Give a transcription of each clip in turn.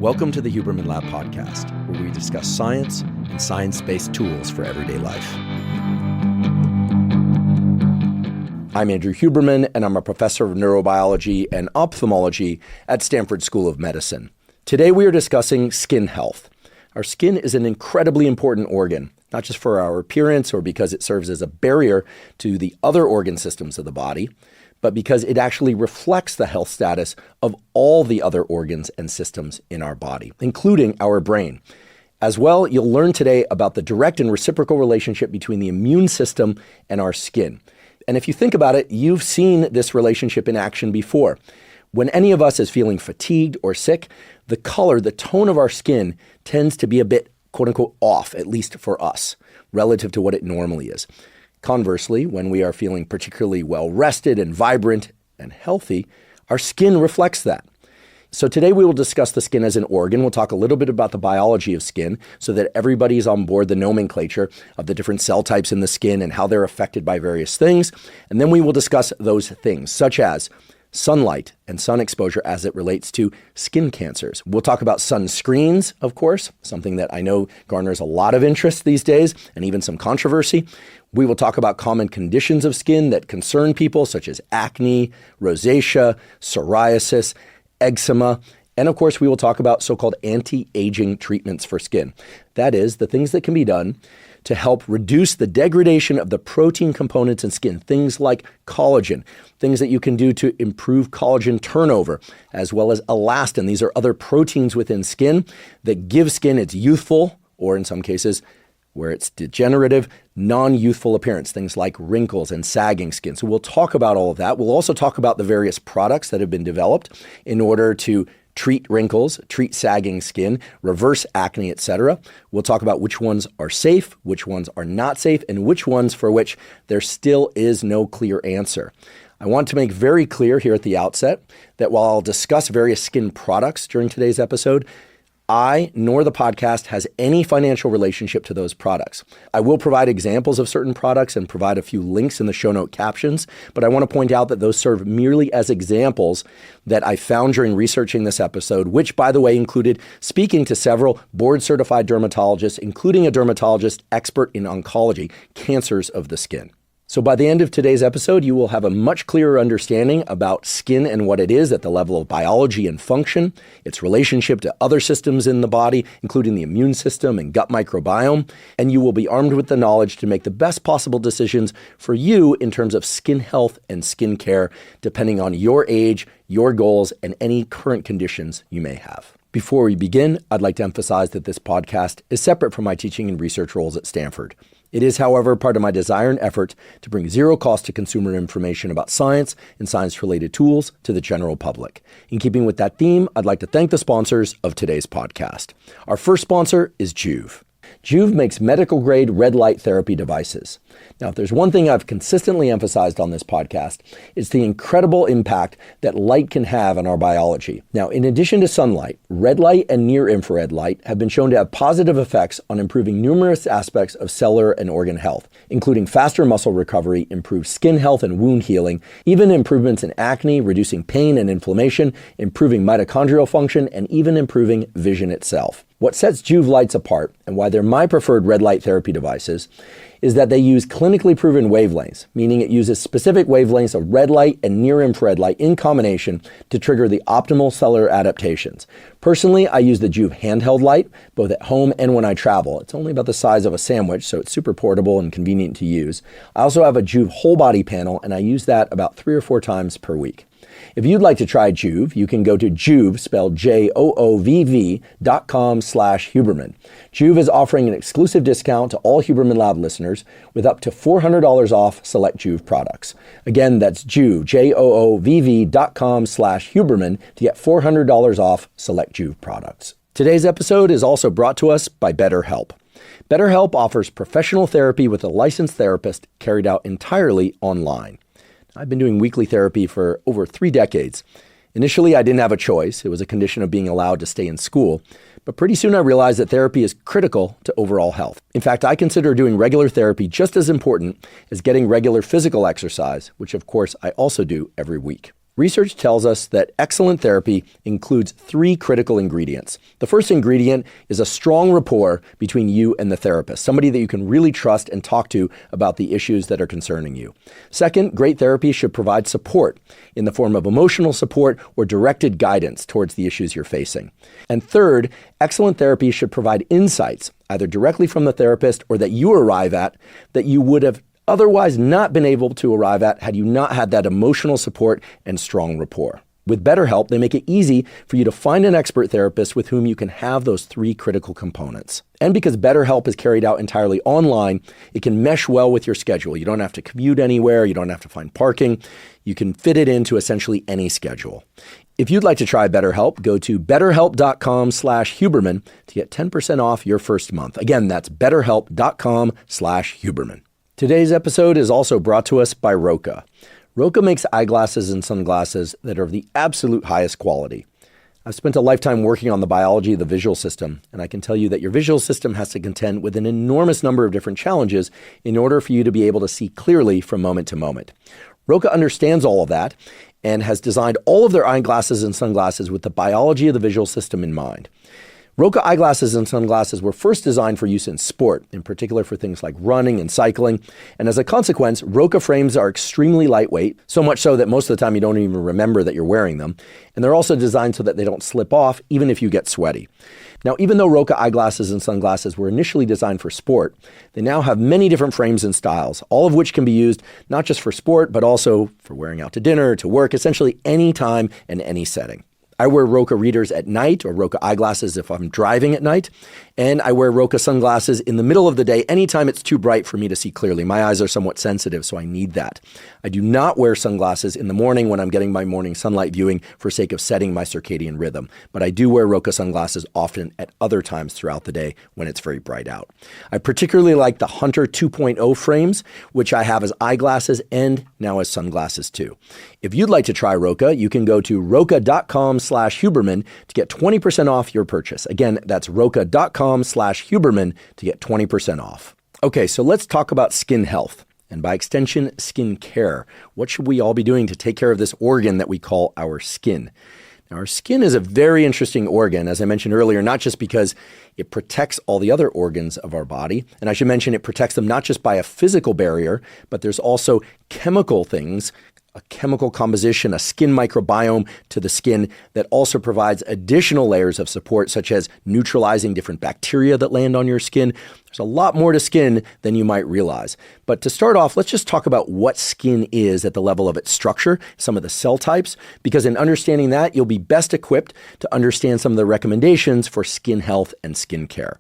Welcome to the Huberman Lab podcast, where we discuss science and science-based tools for everyday life. I'm Andrew Huberman, and I'm a professor of neurobiology and ophthalmology at Stanford School of Medicine. Today we are discussing skin health. Our skin is an incredibly important organ, not just for our appearance or because it serves as a barrier to the other organ systems of the body, but because it actually reflects the health status of all the other organs and systems in our body, including our brain. As well, you'll learn today about the direct and reciprocal relationship between the immune system and our skin. And if you think about it, you've seen this relationship in action before. When any of us is feeling fatigued or sick, the color, the tone of our skin tends to be a bit, quote unquote, off, at least for us, relative to what it normally is. Conversely, when we are feeling particularly well-rested and vibrant and healthy, our skin reflects that. So today we will discuss the skin as an organ. We'll talk a little bit about the biology of skin so that everybody's on board the nomenclature of the different cell types in the skin and how they're affected by various things. And then we will discuss those things, such as sunlight and sun exposure as it relates to skin cancers. We'll talk about sunscreens, of course, something that I know garners a lot of interest these days and even some controversy. We will talk about common conditions of skin that concern people, such as acne, rosacea, psoriasis, eczema, and of course, we will talk about so-called anti-aging treatments for skin. That is, the things that can be done to help reduce the degradation of the protein components in skin, things like collagen, things that you can do to improve collagen turnover, as well as elastin. These are other proteins within skin that give skin its youthful, or in some cases, where it's degenerative, non-youthful appearance, things like wrinkles and sagging skin. So we'll talk about all of that. We'll also talk about the various products that have been developed in order to treat wrinkles, treat sagging skin, reverse acne, etc. We'll talk about which ones are safe, which ones are not safe, and which ones for which there still is no clear answer. I want to make very clear here at the outset that while I'll discuss various skin products during today's episode, I nor the podcast has any financial relationship to those products. I will provide examples of certain products and provide a few links in the show note captions, but I want to point out that those serve merely as examples that I found during researching this episode, which, by the way, included speaking to several board-certified dermatologists, including a dermatologist expert in oncology, cancers of the skin. So by the end of today's episode, you will have a much clearer understanding about skin and what it is at the level of biology and function, its relationship to other systems in the body, including the immune system and gut microbiome, and you will be armed with the knowledge to make the best possible decisions for you in terms of skin health and skin care, depending on your age, your goals, and any current conditions you may have. Before we begin, I'd like to emphasize that this podcast is separate from my teaching and research roles at Stanford. It is, however, part of my desire and effort to bring zero cost to consumer information about science and science-related tools to the general public. In keeping with that theme, I'd like to thank the sponsors of today's podcast. Our first sponsor is Joovv. Joovv makes medical-grade red light therapy devices. Now, if there's one thing I've consistently emphasized on this podcast, it's the incredible impact that light can have on our biology. Now, in addition to sunlight, red light and near-infrared light have been shown to have positive effects on improving numerous aspects of cellular and organ health, including faster muscle recovery, improved skin health and wound healing, even improvements in acne, reducing pain and inflammation, improving mitochondrial function, and even improving vision itself. What sets Joovv lights apart, and why they're my preferred red light therapy devices, is that they use clinically proven wavelengths, meaning it uses specific wavelengths of red light and near-infrared light in combination to trigger the optimal cellular adaptations. Personally, I use the Joovv handheld light, both at home and when I travel. It's only about the size of a sandwich, so it's super portable and convenient to use. I also have a Joovv whole body panel, and I use that about 3 or 4 times per week. If you'd like to try Joovv, you can go to Joovv, spelled JOOVV.com/Huberman. Joovv is offering an exclusive discount to all Huberman Lab listeners with up to $400 off select Joovv products. Again, that's Joovv, JOOVV.com/Huberman to get $400 off select Joovv products. Today's episode is also brought to us by BetterHelp. BetterHelp offers professional therapy with a licensed therapist carried out entirely online. I've been doing weekly therapy for over 3 decades. Initially, I didn't have a choice. It was a condition of being allowed to stay in school. But pretty soon I realized that therapy is critical to overall health. In fact, I consider doing regular therapy just as important as getting regular physical exercise, which of course I also do every week. Research tells us that excellent therapy includes 3 critical ingredients. The first ingredient is a strong rapport between you and the therapist, somebody that you can really trust and talk to about the issues that are concerning you. Second, great therapy should provide support in the form of emotional support or directed guidance towards the issues you're facing. And third, excellent therapy should provide insights, either directly from the therapist or that you arrive at, that you would have otherwise not been able to arrive at had you not had that emotional support and strong rapport. With BetterHelp, they make it easy for you to find an expert therapist with whom you can have those 3 critical components. And because BetterHelp is carried out entirely online, it can mesh well with your schedule. You don't have to commute anywhere. You don't have to find parking. You can fit it into essentially any schedule. If you'd like to try BetterHelp, go to betterhelp.com/Huberman to get 10% off your first month. Again, that's betterhelp.com/Huberman. Today's episode is also brought to us by Roka. Roka makes eyeglasses and sunglasses that are of the absolute highest quality. I've spent a lifetime working on the biology of the visual system, and I can tell you that your visual system has to contend with an enormous number of different challenges in order for you to be able to see clearly from moment to moment. Roka understands all of that and has designed all of their eyeglasses and sunglasses with the biology of the visual system in mind. Roka eyeglasses and sunglasses were first designed for use in sport, in particular for things like running and cycling. And as a consequence, Roka frames are extremely lightweight, so much so that most of the time you don't even remember that you're wearing them. And they're also designed so that they don't slip off, even if you get sweaty. Now, even though Roka eyeglasses and sunglasses were initially designed for sport, they now have many different frames and styles, all of which can be used not just for sport, but also for wearing out to dinner, to work, essentially any time and any setting. I wear Roka readers at night or Roka eyeglasses if I'm driving at night. And I wear Roka sunglasses in the middle of the day anytime it's too bright for me to see clearly. My eyes are somewhat sensitive, so I need that. I do not wear sunglasses in the morning when I'm getting my morning sunlight viewing for sake of setting my circadian rhythm. But I do wear Roka sunglasses often at other times throughout the day when it's very bright out. I particularly like the Hunter 2.0 frames, which I have as eyeglasses and now as sunglasses too. If you'd like to try Roka, you can go to roka.com/Huberman to get 20% off your purchase. Again, that's roka.com/Huberman to get 20% off. Okay, so let's talk about skin health and by extension, skin care. What should we all be doing to take care of this organ that we call our skin? Now, our skin is a very interesting organ, as I mentioned earlier, not just because it protects all the other organs of our body. And I should mention it protects them not just by a physical barrier, but there's also chemical things, a chemical composition, a skin microbiome to the skin that also provides additional layers of support, such as neutralizing different bacteria that land on your skin. There's a lot more to skin than you might realize. But to start off, let's just talk about what skin is at the level of its structure, some of the cell types, because in understanding that, you'll be best equipped to understand some of the recommendations for skin health and skin care.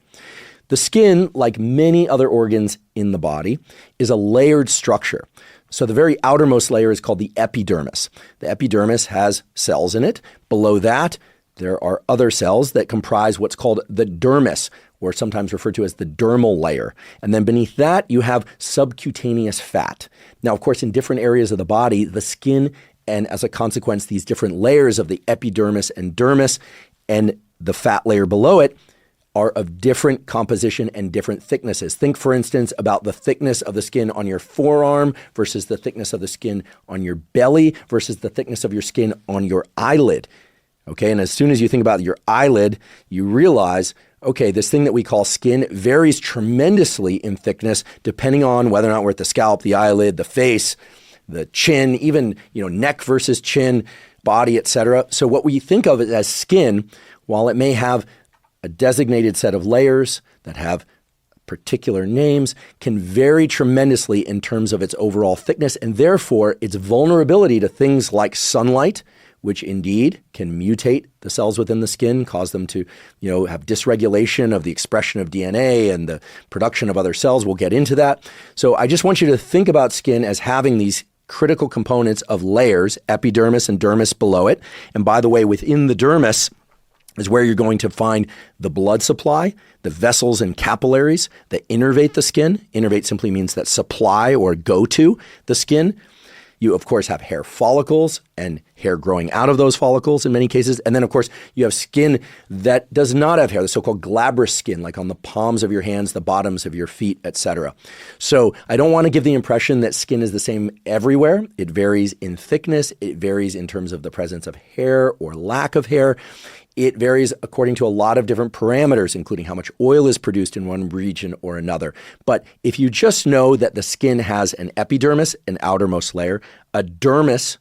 The skin, like many other organs in the body, is a layered structure. So the very outermost layer is called the epidermis. The epidermis has cells in it. Below that, there are other cells that comprise what's called the dermis, or sometimes referred to as the dermal layer. And then beneath that, you have subcutaneous fat. Now, of course, in different areas of the body, the skin, and as a consequence, these different layers of the epidermis and dermis and the fat layer below it are of different composition and different thicknesses. Think, for instance, about the thickness of the skin on your forearm versus the thickness of the skin on your belly versus the thickness of your skin on your eyelid. Okay, and as soon as you think about your eyelid, you realize, okay, this thing that we call skin varies tremendously in thickness depending on whether or not we're at the scalp, the eyelid, the face, the chin, even, neck versus chin, body, etc. So what we think of as skin, while it may have a designated set of layers that have particular names, can vary tremendously in terms of its overall thickness and therefore its vulnerability to things like sunlight, which indeed can mutate the cells within the skin, cause them to, have dysregulation of the expression of DNA and the production of other cells. We'll get into that. So I just want you to think about skin as having these critical components of layers, epidermis and dermis below it. And by the way, within the dermis is where you're going to find the blood supply, the vessels and capillaries that innervate the skin. Innervate simply means that supply or go to the skin. You, of course, have hair follicles and hair growing out of those follicles in many cases. And then, of course, you have skin that does not have hair, the so-called glabrous skin, like on the palms of your hands, the bottoms of your feet, etc. So I don't want to give the impression that skin is the same everywhere. It varies in thickness. It varies in terms of the presence of hair or lack of hair. It varies according to a lot of different parameters, including how much oil is produced in one region or another. But if you just know that the skin has an epidermis, an outermost layer, a dermis,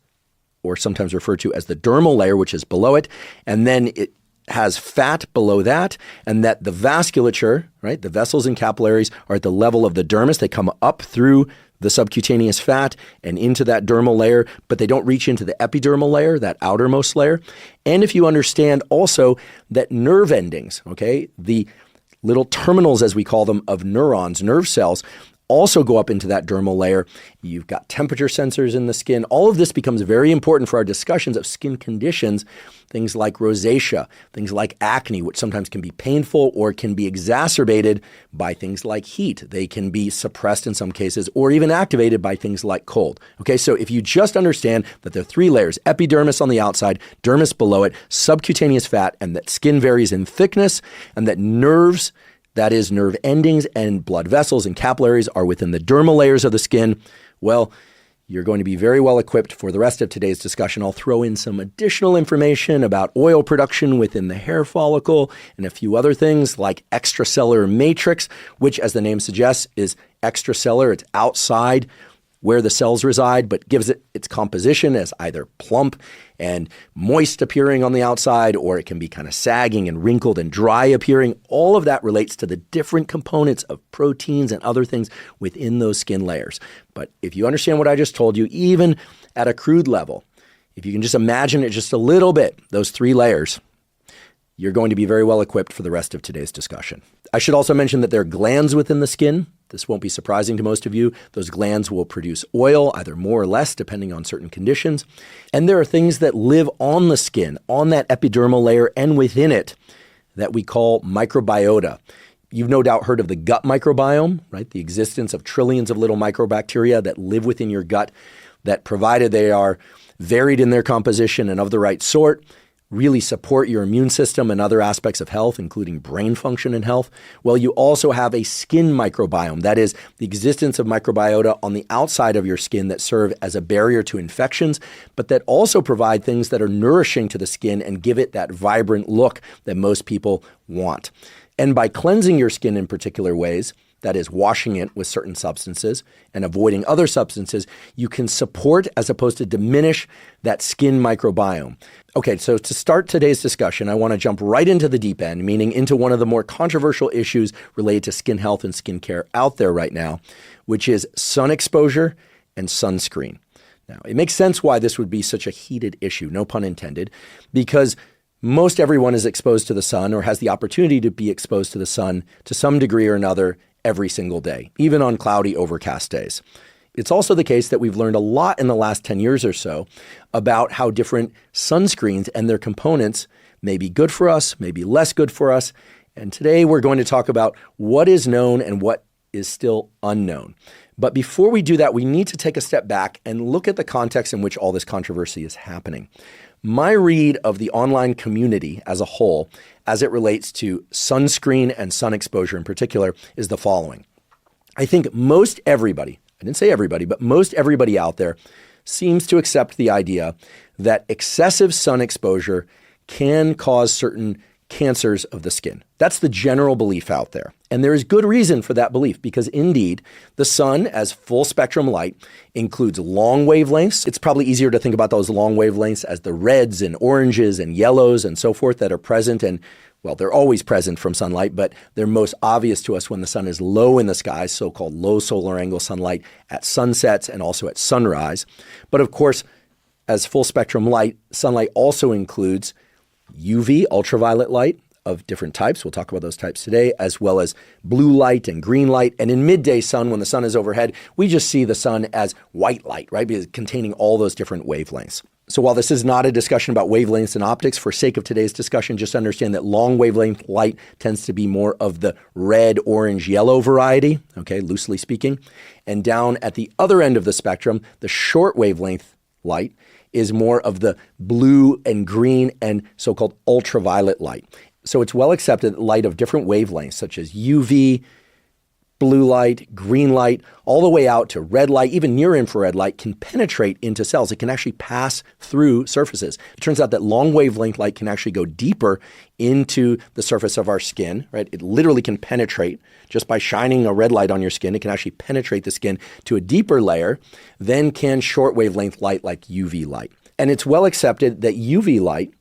or sometimes referred to as the dermal layer, which is below it, and then it has fat below that, and that the vasculature, right, the vessels and capillaries are at the level of the dermis. They come up through the subcutaneous fat and into that dermal layer, but they don't reach into the epidermal layer, that outermost layer. And if you understand also that nerve endings, okay, the little terminals, as we call them, of neurons, nerve cells, also go up into that dermal layer. You've got temperature sensors in the skin. All of this becomes very important for our discussions of skin conditions, things like rosacea, things like acne, which sometimes can be painful or can be exacerbated by things like heat. They can be suppressed in some cases or even activated by things like cold. Okay, so if you just understand that there are three layers, epidermis on the outside, dermis below it, subcutaneous fat, and that skin varies in thickness, and that nerves, that is, nerve endings and blood vessels and capillaries are within the dermal layers of the skin, well, you're going to be very well equipped for the rest of today's discussion. I'll throw in some additional information about oil production within the hair follicle and a few other things like extracellular matrix, which, as the name suggests, is extracellular. It's outside where the cells reside, but gives it its composition as either plump and moist appearing on the outside, or it can be kind of sagging and wrinkled and dry appearing. All of that relates to the different components of proteins and other things within those skin layers. But if you understand what I just told you, even at a crude level, if you can just imagine it just a little bit, those three layers, you're going to be very well equipped for the rest of today's discussion. I should also mention that there are glands within the skin. This won't be surprising to most of you. Those glands will produce oil, either more or less, depending on certain conditions. And there are things that live on the skin, on that epidermal layer and within it, that we call microbiota. You've no doubt heard of the gut microbiome, right? The existence of trillions of little microbacteria that live within your gut, that, provided they are varied in their composition and of the right sort, really support your immune system and other aspects of health, including brain function and health. Well, you also have a skin microbiome. That is, the existence of microbiota on the outside of your skin that serve as a barrier to infections, but that also provide things that are nourishing to the skin and give it that vibrant look that most people want. And by cleansing your skin in particular ways, that is, washing it with certain substances and avoiding other substances, you can support as opposed to diminish that skin microbiome. Okay, so to start today's discussion, I want to jump right into the deep end, meaning into one of the more controversial issues related to skin health and skincare out there right now, which is sun exposure and sunscreen. Now, it makes sense why this would be such a heated issue, no pun intended, because most everyone is exposed to the sun or has the opportunity to be exposed to the sun to some degree or another every single day, even on cloudy, overcast days. It's also the case that we've learned a lot in the last 10 years or so about how different sunscreens and their components may be good for us, may be less good for us. And today we're going to talk about what is known and what is still unknown. But before we do that, we need to take a step back and look at the context in which all this controversy is happening. My read of the online community as a whole, as it relates to sunscreen and sun exposure in particular, is the following. I think most everybody, I didn't say everybody, but most everybody out there seems to accept the idea that excessive sun exposure can cause certain cancers of the skin. That's the general belief out there. And there is good reason for that belief because indeed, the sun as full spectrum light includes long wavelengths. It's probably easier to think about those long wavelengths as the reds and oranges and yellows and so forth that are present. And well, they're always present from sunlight, but they're most obvious to us when the sun is low in the sky, so-called low solar angle sunlight at sunsets and also at sunrise. But of course, as full spectrum light, sunlight also includes UV, ultraviolet light of different types. We'll talk about those types today, as well as blue light and green light. And in midday sun, when the sun is overhead, we just see the sun as white light, right? Because containing all those different wavelengths. So while this is not a discussion about wavelengths and optics, for sake of today's discussion, just understand that long wavelength light tends to be more of the red, orange, yellow variety, okay, loosely speaking. And down at the other end of the spectrum, the short wavelength light is more of the blue and green and so-called ultraviolet light. So it's well accepted that light of different wavelengths, such as UV, blue light, green light, all the way out to red light, even near infrared light, can penetrate into cells. It can actually pass through surfaces. It turns out that long wavelength light can actually go deeper into the surface of our skin, right? It literally can penetrate just by shining a red light on your skin. It can actually penetrate the skin to a deeper layer than can short wavelength light like UV light. And it's well accepted that UV light,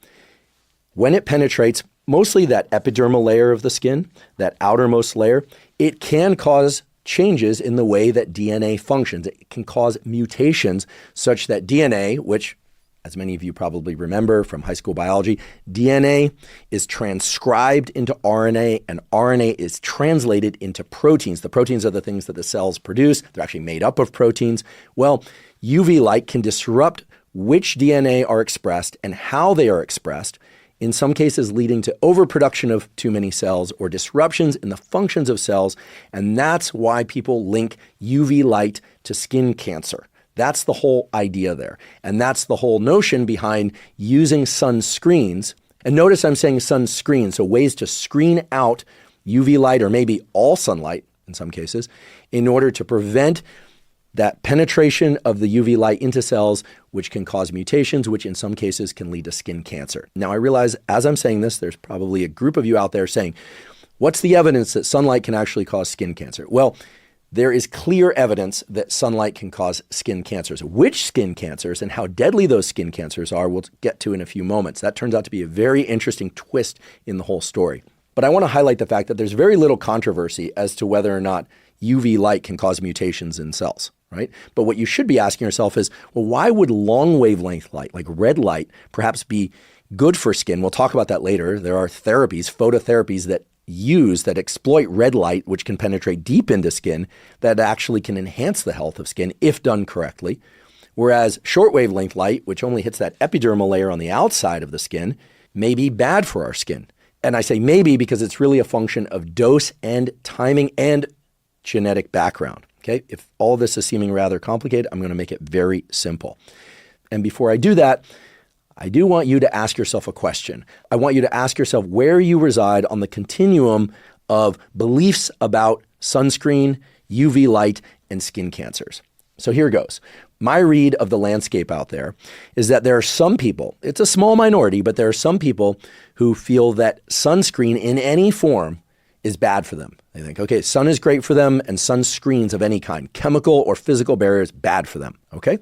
when it penetrates mostly that epidermal layer of the skin, that outermost layer, it can cause changes in the way that DNA functions. It can cause mutations such that DNA, which, as many of you probably remember from high school biology, DNA is transcribed into RNA, and RNA is translated into proteins. The proteins are the things that the cells produce. They're actually made up of proteins. Well, UV light can disrupt which DNA are expressed and how they are expressed, in some cases leading to overproduction of too many cells or disruptions in the functions of cells. And that's why people link UV light to skin cancer. That's the whole idea there. And that's the whole notion behind using sunscreens. And notice I'm saying sunscreen, so ways to screen out UV light or maybe all sunlight in some cases in order to prevent that penetration of the UV light into cells, which can cause mutations, which in some cases can lead to skin cancer. Now, I realize as I'm saying this, there's probably a group of you out there saying, what's the evidence that sunlight can actually cause skin cancer? Well, there is clear evidence that sunlight can cause skin cancers. Which skin cancers and how deadly those skin cancers are, we'll get to in a few moments. That turns out to be a very interesting twist in the whole story. But I want to highlight the fact that there's very little controversy as to whether or not UV light can cause mutations in cells, right? But what you should be asking yourself is, well, why would long wavelength light, like red light, perhaps be good for skin? We'll talk about that later. There are therapies, phototherapies that exploit red light, which can penetrate deep into skin, that actually can enhance the health of skin if done correctly. Whereas short wavelength light, which only hits that epidermal layer on the outside of the skin, may be bad for our skin. And I say maybe because it's really a function of dose and timing and genetic background. Okay, if all this is seeming rather complicated, I'm going to make it very simple. And before I do that, I do want you to ask yourself a question. I want you to ask yourself where you reside on the continuum of beliefs about sunscreen, UV light, and skin cancers. So here goes. My read of the landscape out there is that there are some people, it's a small minority, but there are some people who feel that sunscreen in any form is bad for them. They think, okay, sun is great for them and sunscreens of any kind, chemical or physical barriers, bad for them, okay?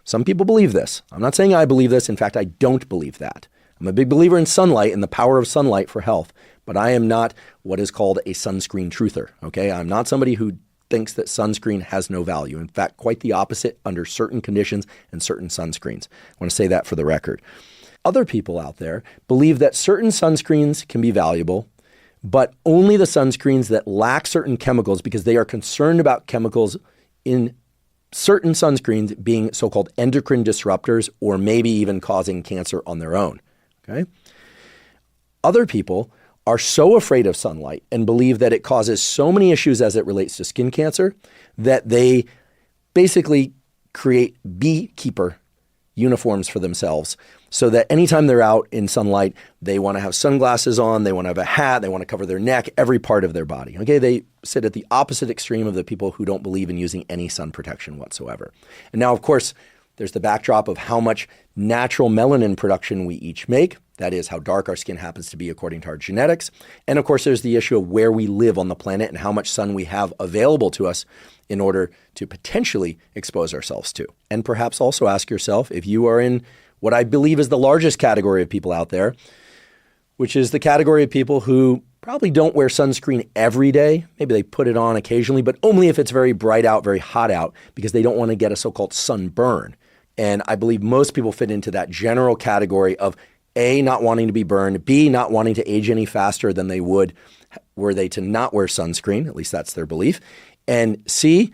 Some people believe this. I'm not saying I believe this. In fact, I don't believe that. I'm a big believer in sunlight and the power of sunlight for health, but I am not what is called a sunscreen truther, okay? I'm not somebody who thinks that sunscreen has no value. In fact, quite the opposite under certain conditions and certain sunscreens. I want to say that for the record. Other people out there believe that certain sunscreens can be valuable, but only the sunscreens that lack certain chemicals because they are concerned about chemicals in certain sunscreens being so-called endocrine disruptors or maybe even causing cancer on their own. Okay? Other people are so afraid of sunlight and believe that it causes so many issues as it relates to skin cancer that they basically create beekeeper uniforms for themselves so that anytime they're out in sunlight, they want to have sunglasses on, they want to have a hat, they want to cover their neck, every part of their body. Okay, they sit at the opposite extreme of the people who don't believe in using any sun protection whatsoever. And now, of course, there's the backdrop of how much natural melanin production we each make. That is how dark our skin happens to be according to our genetics. And of course, there's the issue of where we live on the planet and how much sun we have available to us in order to potentially expose ourselves to. And perhaps also ask yourself if you are in what I believe is the largest category of people out there, which is the category of people who probably don't wear sunscreen every day. Maybe they put it on occasionally, but only if it's very bright out, very hot out, because they don't want to get a so-called sunburn. And I believe most people fit into that general category of A, not wanting to be burned, B, not wanting to age any faster than they would were they to not wear sunscreen, at least that's their belief, and C,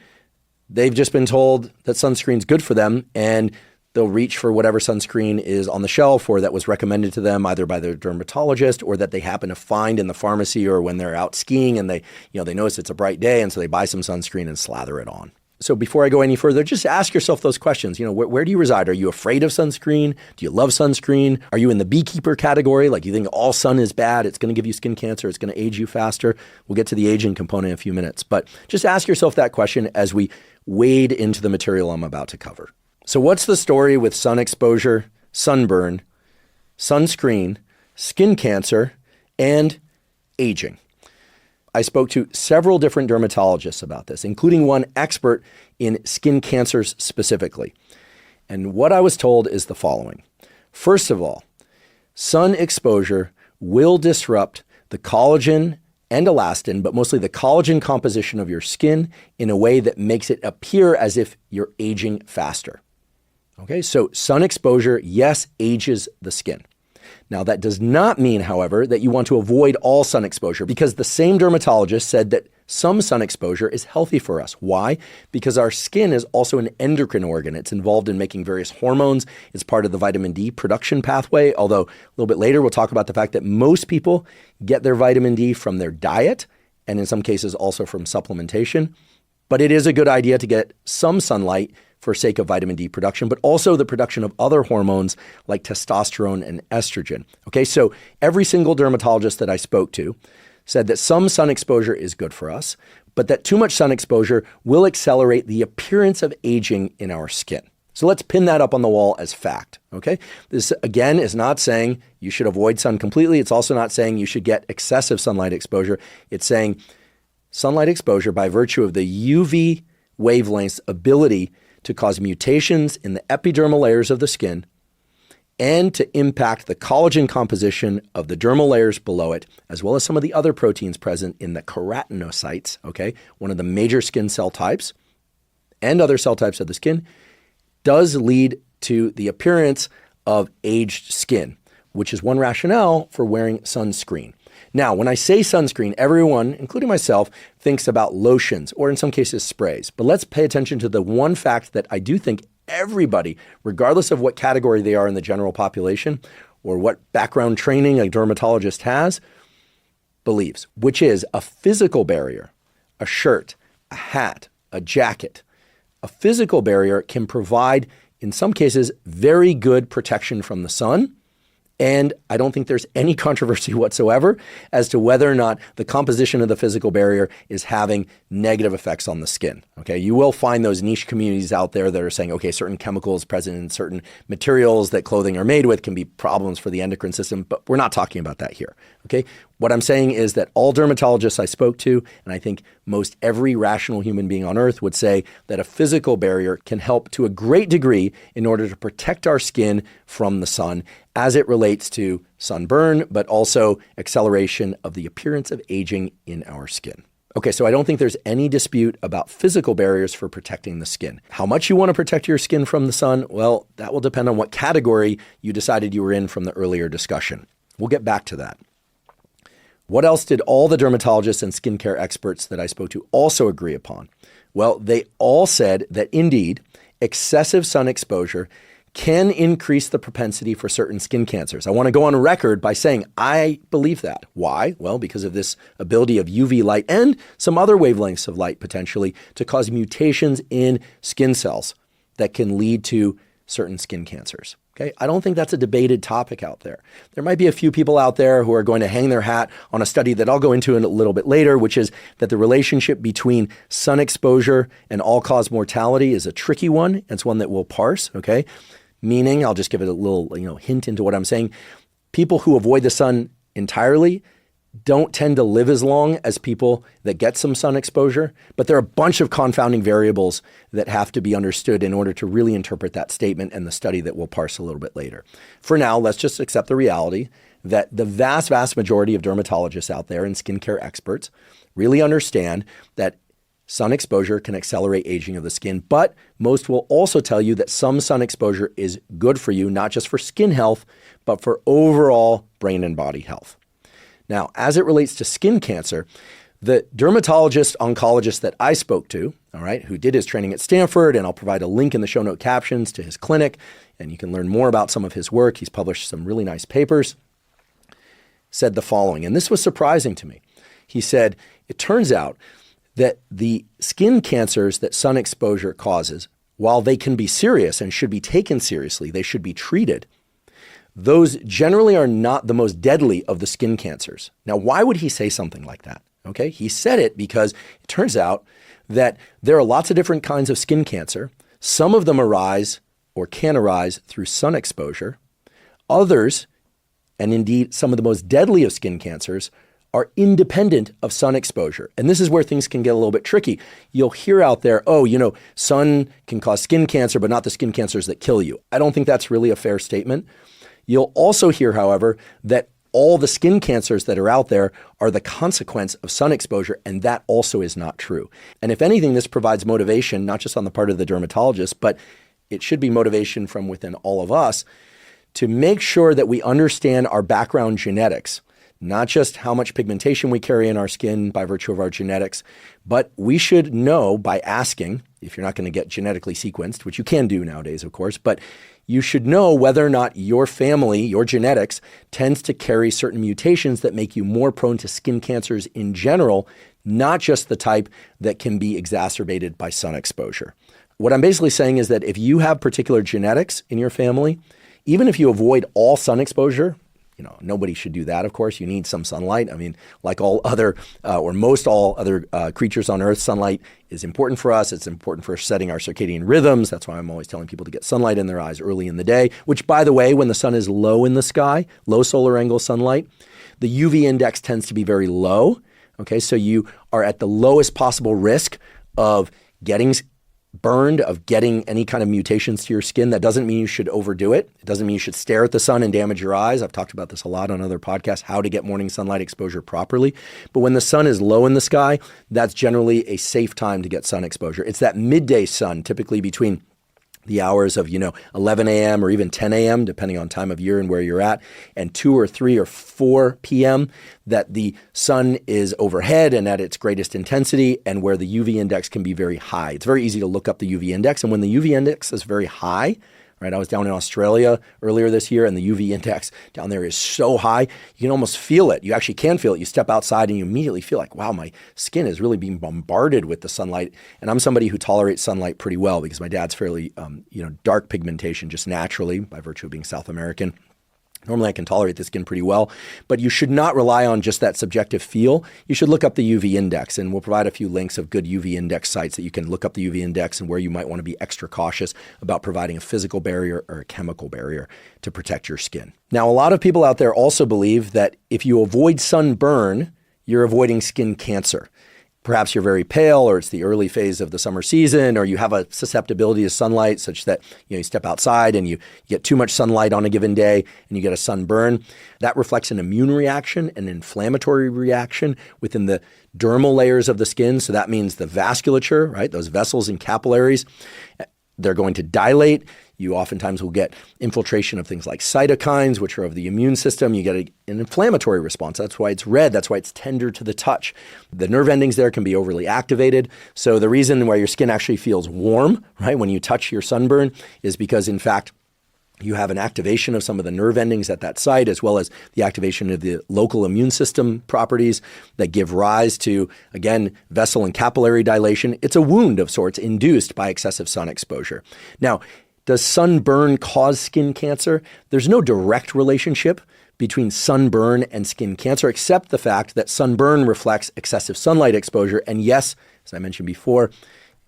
they've just been told that sunscreen's good for them and they'll reach for whatever sunscreen is on the shelf or that was recommended to them either by their dermatologist or that they happen to find in the pharmacy or when they're out skiing and they notice it's a bright day and so they buy some sunscreen and slather it on. So before I go any further, just ask yourself those questions. Where do you reside? Are you afraid of sunscreen? Do you love sunscreen? Are you in the beekeeper category? Like you think all sun is bad, it's going to give you skin cancer, it's going to age you faster? We'll get to the aging component in a few minutes. But just ask yourself that question as we wade into the material I'm about to cover. So what's the story with sun exposure, sunburn, sunscreen, skin cancer, and aging? I spoke to several different dermatologists about this, including one expert in skin cancers specifically. And what I was told is the following. First of all, sun exposure will disrupt the collagen and elastin, but mostly the collagen composition of your skin in a way that makes it appear as if you're aging faster. Okay, so sun exposure, yes, ages the skin. Now, that does not mean, however, that you want to avoid all sun exposure because the same dermatologist said that some sun exposure is healthy for us. Why? Because our skin is also an endocrine organ. It's involved in making various hormones. It's part of the vitamin D production pathway, although a little bit later we'll talk about the fact that most people get their vitamin D from their diet and in some cases also from supplementation. But it is a good idea to get some sunlight for sake of vitamin D production, but also the production of other hormones like testosterone and estrogen. Okay, so every single dermatologist that I spoke to said that some sun exposure is good for us, but that too much sun exposure will accelerate the appearance of aging in our skin. So let's pin that up on the wall as fact, okay? This, again, is not saying you should avoid sun completely. It's also not saying you should get excessive sunlight exposure. It's saying sunlight exposure, by virtue of the UV wavelength's ability to cause mutations in the epidermal layers of the skin and to impact the collagen composition of the dermal layers below it, as well as some of the other proteins present in the keratinocytes, okay, one of the major skin cell types, and other cell types of the skin, does lead to the appearance of aged skin, which is one rationale for wearing sunscreen. Now, when I say sunscreen, everyone, including myself, thinks about lotions or in some cases sprays. But let's pay attention to the one fact that I do think everybody, regardless of what category they are in the general population or what background training a dermatologist has, believes, which is a physical barrier, a shirt, a hat, a jacket. A physical barrier can provide, in some cases, very good protection from the sun. And I don't think there's any controversy whatsoever as to whether or not the composition of the physical barrier is having negative effects on the skin. Okay, you will find those niche communities out there that are saying, okay, certain chemicals present in certain materials that clothing are made with can be problems for the endocrine system, but we're not talking about that here. Okay, what I'm saying is that all dermatologists I spoke to, and I think most every rational human being on earth would say that a physical barrier can help to a great degree in order to protect our skin from the sun as it relates to sunburn, but also acceleration of the appearance of aging in our skin. Okay, so I don't think there's any dispute about physical barriers for protecting the skin. How much you want to protect your skin from the sun? Well, that will depend on what category you decided you were in from the earlier discussion. We'll get back to that. What else did all the dermatologists and skincare experts that I spoke to also agree upon? Well, they all said that indeed, excessive sun exposure can increase the propensity for certain skin cancers. I want to go on record by saying I believe that. Why? Well, because of this ability of UV light and some other wavelengths of light potentially to cause mutations in skin cells that can lead to certain skin cancers. Okay, I don't think that's a debated topic out there. There might be a few people out there who are going to hang their hat on a study that I'll go into in a little bit later, which is that the relationship between sun exposure and all-cause mortality is a tricky one. It's one that we'll parse, okay? Meaning, I'll just give it a little hint into what I'm saying. People who avoid the sun entirely don't tend to live as long as people that get some sun exposure, but there are a bunch of confounding variables that have to be understood in order to really interpret that statement and the study that we'll parse a little bit later. For now, let's just accept the reality that the vast, vast majority of dermatologists out there and skincare experts really understand that sun exposure can accelerate aging of the skin, but most will also tell you that some sun exposure is good for you, not just for skin health, but for overall brain and body health. Now, as it relates to skin cancer, The dermatologist oncologist that I spoke to, all right, who did his training at Stanford, and I'll provide a link in the show note captions to his clinic, and you can learn more about some of his work. He's published some really nice papers, said the following, and this was surprising to me. He said, it turns out that the skin cancers that sun exposure causes, while they can be serious and should be taken seriously, they should be treated, those generally are not the most deadly of the skin cancers. Now, why would he say something like that? Okay, he said it because it turns out that there are lots of different kinds of skin cancer. Some of them arise or can arise through sun exposure. Others, and indeed some of the most deadly of skin cancers, are independent of sun exposure. And this is where things can get a little bit tricky. You'll hear out there, oh, sun can cause skin cancer, but not the skin cancers that kill you. I don't think that's really a fair statement. You'll also hear, however, that all the skin cancers that are out there are the consequence of sun exposure, and that also is not true. And if anything, this provides motivation, not just on the part of the dermatologist, but it should be motivation from within all of us to make sure that we understand our background genetics, not just how much pigmentation we carry in our skin by virtue of our genetics, but we should know by asking, if you're not going to get genetically sequenced, which you can do nowadays, of course, but you should know whether or not your family, your genetics, tends to carry certain mutations that make you more prone to skin cancers in general, not just the type that can be exacerbated by sun exposure. What I'm basically saying is that if you have particular genetics in your family, even if you avoid all sun exposure, nobody should do that, of course. You need some sunlight. I mean, like all other, or most all other creatures on Earth, sunlight is important for us. It's important for setting our circadian rhythms. That's why I'm always telling people to get sunlight in their eyes early in the day, which, by the way, when the sun is low in the sky, low solar angle sunlight, the UV index tends to be very low. Okay, so you are at the lowest possible risk of getting burned, of getting any kind of mutations to your skin. That doesn't mean you should overdo it. It doesn't mean you should stare at the sun and damage your eyes. I've talked about this a lot on other podcasts, how to get morning sunlight exposure properly. But when the sun is low in the sky, that's generally a safe time to get sun exposure. It's that midday sun, typically between the hours of, 11 a.m. or even 10 a.m., depending on time of year and where you're at, and 2 or 3 or 4 p.m., that the sun is overhead and at its greatest intensity, and where the UV index can be very high. It's very easy to look up the UV index, and when the UV index is very high, right? I was down in Australia earlier this year, and the UV index down there is so high, you can almost feel it. You actually can feel it. You step outside and you immediately feel like, wow, my skin is really being bombarded with the sunlight. And I'm somebody who tolerates sunlight pretty well because my dad's fairly, dark pigmentation just naturally by virtue of being South American. Normally I can tolerate the skin pretty well, but you should not rely on just that subjective feel. You should look up the UV index, and we'll provide a few links of good UV index sites that you can look up the UV index and where you might want to be extra cautious about providing a physical barrier or a chemical barrier to protect your skin. Now, a lot of people out there also believe that if you avoid sunburn, you're avoiding skin cancer. Perhaps you're very pale, or it's the early phase of the summer season, or you have a susceptibility to sunlight such that you step outside and you get too much sunlight on a given day and you get a sunburn. That reflects an immune reaction, an inflammatory reaction within the dermal layers of the skin. So that means the vasculature, right? Those vessels and capillaries, they're going to dilate. You oftentimes will get infiltration of things like cytokines, which are of the immune system. You get an inflammatory response. That's why it's red. That's why it's tender to the touch. The nerve endings there can be overly activated. So the reason why your skin actually feels warm, right, when you touch your sunburn is because, in fact, you have an activation of some of the nerve endings at that site, as well as the activation of the local immune system properties that give rise to, again, vessel and capillary dilation. It's a wound of sorts induced by excessive sun exposure. Now, does sunburn cause skin cancer? There's no direct relationship between sunburn and skin cancer, except the fact that sunburn reflects excessive sunlight exposure. And yes, as I mentioned before,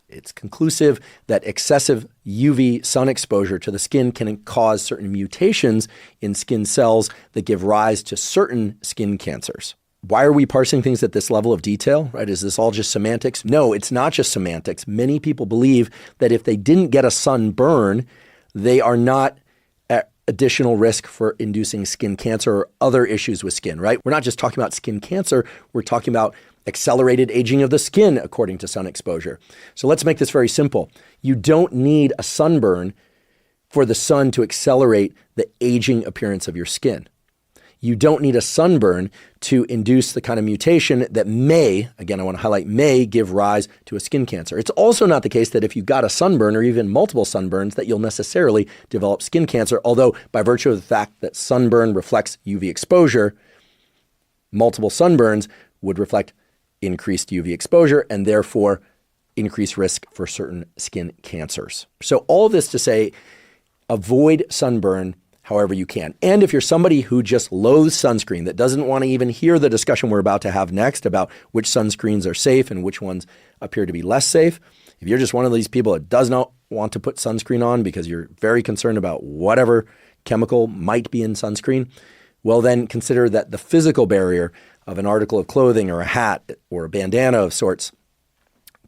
it's conclusive that excessive UV sun exposure to the skin can cause certain mutations in skin cells that give rise to certain skin cancers. Why are we parsing things at this level of detail, right? Is this all just semantics? No, it's not just semantics. Many people believe that if they didn't get a sunburn, they are not at additional risk for inducing skin cancer or other issues with skin, right? We're not just talking about skin cancer. We're talking about accelerated aging of the skin according to sun exposure. So let's make this very simple. You don't need a sunburn for the sun to accelerate the aging appearance of your skin. you don't need a sunburn to induce the kind of mutation that may, again, I want to highlight, may give rise to a skin cancer. It's also not the case that if you got a sunburn or even multiple sunburns that you'll necessarily develop skin cancer, although by virtue of the fact that sunburn reflects UV exposure, multiple sunburns would reflect increased UV exposure and therefore increased risk for certain skin cancers. So all this to say, avoid sunburn however you can. And if you're somebody who just loathes sunscreen, that doesn't want to even hear the discussion we're about to have next about which sunscreens are safe and which ones appear to be less safe, if you're just one of these people that does not want to put sunscreen on because you're very concerned about whatever chemical might be in sunscreen, well then consider that the physical barrier of an article of clothing or a hat or a bandana of sorts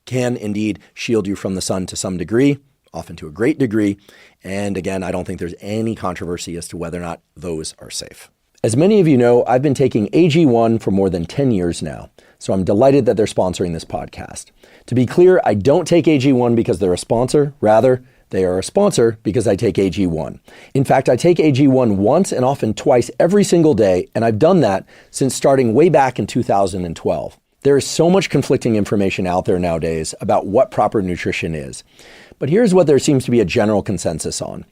can indeed shield you from the sun to some degree, often to a great degree. And again, I don't think there's any controversy as to whether or not those are safe. As many of you know, I've been taking AG1 for more than 10 years now, so I'm delighted that they're sponsoring this podcast. To be clear, I don't take AG1 because they're a sponsor. Rather, they are a sponsor because I take AG1. In fact, I take AG1 once and often twice every single day, and I've done that since starting way back in 2012. There is so much conflicting information out there nowadays about what proper nutrition is. But here's what there seems to be a general consensus on.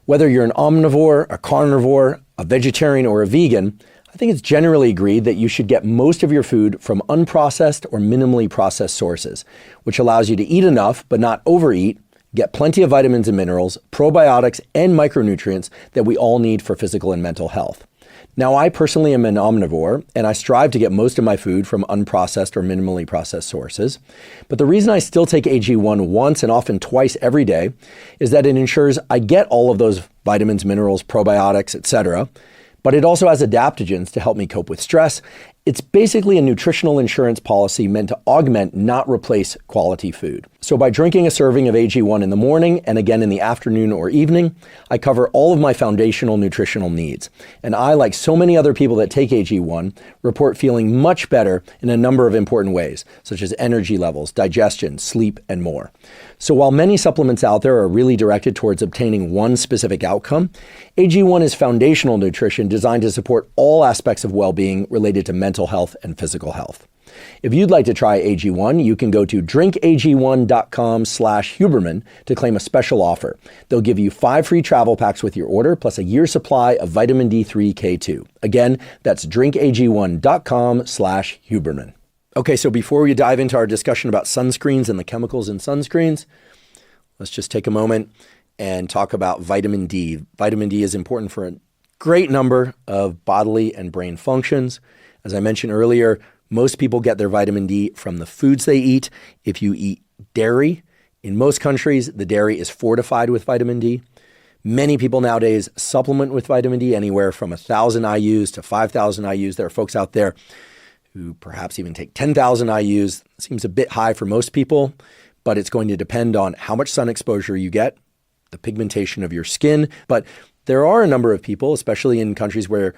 Whether you're an omnivore, a carnivore, a vegetarian, or a vegan, I think it's generally agreed that you should get most of your food from unprocessed or minimally processed sources, which allows you to eat enough but not overeat, get plenty of vitamins and minerals, probiotics, and micronutrients that we all need for physical and mental health. Now, I personally am an omnivore, and I strive to get most of my food from unprocessed or minimally processed sources. But the reason I still take AG1 once and often twice every day is that it ensures I get all of those vitamins, minerals, probiotics, etc. But it also has adaptogens to help me cope with stress. It's basically a nutritional insurance policy meant to augment, not replace, quality food. So by drinking a serving of AG1 in the morning and again in the afternoon or evening, I cover all of my foundational nutritional needs. And I, like so many other people that take AG1, report feeling much better in a number of important ways, such as energy levels, digestion, sleep, and more. So while many supplements out there are really directed towards obtaining one specific outcome, AG1 is foundational nutrition designed to support all aspects of well-being related to mental health and physical health. If you'd like to try AG1, you can go to drinkag1.com/Huberman to claim a special offer. They'll give you 5 free travel packs with your order, plus a year's supply of vitamin D3 K2. Again, that's drinkag1.com/Huberman. Okay, so before we dive into our discussion about sunscreens and the chemicals in sunscreens, let's just take a moment and talk about vitamin D. Vitamin D is important for a great number of bodily and brain functions. As I mentioned earlier, most people get their vitamin D from the foods they eat. If you eat dairy, in most countries, the dairy is fortified with vitamin D. Many people nowadays supplement with vitamin D anywhere from 1,000 IUs to 5,000 IUs. There are folks out there who perhaps even take 10,000 IUs. Seems a bit high for most people, but it's going to depend on how much sun exposure you get, the pigmentation of your skin. But there are a number of people, especially in countries where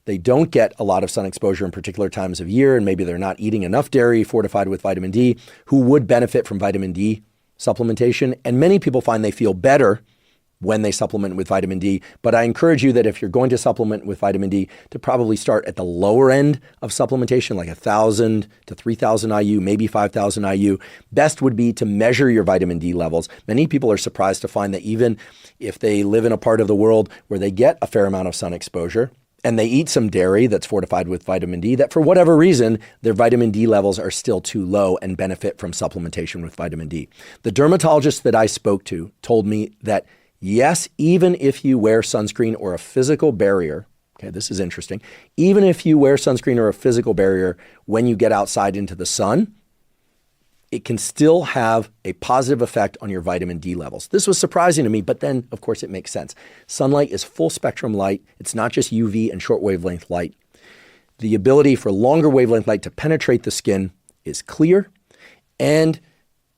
they don't get a lot of sun exposure in particular times of year, and maybe they're not eating enough dairy fortified with vitamin D, who would benefit from vitamin D supplementation. And many people find they feel better when they supplement with vitamin D. But I encourage you that if you're going to supplement with vitamin D, to probably start at the lower end of supplementation, like 1,000 to 3,000 IU, maybe 5,000 IU. Best would be to measure your vitamin D levels. Many people are surprised to find that even if they live in a part of the world where they get a fair amount of sun exposure, and they eat some dairy that's fortified with vitamin D, that for whatever reason, their vitamin D levels are still too low and benefit from supplementation with vitamin D. The dermatologist that I spoke to told me that yes, even if you wear sunscreen or a physical barrier, okay, this is interesting, even if you wear sunscreen or a physical barrier when you get outside into the sun, it can still have a positive effect on your vitamin D levels. This was surprising to me, but then, of course, it makes sense. Sunlight is full spectrum light. It's not just UV and short wavelength light. The ability for longer wavelength light to penetrate the skin is clear, and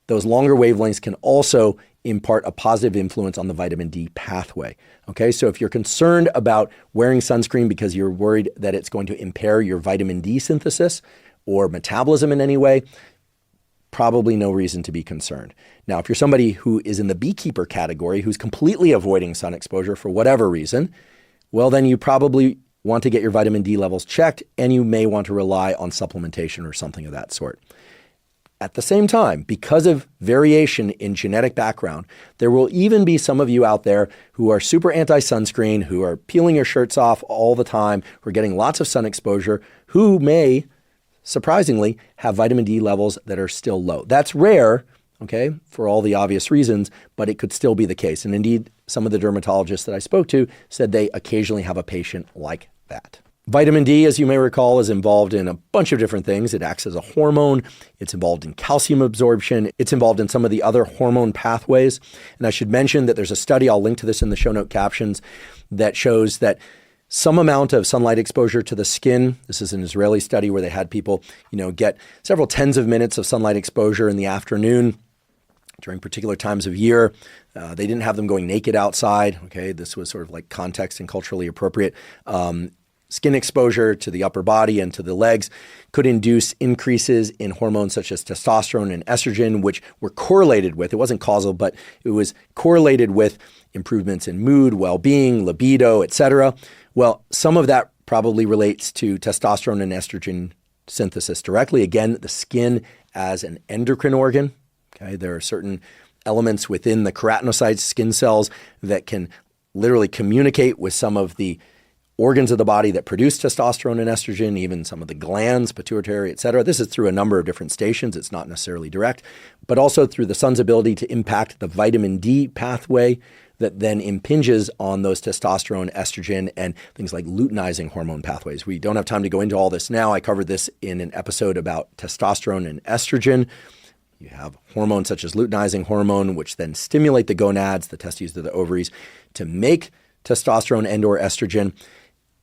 those longer wavelengths can also impart a positive influence on the vitamin D pathway. Okay, so if you're concerned about wearing sunscreen because you're worried that it's going to impair your vitamin D synthesis or metabolism in any way, probably no reason to be concerned. Now, if you're somebody who is in the beekeeper category, who's completely avoiding sun exposure for whatever reason, well, then you probably want to get your vitamin D levels checked, and you may want to rely on supplementation or something of that sort. At the same time, because of variation in genetic background, there will even be some of you out there who are super anti-sunscreen, who are peeling your shirts off all the time, who are getting lots of sun exposure, who may, surprisingly, have vitamin D levels that are still low. That's rare, okay, for all the obvious reasons, but it could still be the case. And indeed, some of the dermatologists that I spoke to said they occasionally have a patient like that. Vitamin D, as you may recall, is involved in a bunch of different things. It acts as a hormone. It's involved in calcium absorption. It's involved in some of the other hormone pathways. And I should mention that there's a study, I'll link to this in the show note captions, that shows that some amount of sunlight exposure to the skin, this is an Israeli study where they had people, get several tens of minutes of sunlight exposure in the afternoon during particular times of year. They didn't have them going naked outside. Okay, this was sort of like context and culturally appropriate. Skin exposure to the upper body and to the legs could induce increases in hormones such as testosterone and estrogen, which were correlated with, it wasn't causal, but it was correlated with improvements in mood, well-being, libido, etc. Well, some of that probably relates to testosterone and estrogen synthesis directly. Again, the skin as an endocrine organ. Okay, there are certain elements within the keratinocytes, skin cells, that can literally communicate with some of the organs of the body that produce testosterone and estrogen, even some of the glands, pituitary, et cetera. This is through a number of different stations. It's not necessarily direct, but also through the sun's ability to impact the vitamin D pathway that then impinges on those testosterone, estrogen, and things like luteinizing hormone pathways. We don't have time to go into all this now. I covered this in an episode about testosterone and estrogen. You have hormones such as luteinizing hormone, which then stimulate the gonads, the testes to the ovaries, to make testosterone and or estrogen.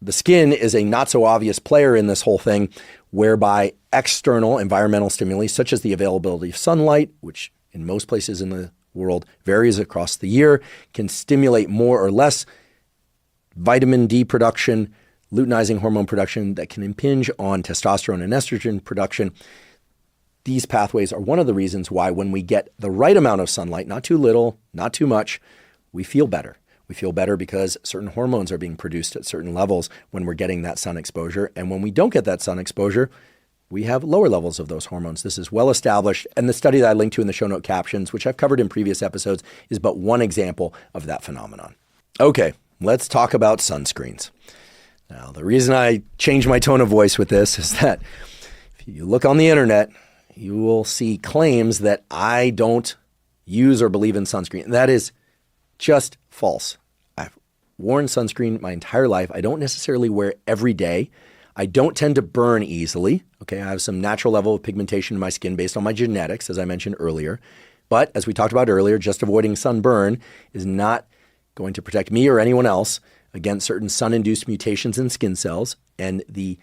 The skin is a not so obvious player in this whole thing, whereby external environmental stimuli, such as the availability of sunlight, which in most places in the world varies across the year, can stimulate more or less vitamin D production, luteinizing hormone production that can impinge on testosterone and estrogen production. These pathways are one of the reasons why when we get the right amount of sunlight, not too little, not too much, we feel better. We feel better because certain hormones are being produced at certain levels when we're getting that sun exposure. And when we don't get that sun exposure, we have lower levels of those hormones. This is well established. And the study that I linked to in the show note captions, which I've covered in previous episodes, is but one example of that phenomenon. Okay, let's talk about sunscreens. Now, the reason I change my tone of voice with this is that if you look on the internet, you will see claims that I don't use or believe in sunscreen. That is just false. I've worn sunscreen my entire life. I don't necessarily wear it every day. I don't tend to burn easily. Okay, I have some natural level of pigmentation in my skin based on my genetics, as I mentioned earlier. But as we talked about earlier, just avoiding sunburn is not going to protect me or anyone else against certain sun-induced mutations in skin cells and the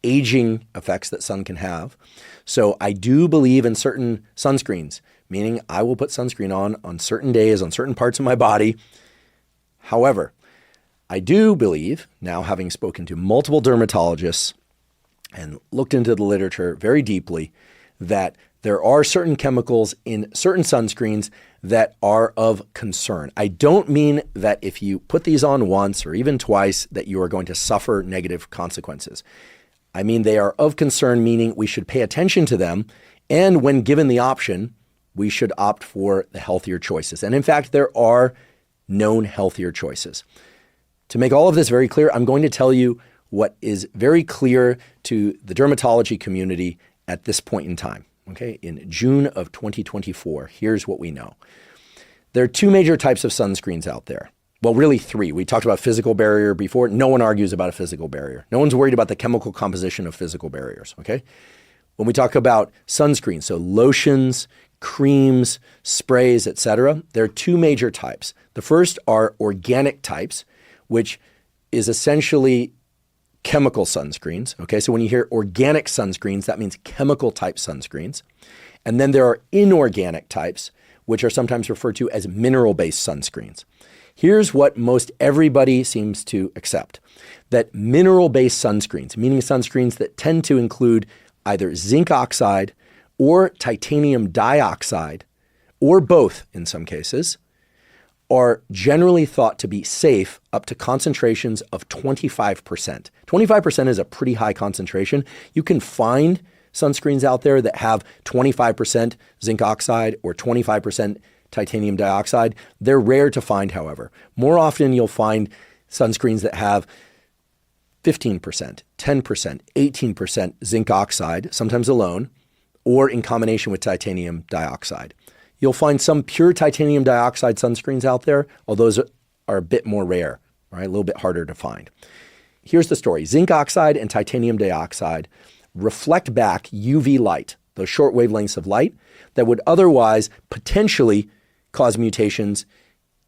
aging effects that sun can have. So I do believe in certain sunscreens, meaning I will put sunscreen on certain days, on certain parts of my body. However, I do believe, now having spoken to multiple dermatologists and looked into the literature very deeply, that there are certain chemicals in certain sunscreens that are of concern. I don't mean that if you put these on once or even twice that you are going to suffer negative consequences. I mean they are of concern, meaning we should pay attention to them, and when given the option, we should opt for the healthier choices. And in fact, there are known healthier choices. To make all of this very clear, I'm going to tell you what is very clear to the dermatology community at this point in time. Okay, in June of 2024, here's what we know. There are two major types of sunscreens out there. Well, really three. We talked about physical barrier before. No one argues about a physical barrier. No one's worried about the chemical composition of physical barriers, okay? When we talk about sunscreen, so lotions, creams, sprays, etc., there are two major types. The first are organic types, which is essentially chemical sunscreens. Okay, so when you hear organic sunscreens, that means chemical type sunscreens. And then there are inorganic types, which are sometimes referred to as mineral-based sunscreens. Here's what most everybody seems to accept, that mineral-based sunscreens, meaning sunscreens that tend to include either zinc oxide or titanium dioxide, or both in some cases, are generally thought to be safe up to concentrations of 25%. 25% is a pretty high concentration. You can find sunscreens out there that have 25% zinc oxide or 25% titanium dioxide. They're rare to find, however. More often you'll find sunscreens that have 15%, 10%, 18% zinc oxide, sometimes alone, or in combination with titanium dioxide. You'll find some pure titanium dioxide sunscreens out there, although those are a bit more rare, right? A little bit harder to find. Here's the story. Zinc oxide and titanium dioxide reflect back UV light, those short wavelengths of light that would otherwise potentially cause mutations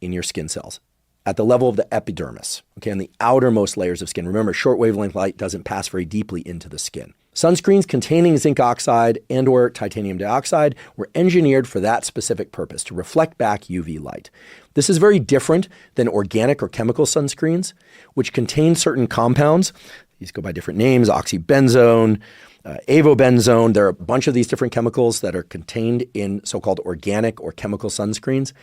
in your skin cells at the level of the epidermis, okay, on the outermost layers of skin. Remember, short wavelength light doesn't pass very deeply into the skin. Sunscreens containing zinc oxide and or titanium dioxide were engineered for that specific purpose, to reflect back UV light. This is very different than organic or chemical sunscreens, which contain certain compounds. These go by different names: oxybenzone, avobenzone. There are a bunch of these different chemicals that are contained in so-called organic or chemical sunscreens.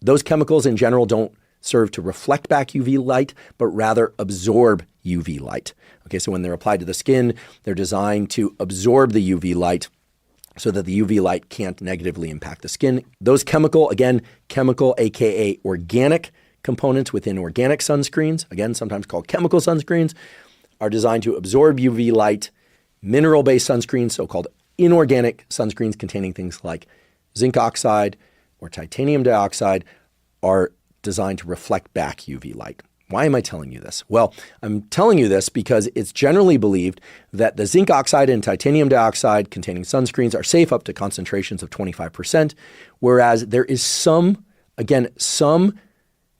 Those chemicals in general don't serve to reflect back UV light, but rather absorb UV light. Okay, so when they're applied to the skin, they're designed to absorb the UV light so that the UV light can't negatively impact the skin. Those chemical, aka organic components within organic sunscreens, again, sometimes called chemical sunscreens, are designed to absorb UV light. Mineral-based sunscreens, so-called inorganic sunscreens containing things like zinc oxide or titanium dioxide, are designed to reflect back UV light. Why am I telling you this? Well, I'm telling you this because it's generally believed that the zinc oxide and titanium dioxide containing sunscreens are safe up to concentrations of 25%, whereas there is some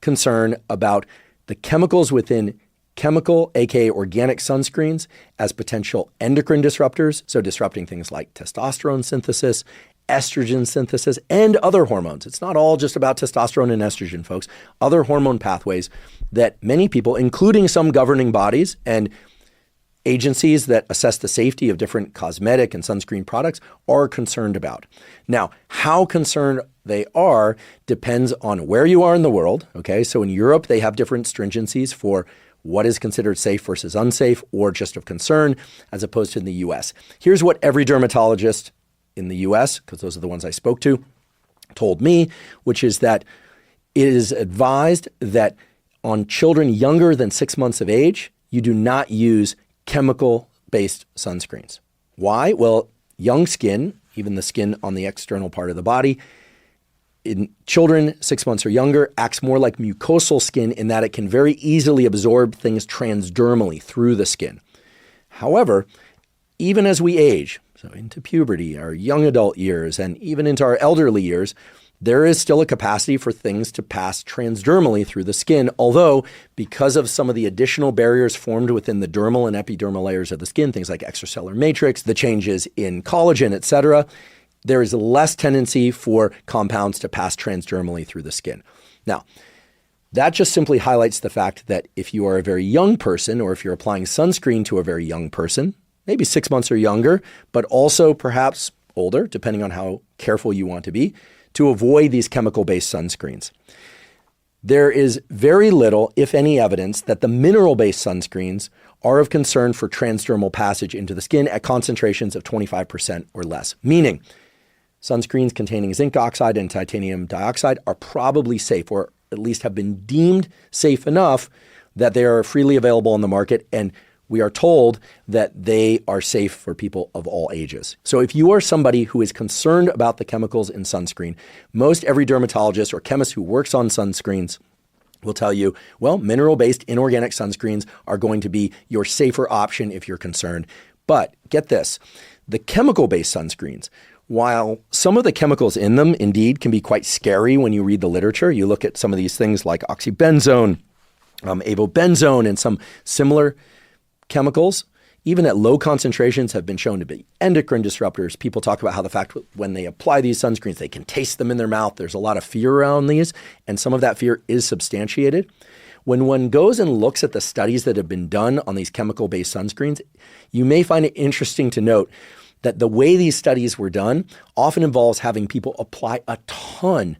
concern about the chemicals within chemical, aka organic sunscreens, as potential endocrine disruptors, so disrupting things like testosterone synthesis, estrogen synthesis, and other hormones. It's not all just about testosterone and estrogen, folks. Other hormone pathways that many people, including some governing bodies and agencies that assess the safety of different cosmetic and sunscreen products, are concerned about. Now, how concerned they are depends on where you are in the world. Okay, so in Europe, they have different stringencies for what is considered safe versus unsafe or just of concern, as opposed to in the US. Here's what every dermatologist in the US, because those are the ones I spoke to, told me, which is that it is advised that on children younger than 6 months of age, you do not use chemical-based sunscreens. Why? Well, young skin, even the skin on the external part of the body, in children 6 months or younger, acts more like mucosal skin in that it can very easily absorb things transdermally through the skin. However, even as we age, so into puberty, our young adult years, and even into our elderly years, there is still a capacity for things to pass transdermally through the skin, although because of some of the additional barriers formed within the dermal and epidermal layers of the skin, things like extracellular matrix, the changes in collagen, etc., there is less tendency for compounds to pass transdermally through the skin. Now, that just simply highlights the fact that if you are a very young person, or if you're applying sunscreen to a very young person, maybe 6 months or younger, but also perhaps older, depending on how careful you want to be, to avoid these chemical-based sunscreens. There is very little, if any, evidence that the mineral-based sunscreens are of concern for transdermal passage into the skin at concentrations of 25% or less, meaning sunscreens containing zinc oxide and titanium dioxide are probably safe, or at least have been deemed safe enough that they are freely available on the market, and we are told that they are safe for people of all ages. So if you are somebody who is concerned about the chemicals in sunscreen, most every dermatologist or chemist who works on sunscreens will tell you, well, mineral-based inorganic sunscreens are going to be your safer option if you're concerned. But get this, the chemical-based sunscreens, while some of the chemicals in them indeed can be quite scary when you read the literature, you look at some of these things like oxybenzone, avobenzone, and some similar chemicals, even at low concentrations, have been shown to be endocrine disruptors. People talk about how the fact when they apply these sunscreens, they can taste them in their mouth. There's a lot of fear around these, and some of that fear is substantiated. When one goes and looks at the studies that have been done on these chemical-based sunscreens, you may find it interesting to note that the way these studies were done often involves having people apply a ton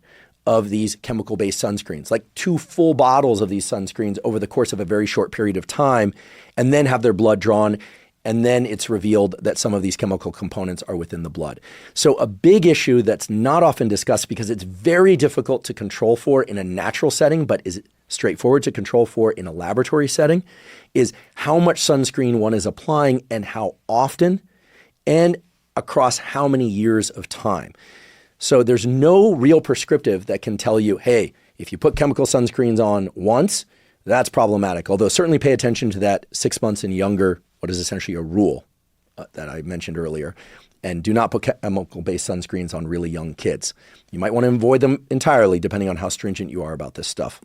of these chemical-based sunscreens, like 2 full bottles of these sunscreens over the course of a very short period of time, and then have their blood drawn, and then it's revealed that some of these chemical components are within the blood. So a big issue that's not often discussed because it's very difficult to control for in a natural setting, but is straightforward to control for in a laboratory setting, is how much sunscreen one is applying and how often and across how many years of time. So there's no real prescriptive that can tell you, hey, if you put chemical sunscreens on once, that's problematic. Although certainly pay attention to that 6 months and younger, what is essentially a rule that I mentioned earlier. And do not put chemical-based sunscreens on really young kids. You might want to avoid them entirely depending on how stringent you are about this stuff.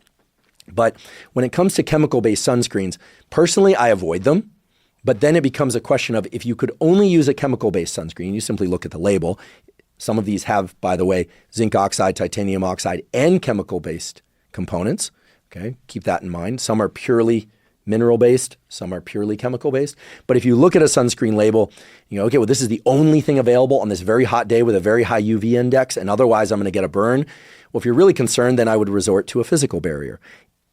But when it comes to chemical-based sunscreens, personally, I avoid them. But then it becomes a question of if you could only use a chemical-based sunscreen, you simply look at the label. Some of these have, by the way, zinc oxide, titanium oxide, and chemical-based components. Okay, keep that in mind. Some are purely mineral-based, some are purely chemical-based. But if you look at a sunscreen label, you know, okay, well, this is the only thing available on this very hot day with a very high UV index, and otherwise I'm going to get a burn. Well, if you're really concerned, then I would resort to a physical barrier.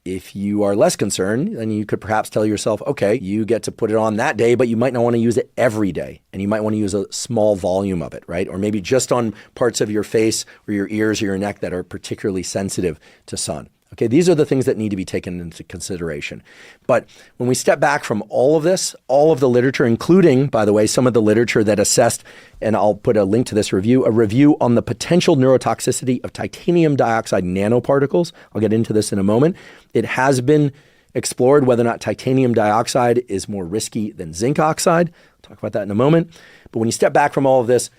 If you are less concerned, then you could perhaps tell yourself, okay, you get to put it on that day, but you might not want to use it every day. And you might want to use a small volume of it, right? Or maybe just on parts of your face or your ears or your neck that are particularly sensitive to sun. Okay, these are the things that need to be taken into consideration. But when we step back from all of this, all of the literature, including, by the way, some of the literature that assessed, and I'll put a link to this review, a review on the potential neurotoxicity of titanium dioxide nanoparticles. I'll get into this in a moment. It has been explored whether or not titanium dioxide is more risky than zinc oxide. I'll talk about that in a moment. But when you step back from all of this,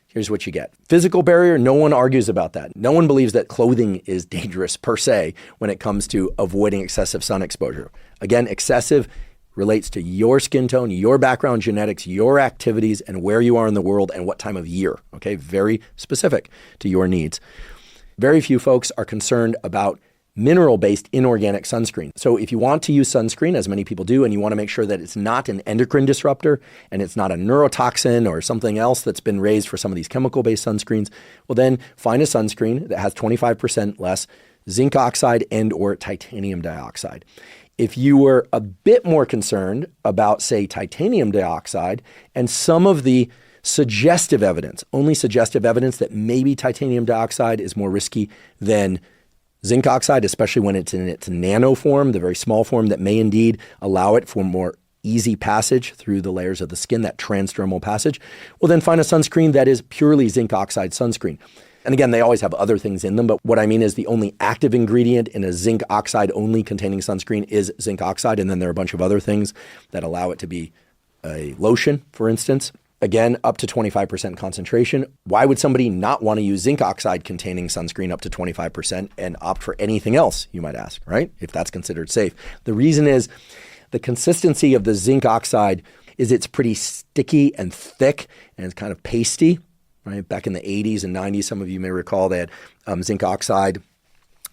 here's what you get. Physical barrier, no one argues about that. No one believes that clothing is dangerous per se when it comes to avoiding excessive sun exposure. Again, excessive relates to your skin tone, your background genetics, your activities, and where you are in the world and what time of year. Okay, very specific to your needs. Very few folks are concerned about mineral-based inorganic sunscreen. So if you want to use sunscreen, as many people do, and you want to make sure that it's not an endocrine disruptor and it's not a neurotoxin or something else that's been raised for some of these chemical-based sunscreens, well then find a sunscreen that has 25% less zinc oxide and or titanium dioxide. If you were a bit more concerned about, say, titanium dioxide and some of the suggestive evidence, only suggestive evidence that maybe titanium dioxide is more risky than zinc oxide, especially when it's in its nano form, the very small form that may indeed allow it for more easy passage through the layers of the skin, that transdermal passage, well then find a sunscreen that is purely zinc oxide sunscreen. And again, they always have other things in them, but what I mean is the only active ingredient in a zinc oxide only containing sunscreen is zinc oxide, and then there are a bunch of other things that allow it to be a lotion, for instance. Again, up to 25% concentration. Why would somebody not want to use zinc oxide containing sunscreen up to 25% and opt for anything else, you might ask, right? If that's considered safe. The reason is the consistency of the zinc oxide is it's pretty sticky and thick and it's kind of pasty, right? Back in the 80s and 90s, some of you may recall they had zinc oxide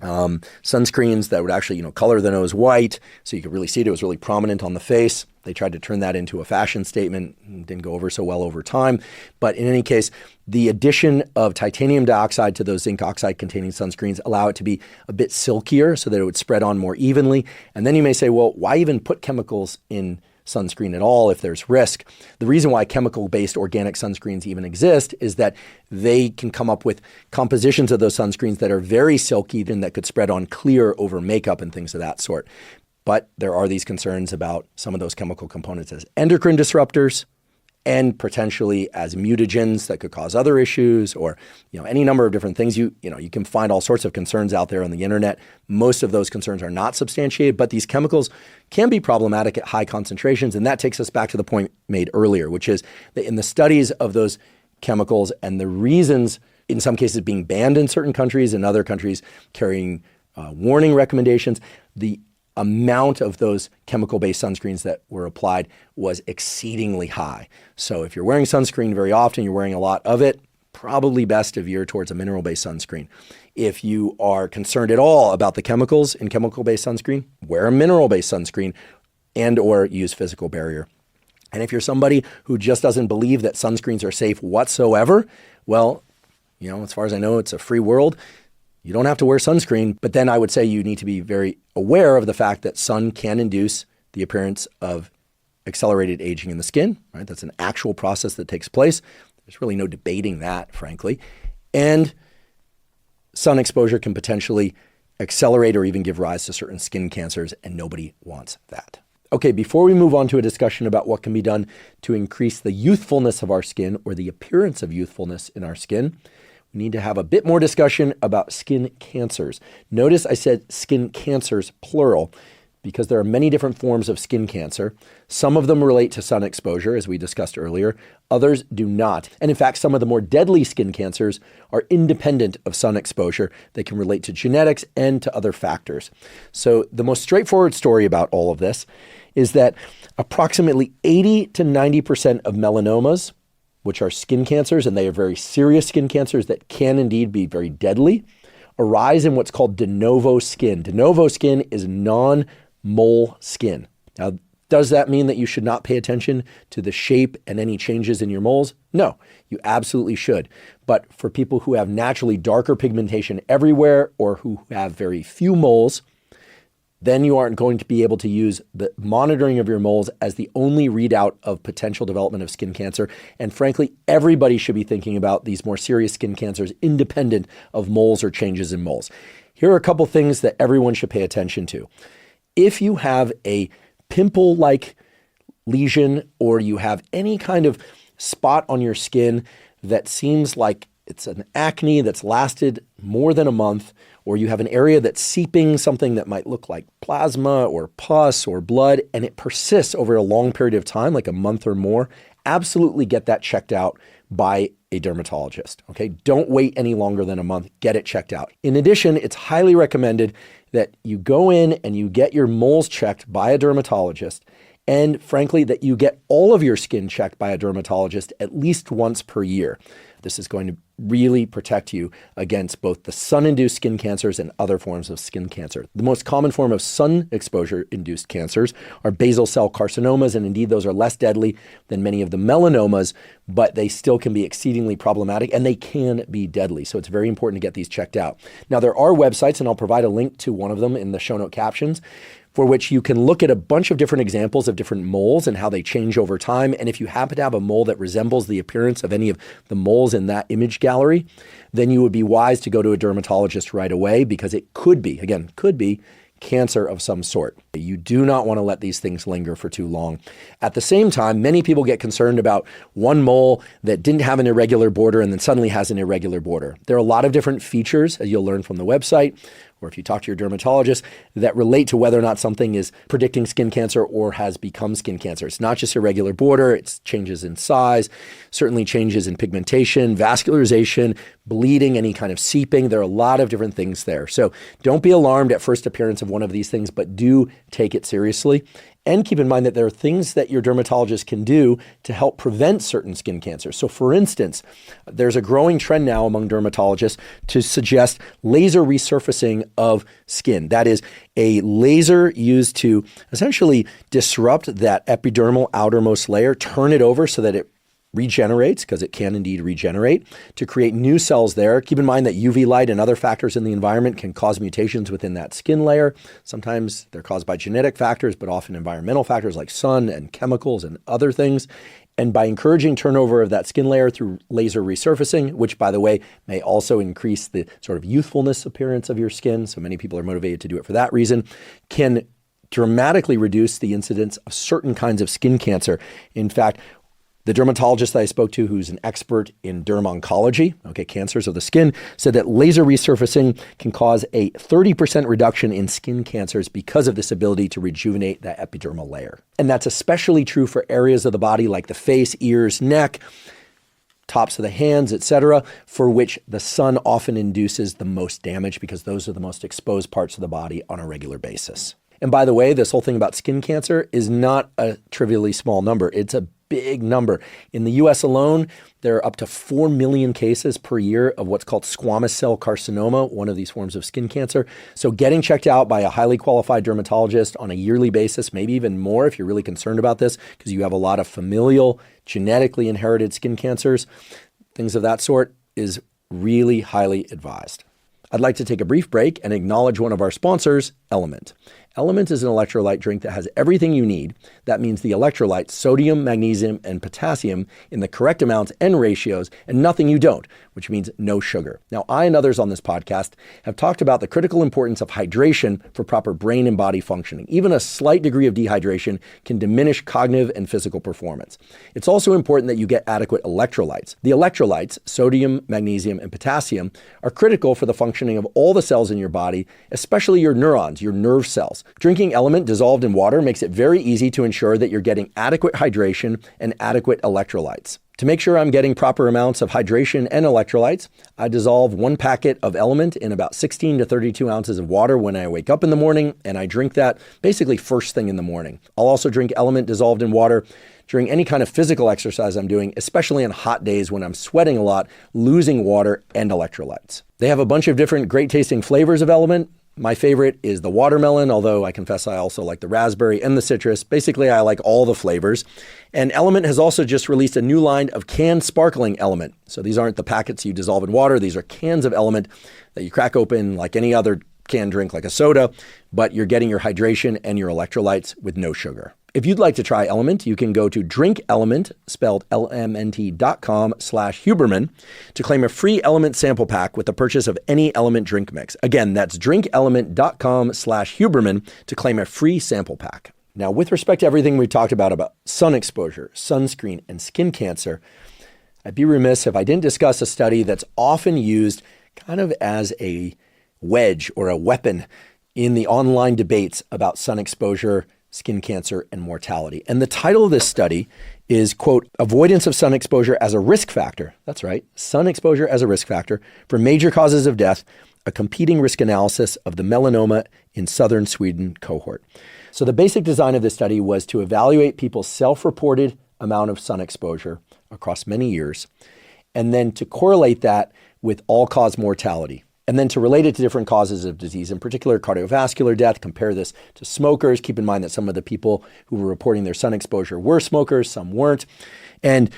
sunscreens that would actually, color the nose white so you could really see it. It was really prominent on the face. They tried to turn that into a fashion statement. It didn't go over so well over time. But in any case, the addition of titanium dioxide to those zinc oxide containing sunscreens allow it to be a bit silkier so that it would spread on more evenly. And then you may say, well, why even put chemicals in sunscreen at all if there's risk? The reason why chemical-based organic sunscreens even exist is that they can come up with compositions of those sunscreens that are very silky and that could spread on clear over makeup and things of that sort. But there are these concerns about some of those chemical components as endocrine disruptors and potentially as mutagens that could cause other issues or, any number of different things. You can find all sorts of concerns out there on the internet. Most of those concerns are not substantiated, but these chemicals can be problematic at high concentrations. And that takes us back to the point made earlier, which is that in the studies of those chemicals and the reasons, in some cases being banned in certain countries and other countries carrying warning recommendations, the amount of those chemical-based sunscreens that were applied was exceedingly high. So if you're wearing sunscreen very often, you're wearing a lot of it, probably best to veer towards a mineral-based sunscreen. If you are concerned at all about the chemicals in chemical-based sunscreen, wear a mineral-based sunscreen and or use physical barrier. And if you're somebody who just doesn't believe that sunscreens are safe whatsoever, well, as far as I know, it's a free world. You don't have to wear sunscreen, but then I would say you need to be very aware of the fact that sun can induce the appearance of accelerated aging in the skin, right? That's an actual process that takes place. There's really no debating that, frankly. And sun exposure can potentially accelerate or even give rise to certain skin cancers, and nobody wants that. Okay, before we move on to a discussion about what can be done to increase the youthfulness of our skin or the appearance of youthfulness in our skin, we need to have a bit more discussion about skin cancers. Notice I said skin cancers, plural, because there are many different forms of skin cancer. Some of them relate to sun exposure, as we discussed earlier. Others do not. And in fact, some of the more deadly skin cancers are independent of sun exposure. They can relate to genetics and to other factors. So the most straightforward story about all of this is that approximately 80 to 90% of melanomas, which are skin cancers, and they are very serious skin cancers that can indeed be very deadly, arise in what's called de novo skin. De novo skin is non-mole skin. Now, does that mean that you should not pay attention to the shape and any changes in your moles? No, you absolutely should. But for people who have naturally darker pigmentation everywhere or who have very few moles, then you aren't going to be able to use the monitoring of your moles as the only readout of potential development of skin cancer. And frankly, everybody should be thinking about these more serious skin cancers independent of moles or changes in moles. Here are a couple things that everyone should pay attention to. If you have a pimple-like lesion or you have any kind of spot on your skin that seems like it's an acne that's lasted more than a month, or you have an area that's seeping something that might look like plasma or pus or blood, and it persists over a long period of time, like a month or more, absolutely get that checked out by a dermatologist. Okay, don't wait any longer than a month. Get it checked out. In addition, it's highly recommended that you go in and you get your moles checked by a dermatologist, and frankly, that you get all of your skin checked by a dermatologist at least once per year. This is going to really protect you against both the sun-induced skin cancers and other forms of skin cancer. The most common form of sun exposure-induced cancers are basal cell carcinomas, and indeed those are less deadly than many of the melanomas, but they still can be exceedingly problematic and they can be deadly. So it's very important to get these checked out. Now, there are websites, and I'll provide a link to one of them in the show note captions, for which you can look at a bunch of different examples of different moles and how they change over time. And if you happen to have a mole that resembles the appearance of any of the moles in that image gallery, then you would be wise to go to a dermatologist right away, because it could be cancer of some sort. You do not want to let these things linger for too long. At the same time, many people get concerned about one mole that didn't have an irregular border and then suddenly has an irregular border. There are a lot of different features, as you'll learn from the website, or if you talk to your dermatologist, that relate to whether or not something is predicting skin cancer or has become skin cancer. It's not just irregular border, it's changes in size, certainly changes in pigmentation, vascularization, bleeding, any kind of seeping. There are a lot of different things there. So don't be alarmed at first appearance of one of these things, but do take it seriously. And keep in mind that there are things that your dermatologist can do to help prevent certain skin cancers. So for instance, there's a growing trend now among dermatologists to suggest laser resurfacing of skin. That is a laser used to essentially disrupt that epidermal outermost layer, turn it over so that it regenerates, because it can indeed regenerate, to create new cells there. Keep in mind that UV light and other factors in the environment can cause mutations within that skin layer. Sometimes they're caused by genetic factors, but often environmental factors like sun and chemicals and other things. And by encouraging turnover of that skin layer through laser resurfacing, which, by the way, may also increase the sort of youthfulness appearance of your skin, so many people are motivated to do it for that reason, can dramatically reduce the incidence of certain kinds of skin cancer. In fact, the dermatologist that I spoke to, who's an expert in derm-oncology, cancers of the skin, said that laser resurfacing can cause a 30% reduction in skin cancers because of this ability to rejuvenate that epidermal layer. And that's especially true for areas of the body like the face, ears, neck, tops of the hands, etc., for which the sun often induces the most damage, because those are the most exposed parts of the body on a regular basis. And by the way, this whole thing about skin cancer is not a trivially small number. It's a big number. In the US alone, there are up to 4 million cases per year of what's called squamous cell carcinoma, one of these forms of skin cancer. So getting checked out by a highly qualified dermatologist on a yearly basis, maybe even more if you're really concerned about this, because you have a lot of familial, genetically inherited skin cancers, things of that sort, is really highly advised. I'd like to take a brief break and acknowledge one of our sponsors, Element. Element is an electrolyte drink that has everything you need. That means the electrolytes, sodium, magnesium, and potassium in the correct amounts and ratios, and nothing you don't, which means no sugar. Now, I and others on this podcast have talked about the critical importance of hydration for proper brain and body functioning. Even a slight degree of dehydration can diminish cognitive and physical performance. It's also important that you get adequate electrolytes. The electrolytes, sodium, magnesium, and potassium, are critical for the functioning of all the cells in your body, especially your neurons, your nerve cells. Drinking Element dissolved in water makes it very easy to ensure that you're getting adequate hydration and adequate electrolytes. To make sure I'm getting proper amounts of hydration and electrolytes, I dissolve 1 packet of Element in about 16 to 32 ounces of water when I wake up in the morning, and I drink that basically first thing in the morning. I'll also drink Element dissolved in water during any kind of physical exercise I'm doing, especially on hot days when I'm sweating a lot, losing water and electrolytes. They have a bunch of different great tasting flavors of Element. My favorite is the watermelon, although I confess I also like the raspberry and the citrus. Basically, I like all the flavors. And Element has also just released a new line of canned sparkling Element. So these aren't the packets you dissolve in water. These are cans of Element that you crack open like any other canned drink, like a soda, but you're getting your hydration and your electrolytes with no sugar. If you'd like to try Element, you can go to drinkelement, spelled LMNT.com/Huberman to claim a free Element sample pack with the purchase of any Element drink mix. Again, that's drinkelement.com/Huberman to claim a free sample pack. Now, with respect to everything we talked about sun exposure, sunscreen, and skin cancer, I'd be remiss if I didn't discuss a study that's often used kind of as a wedge or a weapon in the online debates about sun exposure, skin cancer, and mortality. And the title of this study is, quote, Avoidance of Sun Exposure as a Risk Factor. That's right, sun exposure as a risk factor for major causes of death, a competing risk analysis of the melanoma in southern Sweden cohort. So the basic design of this study was to evaluate people's self-reported amount of sun exposure across many years, and then to correlate that with all-cause mortality. And then to relate it to different causes of disease, in particular cardiovascular death, compare this to smokers. Keep in mind that some of the people who were reporting their sun exposure were smokers, some weren't. And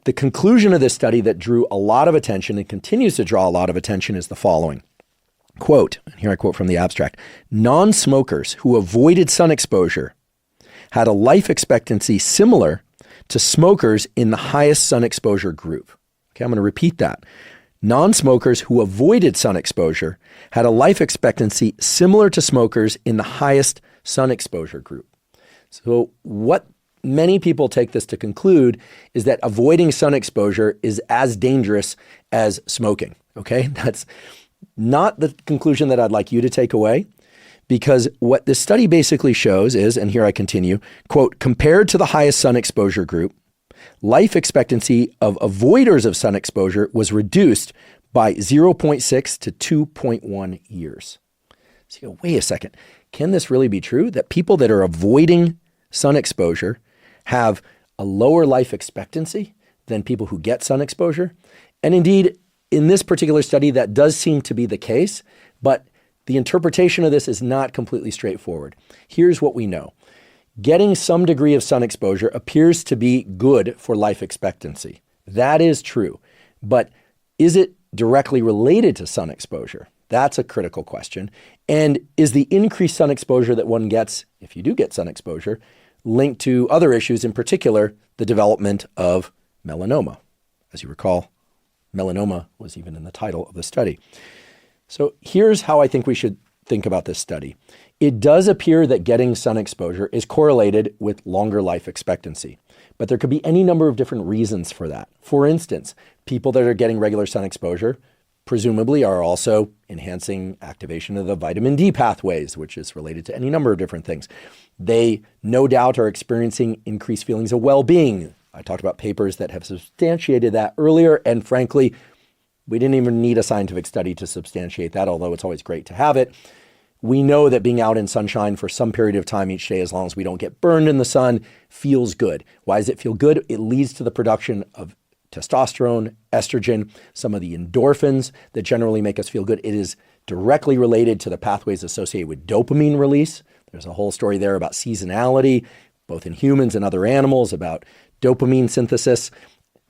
the conclusion of this study that drew a lot of attention and continues to draw a lot of attention is the following. Quote, and here I quote from the abstract, non-smokers who avoided sun exposure had a life expectancy similar to smokers in the highest sun exposure group. Okay, I'm going to repeat that. Non-smokers who avoided sun exposure had a life expectancy similar to smokers in the highest sun exposure group. So what many people take this to conclude is that avoiding sun exposure is as dangerous as smoking. Okay, that's not the conclusion that I'd like you to take away, because what this study basically shows is, and here I continue, quote, compared to the highest sun exposure group, life expectancy of avoiders of sun exposure was reduced by 0.6 to 2.1 years. So you go, wait a second, can this really be true? That people that are avoiding sun exposure have a lower life expectancy than people who get sun exposure? And indeed, in this particular study, that does seem to be the case, but the interpretation of this is not completely straightforward. Here's what we know. Getting some degree of sun exposure appears to be good for life expectancy. That is true. But is it directly related to sun exposure? That's a critical question. And is the increased sun exposure that one gets, if you do get sun exposure, linked to other issues, in particular, the development of melanoma? As you recall, melanoma was even in the title of the study. So here's how I think we should think about this study. It does appear that getting sun exposure is correlated with longer life expectancy, but there could be any number of different reasons for that. For instance, people that are getting regular sun exposure presumably are also enhancing activation of the vitamin D pathways, which is related to any number of different things. They no doubt are experiencing increased feelings of well-being. I talked about papers that have substantiated that earlier, and frankly, we didn't even need a scientific study to substantiate that, although it's always great to have it. We know that being out in sunshine for some period of time each day, as long as we don't get burned in the sun, feels good. Why does it feel good? It leads to the production of testosterone, estrogen, some of the endorphins that generally make us feel good. It is directly related to the pathways associated with dopamine release. There's a whole story there about seasonality, both in humans and other animals, about dopamine synthesis.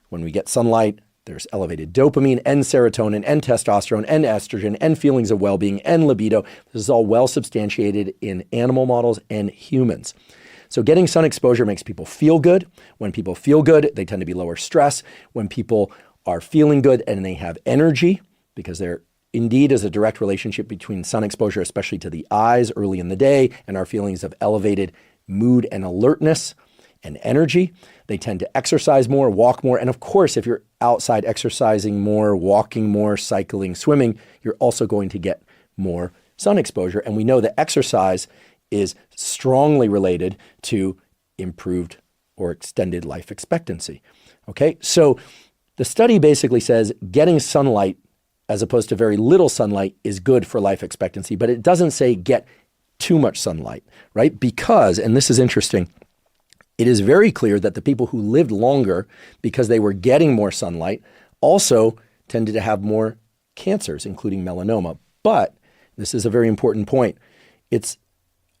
When we get sunlight, There's elevated dopamine and serotonin and testosterone and estrogen and feelings of well-being and libido. This is all well substantiated in animal models and humans. So getting sun exposure makes people feel good. When people feel good, they tend to be lower stress. When people are feeling good and they have energy, because there indeed is a direct relationship between sun exposure, especially to the eyes early in the day, and our feelings of elevated mood and alertness and energy. They tend to exercise more, walk more. And of course, if you're outside exercising more, walking more, cycling, swimming, you're also going to get more sun exposure. And we know that exercise is strongly related to improved or extended life expectancy. Okay, so the study basically says getting sunlight as opposed to very little sunlight is good for life expectancy, but it doesn't say get too much sunlight, right? Because, and this is interesting, it is very clear that the people who lived longer because they were getting more sunlight also tended to have more cancers, including melanoma. But this is a very important point. It's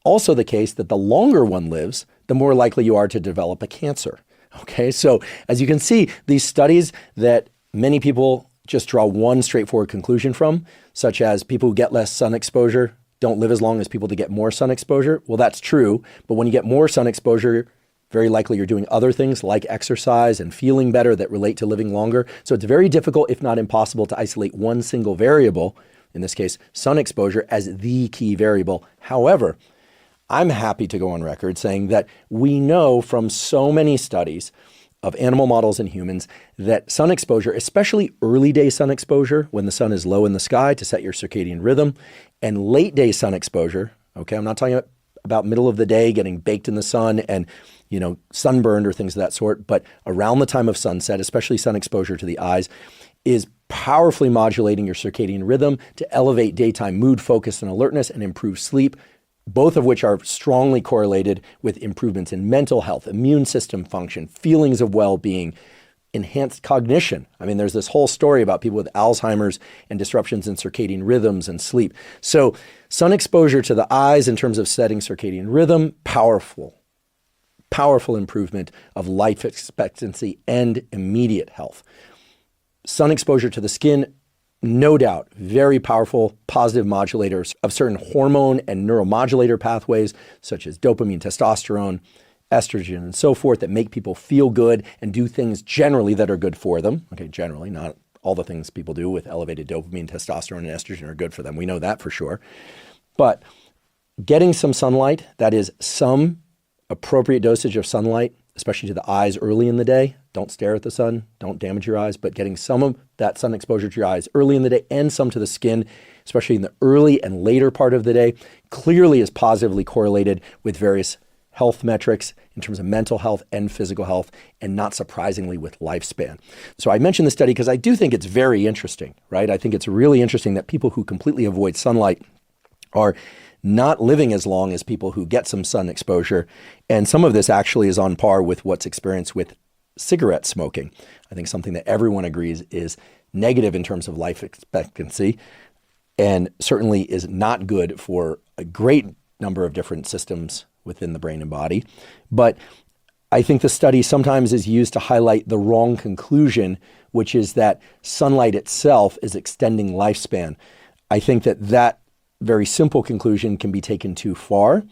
also the case that the longer one lives, the more likely you are to develop a cancer. Okay, so as you can see, these studies that many people just draw one straightforward conclusion from, such as people who get less sun exposure don't live as long as people to get more sun exposure. Well, that's true. But when you get more sun exposure, very likely you're doing other things like exercise and feeling better that relate to living longer. So it's very difficult, if not impossible, to isolate one single variable, in this case, sun exposure, as the key variable. However, I'm happy to go on record saying that we know from so many studies of animal models and humans that sun exposure, especially early day sun exposure when the sun is low in the sky to set your circadian rhythm, and late day sun exposure, okay, I'm not talking about middle of the day getting baked in the sun and, sunburned or things of that sort, but around the time of sunset, especially sun exposure to the eyes, is powerfully modulating your circadian rhythm to elevate daytime mood, focus, and alertness and improve sleep, both of which are strongly correlated with improvements in mental health, immune system function, feelings of well-being, enhanced cognition. I mean, there's this whole story about people with Alzheimer's and disruptions in circadian rhythms and sleep. So sun exposure to the eyes in terms of setting circadian rhythm, powerful improvement of life expectancy and immediate health. Sun exposure to the skin, no doubt, very powerful positive modulators of certain hormone and neuromodulator pathways, such as dopamine, testosterone, estrogen, and so forth, that make people feel good and do things generally that are good for them. Okay, generally, not all the things people do with elevated dopamine, testosterone, and estrogen are good for them. We know that for sure. But getting some sunlight, that is some appropriate dosage of sunlight, especially to the eyes early in the day. Don't stare at the sun, don't damage your eyes, but getting some of that sun exposure to your eyes early in the day and some to the skin, especially in the early and later part of the day, clearly is positively correlated with various health metrics in terms of mental health and physical health, and not surprisingly with lifespan. So I mentioned the study because I do think it's very interesting, right? I think it's really interesting that people who completely avoid sunlight are not living as long as people who get some sun exposure. And some of this actually is on par with what's experienced with cigarette smoking. I think something that everyone agrees is negative in terms of life expectancy, and certainly is not good for a great number of different systems within the brain and body. But I think the study sometimes is used to highlight the wrong conclusion, which is that sunlight itself is extending lifespan. I think that very simple conclusion can be taken too far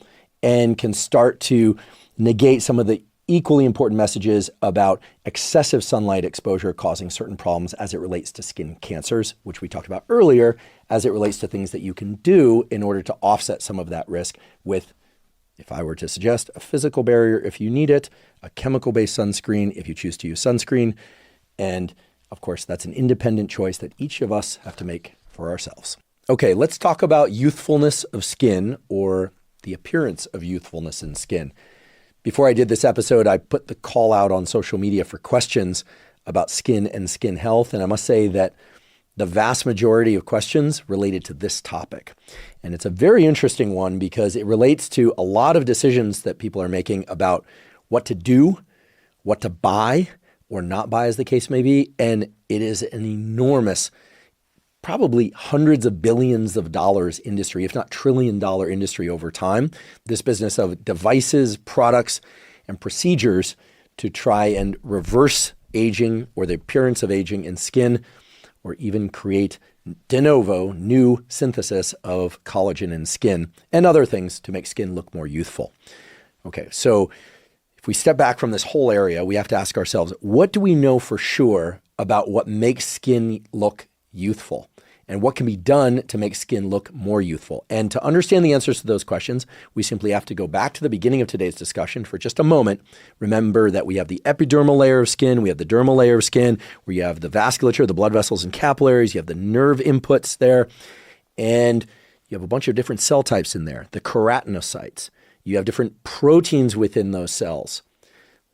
and can start to negate some of the equally important messages about excessive sunlight exposure causing certain problems as it relates to skin cancers, which we talked about earlier, as it relates to things that you can do in order to offset some of that risk with, if I were to suggest, a physical barrier if you need it, a chemical-based sunscreen if you choose to use sunscreen, and of course, that's an independent choice that each of us have to make for ourselves. Okay, let's talk about youthfulness of skin, or the appearance of youthfulness in skin. Before I did this episode, I put the call out on social media for questions about skin and skin health, and I must say that the vast majority of questions related to this topic. And it's a very interesting one because it relates to a lot of decisions that people are making about what to do, what to buy or not buy, as the case may be, and it is an enormous, probably hundreds of billions of dollars industry, if not $1 trillion industry over time. This business of devices, products, and procedures to try and reverse aging or the appearance of aging in skin, or even create de novo new synthesis of collagen in skin and other things to make skin look more youthful. Okay, so if we step back from this whole area, we have to ask ourselves, what do we know for sure about what makes skin look youthful? And what can be done to make skin look more youthful? And to understand the answers to those questions, we simply have to go back to the beginning of today's discussion for just a moment. Remember that we have the epidermal layer of skin, we have the dermal layer of skin, where you have the vasculature, the blood vessels and capillaries, you have the nerve inputs there, and you have a bunch of different cell types in there, the keratinocytes. You have different proteins within those cells,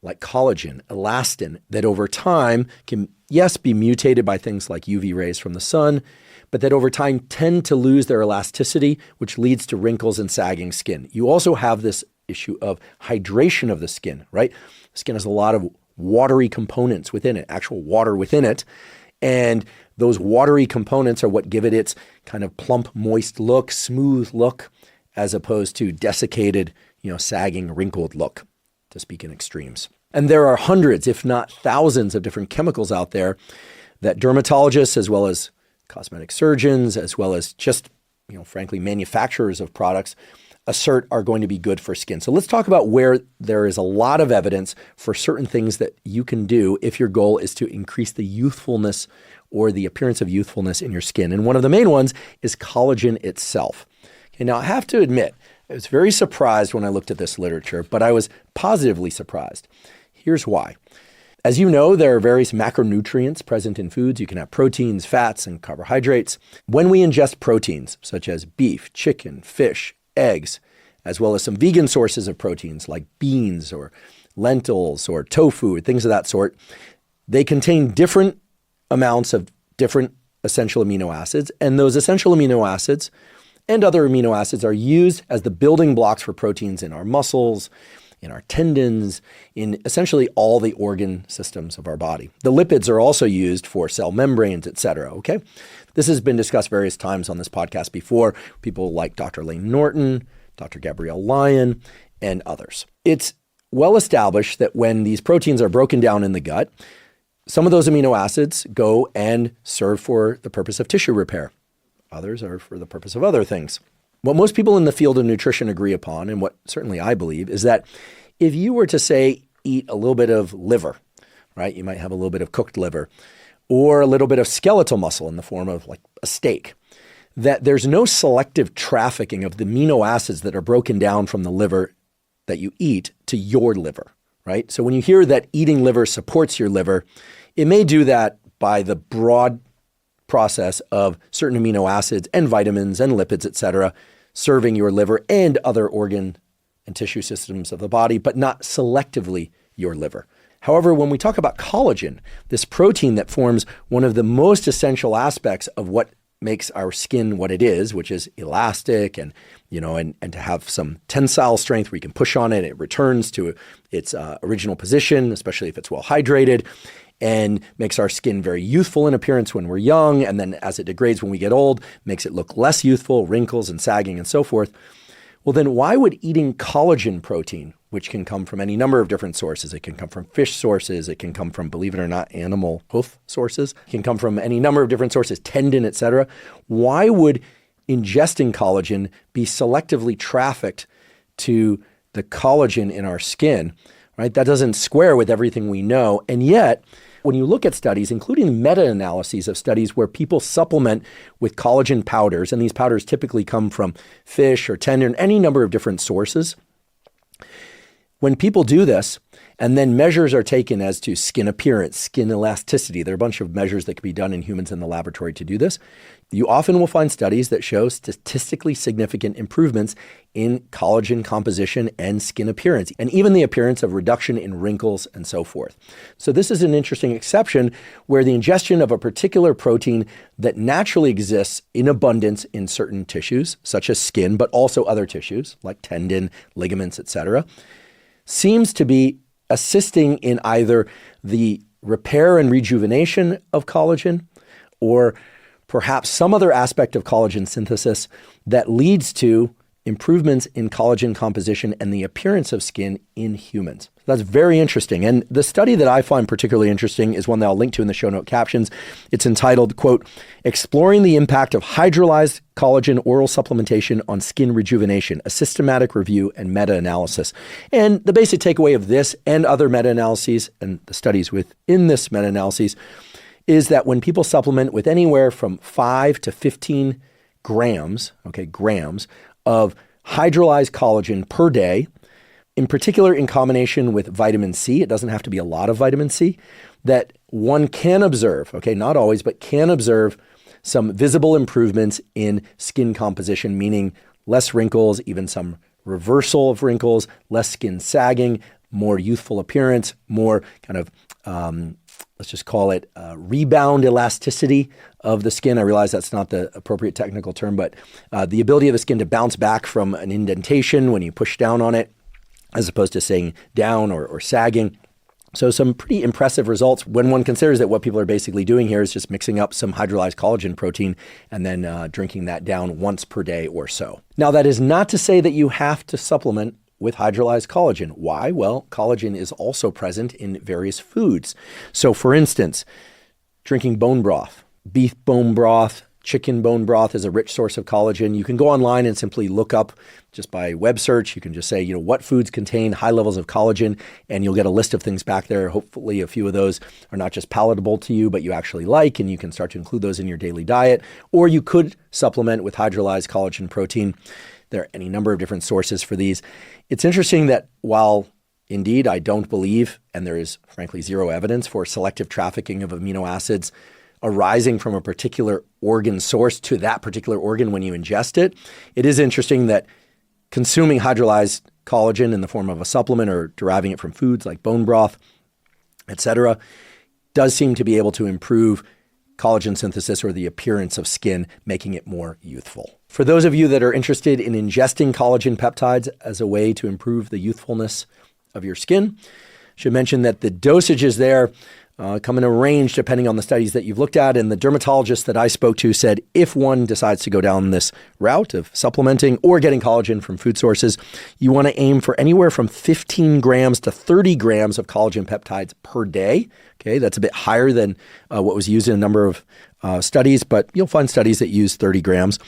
like collagen, elastin, that over time can, yes, be mutated by things like UV rays from the sun, but that over time tend to lose their elasticity, which leads to wrinkles and sagging skin. You also have this issue of hydration of the skin, right? The skin has a lot of watery components within it, actual water within it. And those watery components are what give it its kind of plump, moist look, smooth look, as opposed to desiccated, sagging, wrinkled look, to speak in extremes. And there are hundreds, if not thousands, of different chemicals out there that dermatologists, as well as cosmetic surgeons, as well as just, frankly, manufacturers of products, assert are going to be good for skin. So let's talk about where there is a lot of evidence for certain things that you can do if your goal is to increase the youthfulness or the appearance of youthfulness in your skin. And one of the main ones is collagen itself. Okay, now, I have to admit, I was very surprised when I looked at this literature, but I was positively surprised. Here's why. As you know, there are various macronutrients present in foods. You can have proteins, fats, and carbohydrates. When we ingest proteins, such as beef, chicken, fish, eggs, as well as some vegan sources of proteins like beans or lentils or tofu or things of that sort, they contain different amounts of different essential amino acids. And those essential amino acids and other amino acids are used as the building blocks for proteins in our muscles, in our tendons, in essentially all the organ systems of our body. The lipids are also used for cell membranes, etc. Okay? This has been discussed various times on this podcast before. People like Dr. Layne Norton, Dr. Gabrielle Lyon, and others. It's well established that when these proteins are broken down in the gut, some of those amino acids go and serve for the purpose of tissue repair. Others are for the purpose of other things. What most people in the field of nutrition agree upon, and what certainly I believe, is that if you were to, say, eat a little bit of liver, right? You might have a little bit of cooked liver, or a little bit of skeletal muscle in the form of like a steak, that there's no selective trafficking of the amino acids that are broken down from the liver that you eat to your liver, right? So when you hear that eating liver supports your liver, it may do that by the broad process of certain amino acids and vitamins and lipids, etc., serving your liver and other organ and tissue systems of the body, but not selectively your liver. However, when we talk about collagen, this protein that forms one of the most essential aspects of what makes our skin what it is, which is elastic and to have some tensile strength where you can push on it, it returns to its original position, especially if it's well hydrated, and makes our skin very youthful in appearance when we're young, and then as it degrades when we get old, makes it look less youthful, wrinkles and sagging and so forth. Well, then why would eating collagen protein, which can come from any number of different sources, it can come from fish sources, it can come from, believe it or not, animal hoof sources, it can come from any number of different sources, tendon, etc. Why would ingesting collagen be selectively trafficked to the collagen in our skin, right? That doesn't square with everything we know. And yet, when you look at studies, including meta-analyses of studies where people supplement with collagen powders, and these powders typically come from fish or tendon, any number of different sources, when people do this, and then measures are taken as to skin appearance, skin elasticity, there are a bunch of measures that can be done in humans in the laboratory to do this, you often will find studies that show statistically significant improvements in collagen composition and skin appearance, and even the appearance of reduction in wrinkles and so forth. So this is an interesting exception where the ingestion of a particular protein that naturally exists in abundance in certain tissues, such as skin, but also other tissues like tendon, ligaments, etc., seems to be assisting in either the repair and rejuvenation of collagen or perhaps some other aspect of collagen synthesis that leads to improvements in collagen composition and the appearance of skin in humans. That's very interesting. And the study that I find particularly interesting is one that I'll link to in the show note captions. It's entitled, quote, "Exploring the Impact of Hydrolyzed Collagen Oral Supplementation on Skin Rejuvenation, a Systematic Review and Meta-Analysis." And the basic takeaway of this and other meta-analyses and the studies within this meta-analyses is that when people supplement with anywhere from 5 to 15 grams of hydrolyzed collagen per day, in particular in combination with vitamin C, it doesn't have to be a lot of vitamin C, that one can observe, not always, but can observe some visible improvements in skin composition, meaning less wrinkles, even some reversal of wrinkles, less skin sagging, more youthful appearance, more kind of, let's just call it rebound elasticity of the skin. I realize that's not the appropriate technical term, but the ability of the skin to bounce back from an indentation when you push down on it, as opposed to saying down or sagging. So some pretty impressive results when one considers that what people are basically doing here is just mixing up some hydrolyzed collagen protein and then drinking that down once per day or so. Now, that is not to say that you have to supplement with hydrolyzed collagen. Why? Well, collagen is also present in various foods. So for instance, drinking bone broth, beef bone broth, chicken bone broth is a rich source of collagen. You can go online and simply look up just by web search. You can just say, what foods contain high levels of collagen, and you'll get a list of things back there. Hopefully a few of those are not just palatable to you, but you actually like, and you can start to include those in your daily diet. Or you could supplement with hydrolyzed collagen protein. There are any number of different sources for these. It's interesting that while indeed I don't believe, and there is frankly zero evidence for selective trafficking of amino acids arising from a particular organ source to that particular organ when you ingest it, it is interesting that consuming hydrolyzed collagen in the form of a supplement or deriving it from foods like bone broth, etc., does seem to be able to improve collagen synthesis or the appearance of skin, making it more youthful. For those of you that are interested in ingesting collagen peptides as a way to improve the youthfulness of your skin, I should mention that the dosages there come in a range depending on the studies that you've looked at. And the dermatologist that I spoke to said if one decides to go down this route of supplementing or getting collagen from food sources, you want to aim for anywhere from 15 grams to 30 grams of collagen peptides per day. Okay, that's a bit higher than what was used in a number of studies, but you'll find studies that use 30 grams.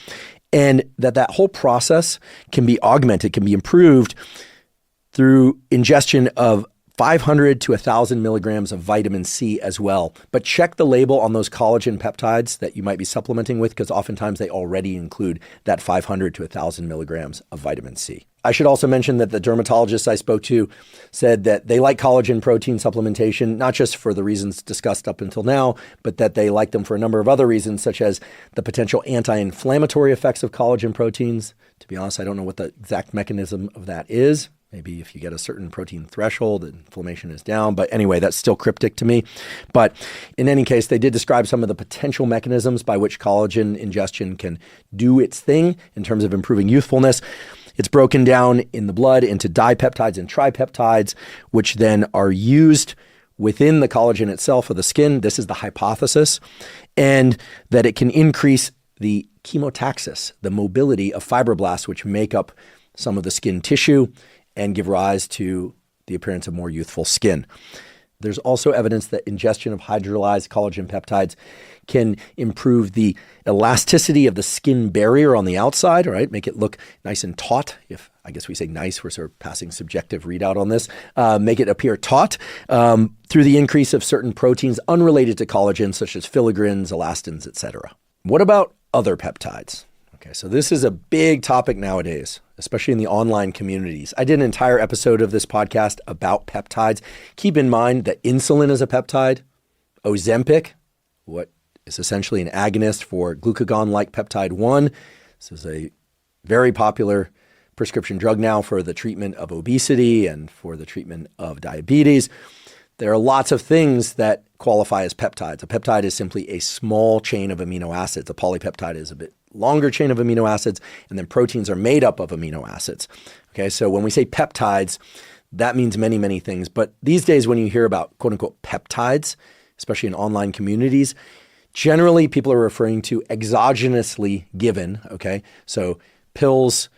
And that whole process can be augmented, can be improved through ingestion of 500 to 1,000 milligrams of vitamin C as well. But check the label on those collagen peptides that you might be supplementing with, because oftentimes they already include that 500 to 1,000 milligrams of vitamin C. I should also mention that the dermatologists I spoke to said that they like collagen protein supplementation, not just for the reasons discussed up until now, but that they like them for a number of other reasons, such as the potential anti-inflammatory effects of collagen proteins. To be honest, I don't know what the exact mechanism of that is. Maybe if you get a certain protein threshold, inflammation is down. But anyway, that's still cryptic to me. But in any case, they did describe some of the potential mechanisms by which collagen ingestion can do its thing in terms of improving youthfulness. It's broken down in the blood into dipeptides and tripeptides, which then are used within the collagen itself of the skin. This is the hypothesis. And that it can increase the chemotaxis, the mobility of fibroblasts, which make up some of the skin tissue and give rise to the appearance of more youthful skin. There's also evidence that ingestion of hydrolyzed collagen peptides can improve the elasticity of the skin barrier on the outside, right? Make it look nice and taut. If I guess we say nice, we're sort of passing subjective readout on this. Make it appear taut through the increase of certain proteins unrelated to collagen, such as filagrins, elastins, etc. What about other peptides? Okay, so this is a big topic nowadays, especially in the online communities. I did an entire episode of this podcast about peptides. Keep in mind that insulin is a peptide. Ozempic, what is essentially an agonist for glucagon-like peptide 1. This is a very popular prescription drug now for the treatment of obesity and for the treatment of diabetes. There are lots of things that qualify as peptides. A peptide is simply a small chain of amino acids. A polypeptide is a bit longer chain of amino acids, and then proteins are made up of amino acids. Okay, so when we say peptides, that means many, many things. But these days, when you hear about quote unquote peptides, especially in online communities, generally people are referring to exogenously given, okay? So pills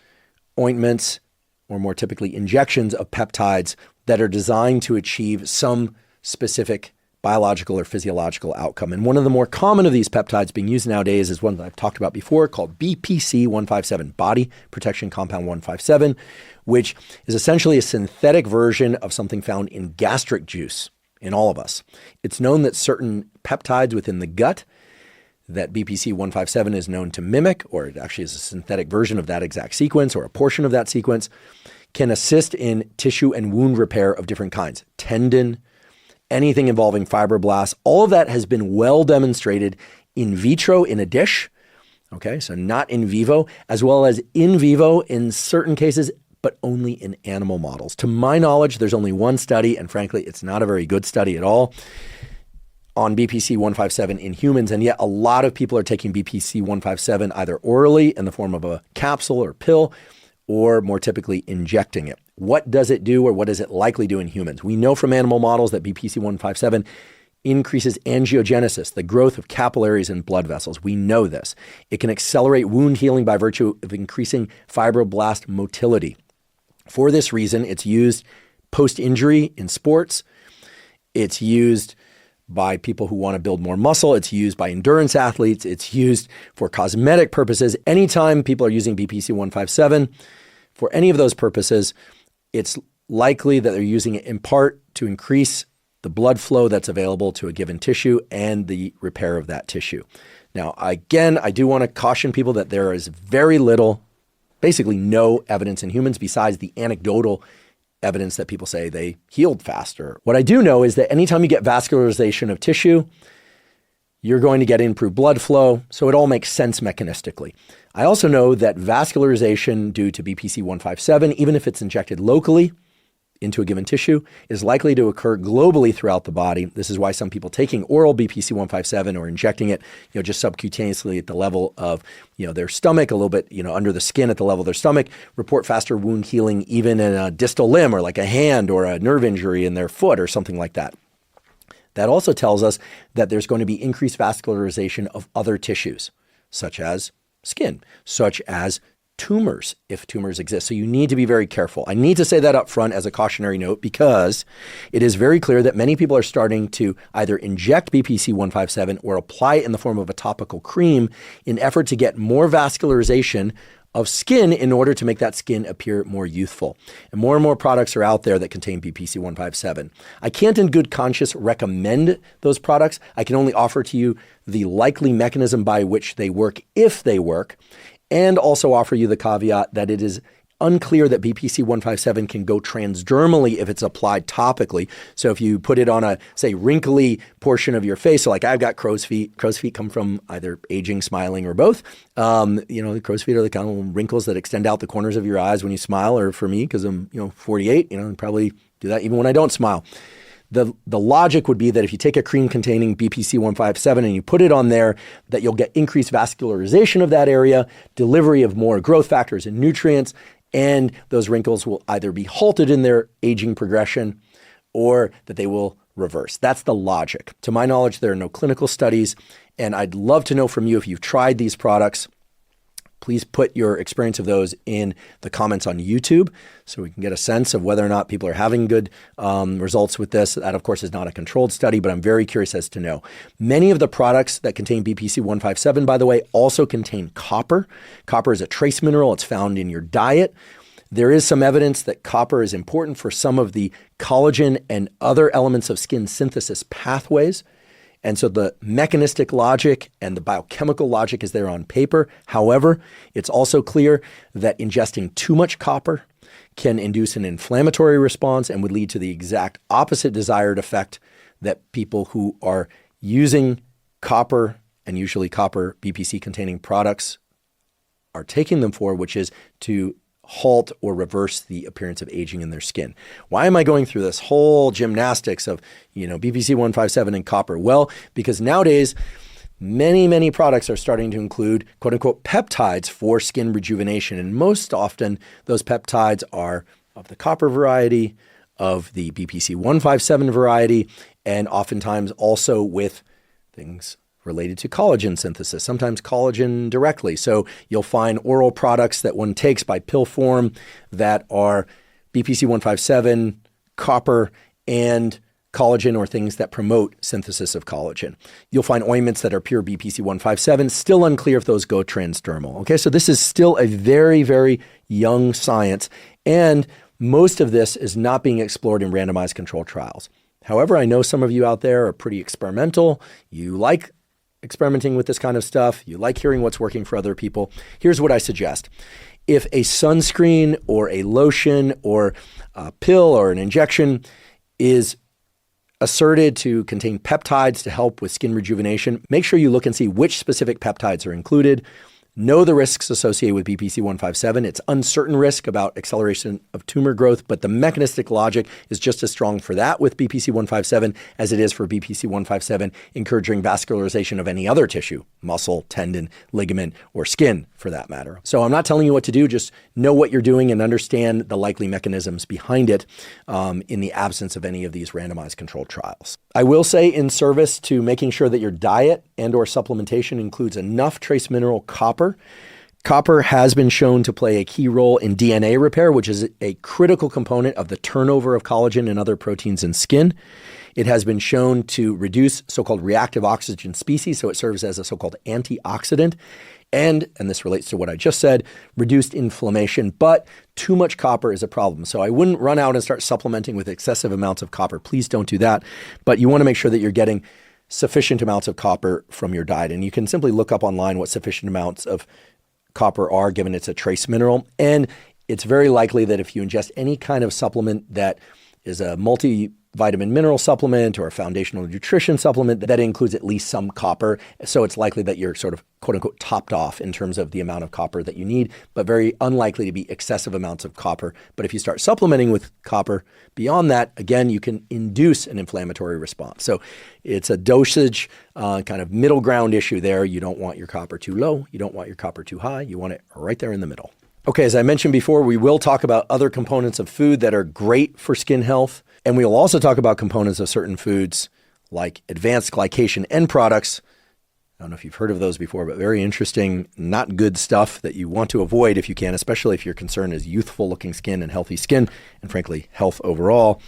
ointments, or more typically injections of peptides that are designed to achieve some specific biological or physiological outcome. And one of the more common of these peptides being used nowadays is one that I've talked about before called BPC 157, Body Protection Compound 157, which is essentially a synthetic version of something found in gastric juice in all of us. It's known that certain peptides within the gut that BPC 157 is known to mimic, or it actually is a synthetic version of that exact sequence or a portion of that sequence, can assist in tissue and wound repair of different kinds, tendon, anything involving fibroblasts. All of that has been well demonstrated in vitro in a dish, okay, so not in vivo, as well as in vivo in certain cases, but only in animal models. To my knowledge, there's only one study, and frankly, it's not a very good study at all, on BPC 157 in humans, and yet a lot of people are taking BPC 157 either orally in the form of a capsule or pill, or more typically injecting it. What does it do, or what does it likely do in humans? We know from animal models that BPC 157 increases angiogenesis, the growth of capillaries and blood vessels. We know this. It can accelerate wound healing by virtue of increasing fibroblast motility. For this reason, it's used post-injury in sports. It's used by people who want to build more muscle. It's used by endurance athletes. It's used for cosmetic purposes. Anytime people are using BPC 157 for any of those purposes, it's likely that they're using it in part to increase the blood flow that's available to a given tissue and the repair of that tissue. Now, again, I do want to caution people that there is very little, basically no evidence in humans besides the anecdotal evidence that people say they healed faster. What I do know is that anytime you get vascularization of tissue, you're going to get improved blood flow, so it all makes sense mechanistically. I also know that vascularization due to BPC 157, even if it's injected locally into a given tissue, is likely to occur globally throughout the body. This is why some people taking oral BPC 157 or injecting it, just subcutaneously at the level of, their stomach, a little bit, under the skin at the level of their stomach, report faster wound healing even in a distal limb or like a hand or a nerve injury in their foot or something like that. That also tells us that there's going to be increased vascularization of other tissues, such as skin, such as tumors, if tumors exist. So you need to be very careful. I need to say that up front as a cautionary note because it is very clear that many people are starting to either inject BPC 157 or apply it in the form of a topical cream in effort to get more vascularization of skin in order to make that skin appear more youthful. And more products are out there that contain BPC 157. I can't in good conscience recommend those products. I can only offer to you the likely mechanism by which they work, if they work, and also offer you the caveat that it is unclear that BPC 157 can go transdermally if it's applied topically. So if you put it on a, say, wrinkly portion of your face, so like I've got crow's feet. Crow's feet come from either aging, smiling, or both. The crow's feet are the kind of wrinkles that extend out the corners of your eyes when you smile, or for me, because I'm 48, and probably do that even when I don't smile. The logic would be that if you take a cream containing BPC 157 and you put it on there, that you'll get increased vascularization of that area, delivery of more growth factors and nutrients, and those wrinkles will either be halted in their aging progression or that they will reverse. That's the logic. To my knowledge, there are no clinical studies, and I'd love to know from you if you've tried these products. Please put your experience of those in the comments on YouTube so we can get a sense of whether or not people are having good results with this. That, of course, is not a controlled study, but I'm very curious as to know. Many of the products that contain BPC 157, by the way, also contain copper. Copper is a trace mineral. It's found in your diet. There is some evidence that copper is important for some of the collagen and other elements of skin synthesis pathways. And so the mechanistic logic and the biochemical logic is there on paper. However, it's also clear that ingesting too much copper can induce an inflammatory response and would lead to the exact opposite desired effect that people who are using copper, and usually copper BPC containing products, are taking them for, which is to halt or reverse the appearance of aging in their skin. Why am I going through this whole gymnastics of, BPC 157 and copper? Well, because nowadays, many products are starting to include quote unquote peptides for skin rejuvenation. And most often those peptides are of the copper variety, of the BPC 157 variety, and oftentimes also with things related to collagen synthesis, sometimes collagen directly. So you'll find oral products that one takes by pill form that are BPC 157, copper, and collagen, or things that promote synthesis of collagen. You'll find ointments that are pure BPC 157, still unclear if those go transdermal. Okay, so this is still a very, very young science, and most of this is not being explored in randomized controlled trials. However, I know some of you out there are pretty experimental. You like experimenting with this kind of stuff. You like hearing what's working for other people. Here's what I suggest. If a sunscreen or a lotion or a pill or an injection is asserted to contain peptides to help with skin rejuvenation, make sure you look and see which specific peptides are included. Know the risks associated with BPC 157. It's uncertain risk about acceleration of tumor growth, but the mechanistic logic is just as strong for that with BPC 157 as it is for BPC 157 encouraging vascularization of any other tissue, muscle, tendon, ligament, or skin for that matter. So I'm not telling you what to do, just know what you're doing and understand the likely mechanisms behind it in the absence of any of these randomized controlled trials. I will say, in service to making sure that your diet and or supplementation includes enough trace mineral copper. Copper has been shown to play a key role in DNA repair, which is a critical component of the turnover of collagen and other proteins in skin. It has been shown to reduce so-called reactive oxygen species, so it serves as a so-called antioxidant. And this relates to what I just said, reduced inflammation, but too much copper is a problem. So I wouldn't run out and start supplementing with excessive amounts of copper. Please don't do that. But you want to make sure that you're getting sufficient amounts of copper from your diet. And you can simply look up online what sufficient amounts of copper are, given it's a trace mineral. And it's very likely that if you ingest any kind of supplement that is a multivitamin mineral supplement or a foundational nutrition supplement, that includes at least some copper. So it's likely that you're sort of quote unquote topped off in terms of the amount of copper that you need, but very unlikely to be excessive amounts of copper. But if you start supplementing with copper beyond that, again, you can induce an inflammatory response. So it's a dosage kind of middle ground issue there. You don't want your copper too low. You don't want your copper too high. You want it right there in the middle. Okay, as I mentioned before, we will talk about other components of food that are great for skin health. And we will also talk about components of certain foods like advanced glycation end products. I don't know if you've heard of those before, but very interesting, not good stuff that you want to avoid if you can, especially if your concern is youthful looking skin and healthy skin, and frankly, health overall.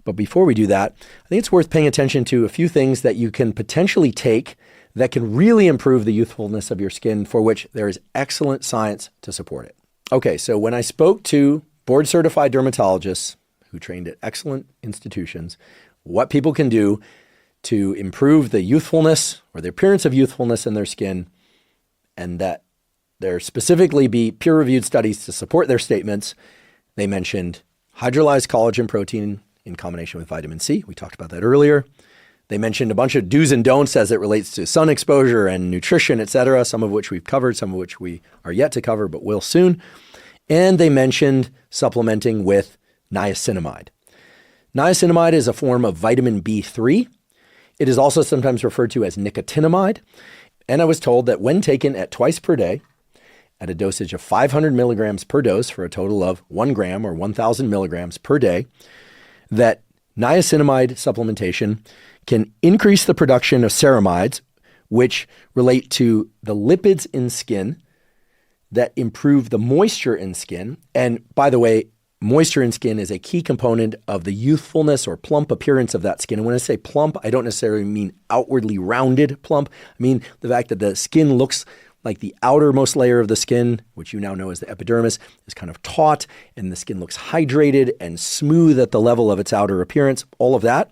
But before we do that, I think it's worth paying attention to a few things that you can potentially take that can really improve the youthfulness of your skin, for which there is excellent science to support it. Okay, so when I spoke to board-certified dermatologists who trained at excellent institutions, what people can do to improve the youthfulness or the appearance of youthfulness in their skin, and that there specifically be peer-reviewed studies to support their statements, they mentioned hydrolyzed collagen protein in combination with vitamin C. We talked about that earlier. They mentioned a bunch of do's and don'ts as it relates to sun exposure and nutrition, etc., some of which we've covered, some of which we are yet to cover, but will soon. And they mentioned supplementing with niacinamide. Niacinamide is a form of vitamin B3. It is also sometimes referred to as nicotinamide. And I was told that when taken at twice per day, at a dosage of 500 milligrams per dose for a total of 1 gram or 1,000 milligrams per day, that niacinamide supplementation can increase the production of ceramides, which relate to the lipids in skin that improve the moisture in skin. And by the way, moisture in skin is a key component of the youthfulness or plump appearance of that skin. And when I say plump, I don't necessarily mean outwardly rounded plump. I mean the fact that the skin looks like the outermost layer of the skin, which you now know as the epidermis, is kind of taut, and the skin looks hydrated and smooth at the level of its outer appearance. All of that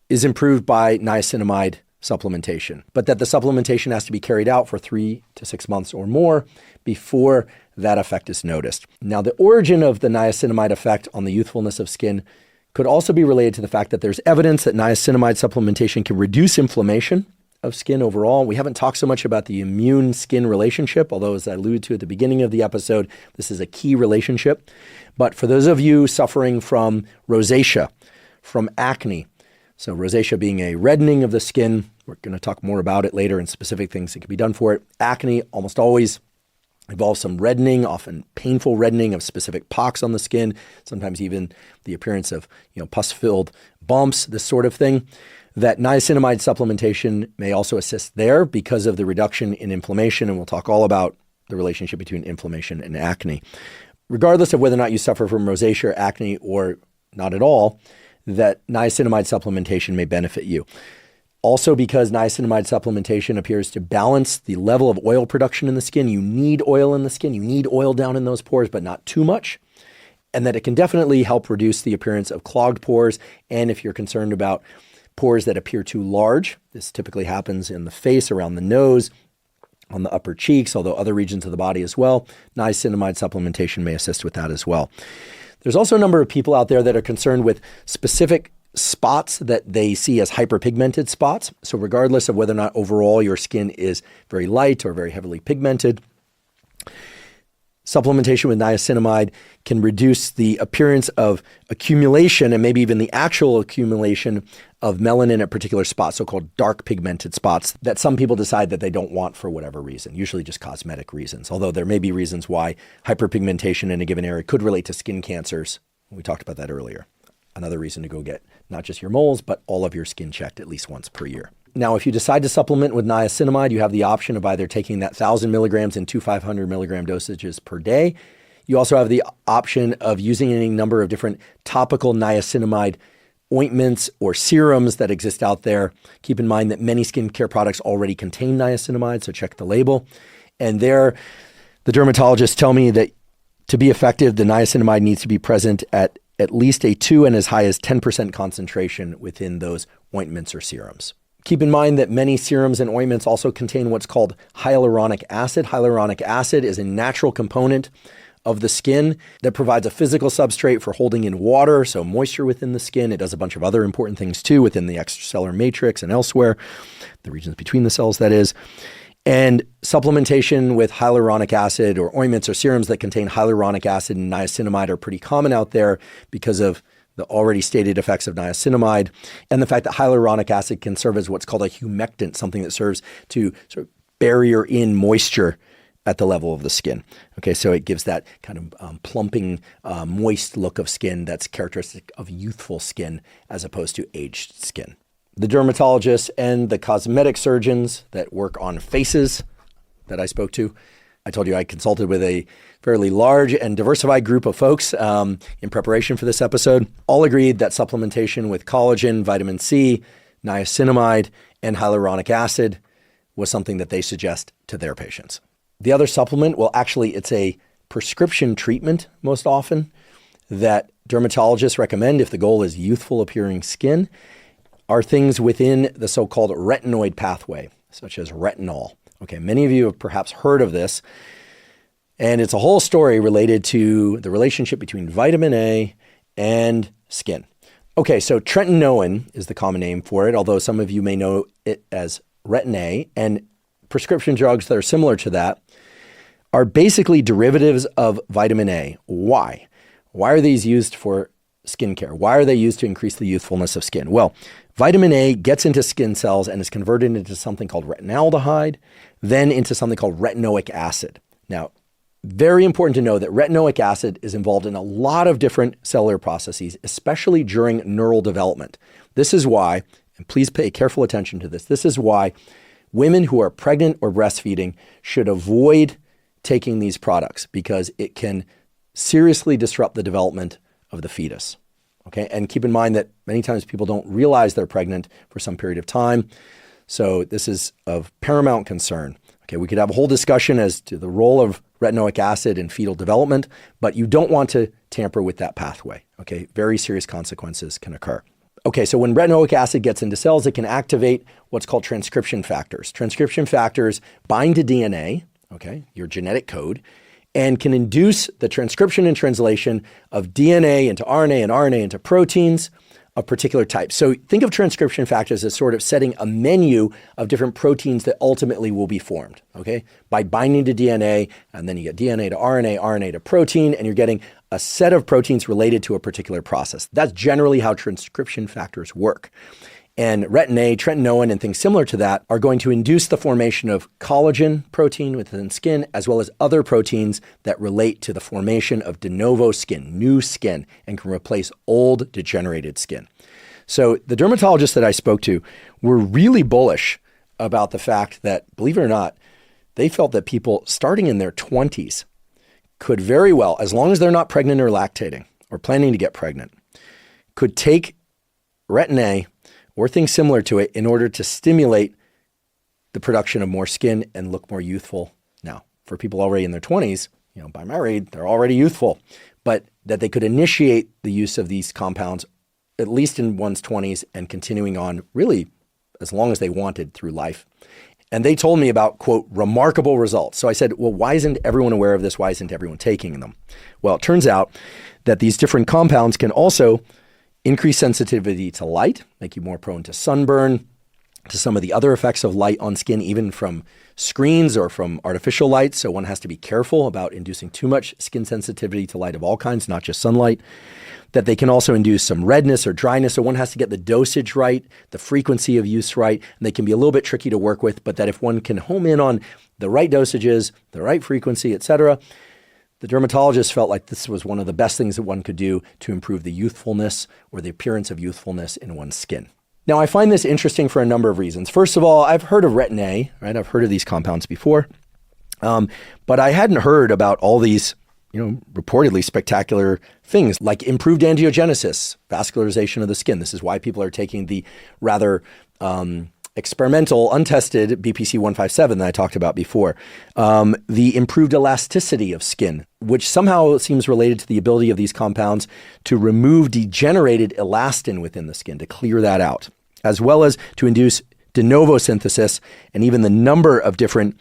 is improved by niacinamide supplementation, but that the supplementation has to be carried out for 3 to 6 months or more before that effect is noticed. Now, the origin of the niacinamide effect on the youthfulness of skin could also be related to the fact that there's evidence that niacinamide supplementation can reduce inflammation of skin overall. We haven't talked so much about the immune-skin relationship, although as I alluded to at the beginning of the episode, this is a key relationship. But for those of you suffering from rosacea, from acne, so rosacea being a reddening of the skin, we're going to talk more about it later and specific things that can be done for it. Acne almost always involves some reddening, often painful reddening of specific pocks on the skin, sometimes even the appearance of pus-filled bumps, this sort of thing. that niacinamide supplementation may also assist there because of the reduction in inflammation, and we'll talk all about the relationship between inflammation and acne. Regardless of whether or not you suffer from rosacea or acne or not at all, that niacinamide supplementation may benefit you. Also, because niacinamide supplementation appears to balance the level of oil production in the skin, you need oil in the skin, you need oil down in those pores, but not too much. And that it can definitely help reduce the appearance of clogged pores. And if you're concerned about pores that appear too large, this typically happens in the face, around the nose, on the upper cheeks, although other regions of the body as well, niacinamide supplementation may assist with that as well. There's also a number of people out there that are concerned with specific spots that they see as hyperpigmented spots. So regardless of whether or not overall your skin is very light or very heavily pigmented, supplementation with niacinamide can reduce the appearance of accumulation and maybe even the actual accumulation of melanin at particular spots, so-called dark pigmented spots that some people decide that they don't want for whatever reason, usually just cosmetic reasons. Although there may be reasons why hyperpigmentation in a given area could relate to skin cancers. We talked about that earlier. Another reason to go get not just your moles, but all of your skin checked at least once per year. Now, if you decide to supplement with niacinamide, you have the option of either taking that 1,000 milligrams in 500 milligram dosages per day. You also have the option of using any number of different topical niacinamide ointments or serums that exist out there. Keep in mind that many skincare products already contain niacinamide, so check the label. And there, the dermatologists tell me that to be effective, the niacinamide needs to be present at least a 2 and as high as 10% concentration within those ointments or serums. Keep in mind that many serums and ointments also contain what's called hyaluronic acid. Hyaluronic acid is a natural component of the skin that provides a physical substrate for holding in water, so moisture within the skin. It does a bunch of other important things too within the extracellular matrix and elsewhere, the regions between the cells, that is. And supplementation with hyaluronic acid or ointments or serums that contain hyaluronic acid and niacinamide are pretty common out there because of the already stated effects of niacinamide and the fact that hyaluronic acid can serve as what's called a humectant, something that serves to sort of barrier in moisture at the level of the skin. Okay, so it gives that kind of plumping, moist look of skin that's characteristic of youthful skin as opposed to aged skin. The dermatologists and the cosmetic surgeons that work on faces that I spoke to, I told you I consulted with a fairly large and diversified group of folks in preparation for this episode, all agreed that supplementation with collagen, vitamin C, niacinamide, and hyaluronic acid was something that they suggest to their patients. The other supplement, well, actually, it's a prescription treatment most often that dermatologists recommend if the goal is youthful appearing skin, are things within the so-called retinoid pathway, such as retinol. Okay, many of you have perhaps heard of this, and it's a whole story related to the relationship between vitamin A and skin. Okay, so tretinoin is the common name for it, although some of you may know it as Retin-A, and prescription drugs that are similar to that are basically derivatives of vitamin A. Why? Why are these used for skincare? Why are they used to increase the youthfulness of skin? Well, vitamin A gets into skin cells and is converted into something called retinaldehyde, then into something called retinoic acid. Now, very important to know that retinoic acid is involved in a lot of different cellular processes, especially during neural development. This is why, and please pay careful attention to this is why women who are pregnant or breastfeeding should avoid taking these products because it can seriously disrupt the development of the fetus. Okay, and keep in mind that many times people don't realize they're pregnant for some period of time. So this is of paramount concern. Okay, we could have a whole discussion as to the role of retinoic acid in fetal development, but you don't want to tamper with that pathway. Okay, very serious consequences can occur. Okay, so when retinoic acid gets into cells, it can activate what's called transcription factors. Transcription factors bind to DNA, okay, your genetic code, and can induce the transcription and translation of DNA into RNA and RNA into proteins of particular types. So think of transcription factors as sort of setting a menu of different proteins that ultimately will be formed, okay? By binding to DNA, and then you get DNA to RNA, RNA to protein, and you're getting a set of proteins related to a particular process. That's generally how transcription factors work. And Retin-A, tretinoin, and things similar to that are going to induce the formation of collagen protein within skin, as well as other proteins that relate to the formation of de novo skin, new skin, and can replace old degenerated skin. So the dermatologists that I spoke to were really bullish about the fact that, believe it or not, they felt that people starting in their 20s could very well, as long as they're not pregnant or lactating or planning to get pregnant, could take Retin-A or things similar to it in order to stimulate the production of more skin and look more youthful. Now, for people already in their 20s, by my read, they're already youthful, but that they could initiate the use of these compounds at least in one's 20s and continuing on really as long as they wanted through life. And they told me about, quote, remarkable results. So I said, well, why isn't everyone aware of this? Why isn't everyone taking them? Well, it turns out that these different compounds can also increase sensitivity to light, make you more prone to sunburn, to some of the other effects of light on skin, even from screens or from artificial light. So one has to be careful about inducing too much skin sensitivity to light of all kinds, not just sunlight. That they can also induce some redness or dryness. So one has to get the dosage right, the frequency of use right, and they can be a little bit tricky to work with. But that if one can home in on the right dosages, the right frequency, etc., the dermatologist felt like this was one of the best things that one could do to improve the youthfulness or the appearance of youthfulness in one's skin. Now, I find this interesting for a number of reasons. First of all, I've heard of Retin-A, right? I've heard of these compounds before, but I hadn't heard about all these, reportedly spectacular things like improved angiogenesis, vascularization of the skin. This is why people are taking the rather experimental, untested BPC-157 that I talked about before. The improved elasticity of skin, which somehow seems related to the ability of these compounds to remove degenerated elastin within the skin, to clear that out, as well as to induce de novo synthesis and even the number of different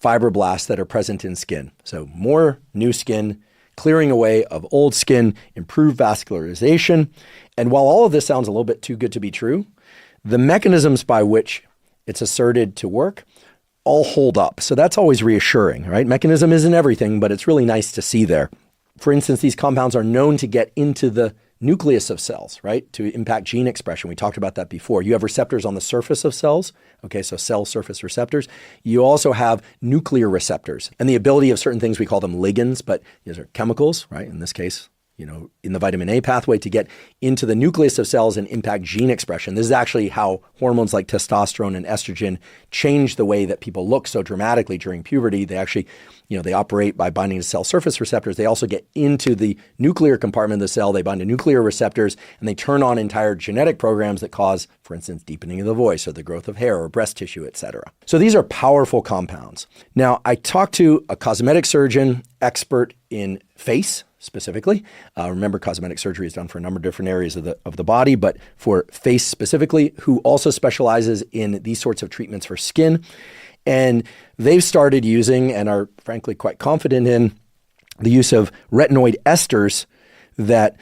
fibroblasts that are present in skin. So more new skin, clearing away of old skin, improved vascularization. And while all of this sounds a little bit too good to be true, the mechanisms by which it's asserted to work all hold up. So that's always reassuring, right? Mechanism isn't everything, but it's really nice to see there. For instance, these compounds are known to get into the nucleus of cells, right? To impact gene expression. We talked about that before. You have receptors on the surface of cells. Okay, so cell surface receptors. You also have nuclear receptors and the ability of certain things, we call them ligands, but these are chemicals, right? In this case, in the vitamin A pathway to get into the nucleus of cells and impact gene expression. This is actually how hormones like testosterone and estrogen change the way that people look so dramatically during puberty. They actually, they operate by binding to cell surface receptors. They also get into the nuclear compartment of the cell. They bind to nuclear receptors and they turn on entire genetic programs that cause, for instance, deepening of the voice or the growth of hair or breast tissue, etc. So these are powerful compounds. Now, I talked to a cosmetic surgeon expert in face specifically. Remember, cosmetic surgery is done for a number of different areas of the body, but for face specifically, who also specializes in these sorts of treatments for skin. And they've started using and are frankly quite confident in the use of retinoid esters that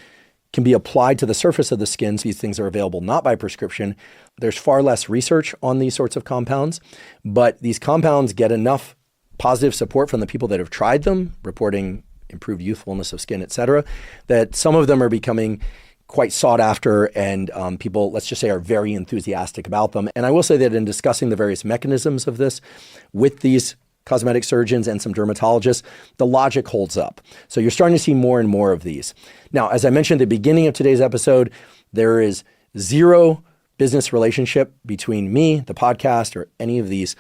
can be applied to the surface of the skin. So these things are available not by prescription. There's far less research on these sorts of compounds, but these compounds get enough positive support from the people that have tried them, reporting improved youthfulness of skin, et cetera, that some of them are becoming quite sought after and people, let's just say, are very enthusiastic about them. And I will say that in discussing the various mechanisms of this with these cosmetic surgeons and some dermatologists, the logic holds up. So you're starting to see more and more of these. Now, as I mentioned at the beginning of today's episode, there is zero business relationship between me, the podcast, or any of these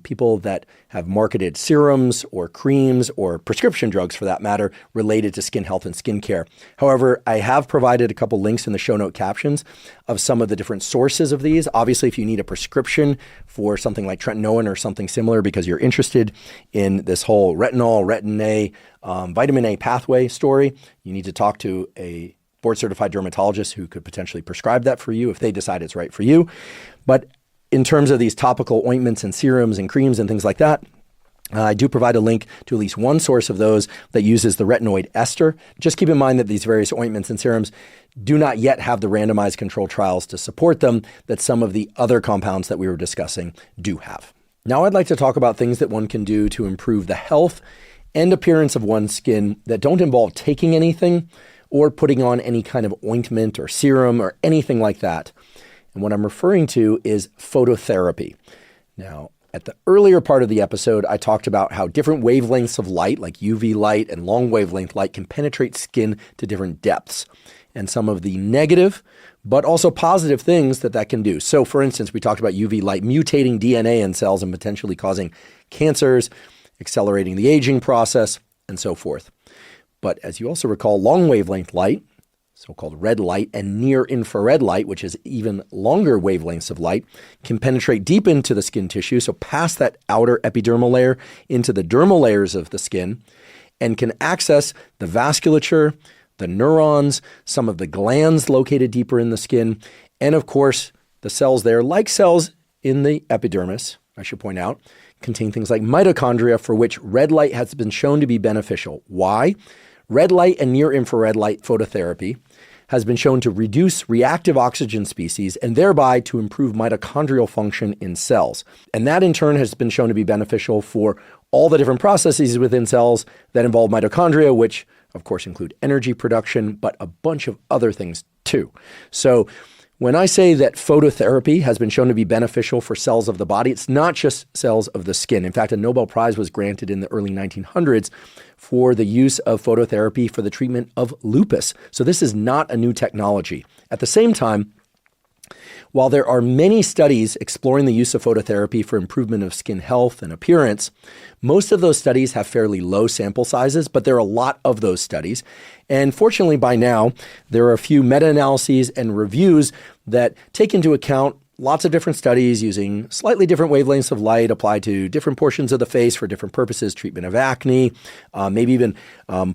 people that have marketed serums or creams or prescription drugs, for that matter, related to skin health and skincare. However, I have provided a couple links in the show note captions of some of the different sources of these. Obviously, if you need a prescription for something like tretinoin or something similar because you're interested in this whole retinol, Retin-A, vitamin A pathway story, you need to talk to a board-certified dermatologist who could potentially prescribe that for you if they decide it's right for you. But in terms of these topical ointments and serums and creams and things like that, I do provide a link to at least one source of those that uses the retinoid ester. Just keep in mind that these various ointments and serums do not yet have the randomized control trials to support them that some of the other compounds that we were discussing do have. Now I'd like to talk about things that one can do to improve the health and appearance of one's skin that don't involve taking anything or putting on any kind of ointment or serum or anything like that. And what I'm referring to is phototherapy. Now, at the earlier part of the episode, I talked about how different wavelengths of light, like UV light and long wavelength light, can penetrate skin to different depths. and some of the negative, but also positive things that can do. So for instance, we talked about UV light mutating DNA in cells and potentially causing cancers, accelerating the aging process, and so forth. But as you also recall, long wavelength light, so-called red light, and near infrared light, which is even longer wavelengths of light, can penetrate deep into the skin tissue, so past that outer epidermal layer into the dermal layers of the skin, and can access the vasculature, the neurons, some of the glands located deeper in the skin, and of course, the cells there, like cells in the epidermis, I should point out, contain things like mitochondria, for which red light has been shown to be beneficial. Why? Red light and near-infrared light phototherapy has been shown to reduce reactive oxygen species and thereby to improve mitochondrial function in cells. And that in turn has been shown to be beneficial for all the different processes within cells that involve mitochondria, which of course include energy production, but a bunch of other things too. So when I say that phototherapy has been shown to be beneficial for cells of the body, it's not just cells of the skin. In fact, a Nobel Prize was granted in the early 1900s for the use of phototherapy for the treatment of lupus. So this is not a new technology. At the same time, while there are many studies exploring the use of phototherapy for improvement of skin health and appearance, most of those studies have fairly low sample sizes, but there are a lot of those studies. And fortunately, by now, there are a few meta-analyses and reviews that take into account lots of different studies using slightly different wavelengths of light applied to different portions of the face for different purposes, treatment of acne, maybe even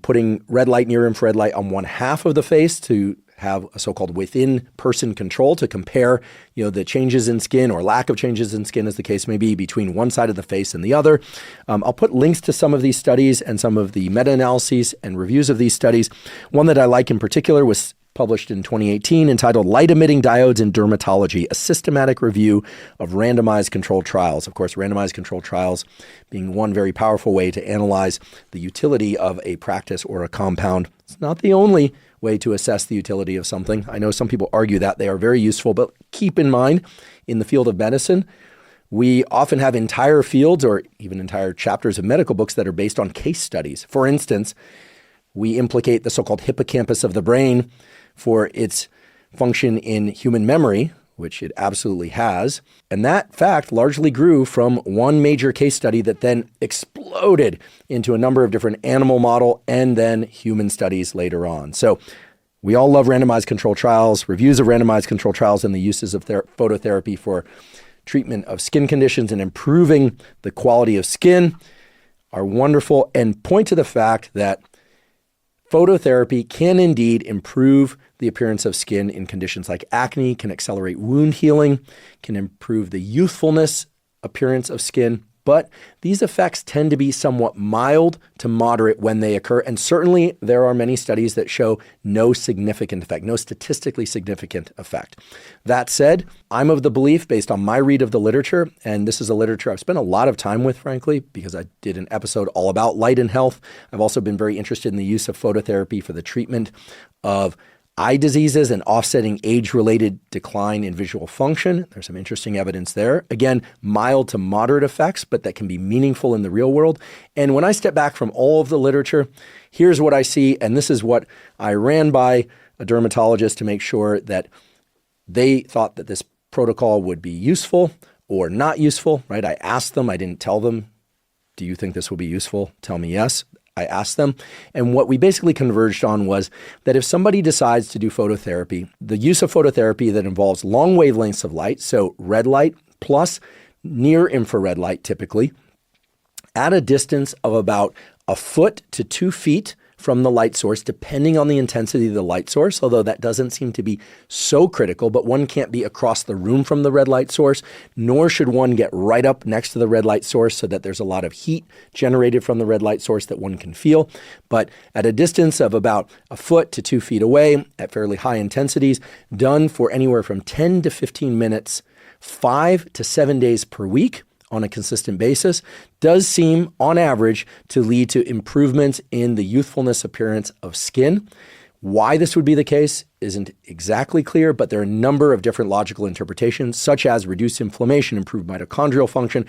putting red light, near infrared light on one half of the face to have a so-called within-person control to compare, the changes in skin or lack of changes in skin, as the case may be, between one side of the face and the other. I'll put links to some of these studies and some of the meta-analyses and reviews of these studies. One that I like in particular was published in 2018 entitled Light-Emitting Diodes in Dermatology, a Systematic Review of Randomized Controlled Trials. Of course, randomized controlled trials being one very powerful way to analyze the utility of a practice or a compound. It's not the only way to assess the utility of something. I know some people argue that they are very useful, but keep in mind, in the field of medicine, we often have entire fields or even entire chapters of medical books that are based on case studies. For instance, we implicate the so-called hippocampus of the brain for its function in human memory, which it absolutely has. And that fact largely grew from one major case study that then exploded into a number of different animal model and then human studies later on. So we all love randomized control trials, reviews of randomized control trials and the uses of phototherapy for treatment of skin conditions and improving the quality of skin are wonderful and point to the fact that phototherapy can indeed improve the appearance of skin in conditions like acne, can accelerate wound healing, can improve the youthfulness appearance of skin, but these effects tend to be somewhat mild to moderate when they occur, and certainly there are many studies that show no significant effect, no statistically significant effect. That said, I'm of the belief, based on my read of the literature, and this is a literature I've spent a lot of time with, frankly, because I did an episode all about light and health. I've also been very interested in the use of phototherapy for the treatment of eye diseases and offsetting age-related decline in visual function. There's some interesting evidence there. Again, mild to moderate effects, but that can be meaningful in the real world. And when I step back from all of the literature, here's what I see, and this is what I ran by a dermatologist to make sure that they thought that this protocol would be useful or not useful, right? I asked them, I didn't tell them, do you think this will be useful? Tell me yes. I asked them. And what we basically converged on was that if somebody decides to do phototherapy, the use of phototherapy that involves long wavelengths of light, so red light plus near infrared light typically, at a distance of about a foot to 2 feet from the light source, depending on the intensity of the light source, although that doesn't seem to be so critical, but one can't be across the room from the red light source, nor should one get right up next to the red light source so that there's a lot of heat generated from the red light source that one can feel. But at a distance of about a foot to 2 feet away at fairly high intensities, done for anywhere from 10 to 15 minutes, 5 to 7 days per week, on a consistent basis, does seem, on average, to lead to improvements in the youthfulness appearance of skin. Why this would be the case isn't exactly clear, but there are a number of different logical interpretations, such as reduced inflammation, improved mitochondrial function,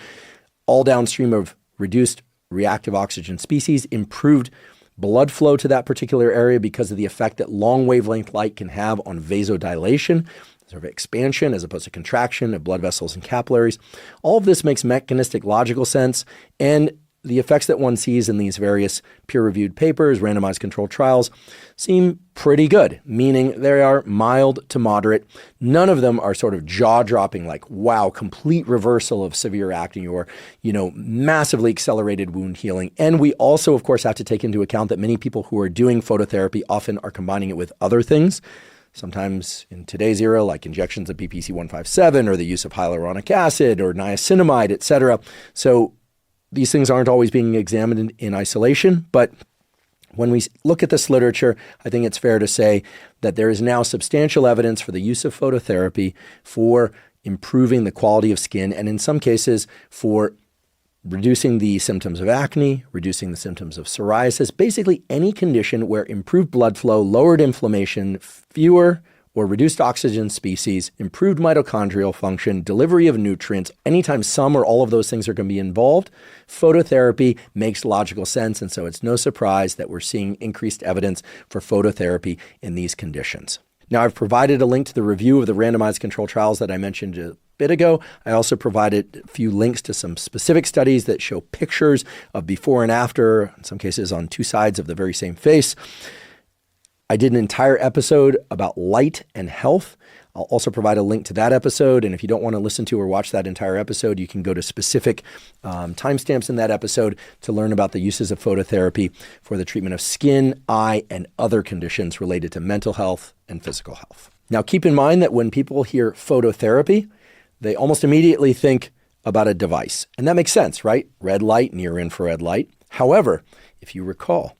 all downstream of reduced reactive oxygen species, improved blood flow to that particular area because of the effect that long wavelength light can have on vasodilation, sort of expansion as opposed to contraction of blood vessels and capillaries. All of this makes mechanistic logical sense, and the effects that one sees in these various peer-reviewed papers, randomized controlled trials, seem pretty good, meaning they are mild to moderate. None of them are sort of jaw-dropping like, wow, complete reversal of severe acne or, massively accelerated wound healing. And we also, of course, have to take into account that many people who are doing phototherapy often are combining it with other things. Sometimes in today's era, like injections of BPC 157 or the use of hyaluronic acid or niacinamide, et cetera. So these things aren't always being examined in isolation, but when we look at this literature, I think it's fair to say that there is now substantial evidence for the use of phototherapy for improving the quality of skin, and in some cases for reducing the symptoms of acne, reducing the symptoms of psoriasis, basically any condition where improved blood flow, lowered inflammation, fewer or reduced oxygen species, improved mitochondrial function, delivery of nutrients, anytime some or all of those things are going to be involved, phototherapy makes logical sense. And so it's no surprise that we're seeing increased evidence for phototherapy in these conditions. Now, I've provided a link to the review of the randomized control trials that I mentioned a bit ago. I also provided a few links to some specific studies that show pictures of before and after, in some cases on two sides of the very same face. I did an entire episode about light and health. I'll also provide a link to that episode. And if you don't want to listen to or watch that entire episode, you can go to specific timestamps in that episode to learn about the uses of phototherapy for the treatment of skin, eye, and other conditions related to mental health and physical health. Now, keep in mind that when people hear phototherapy, they almost immediately think about a device. And that makes sense, right? Red light, near infrared light. However, if you recall,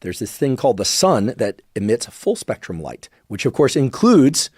there's this thing called the sun that emits full spectrum light, which of course includes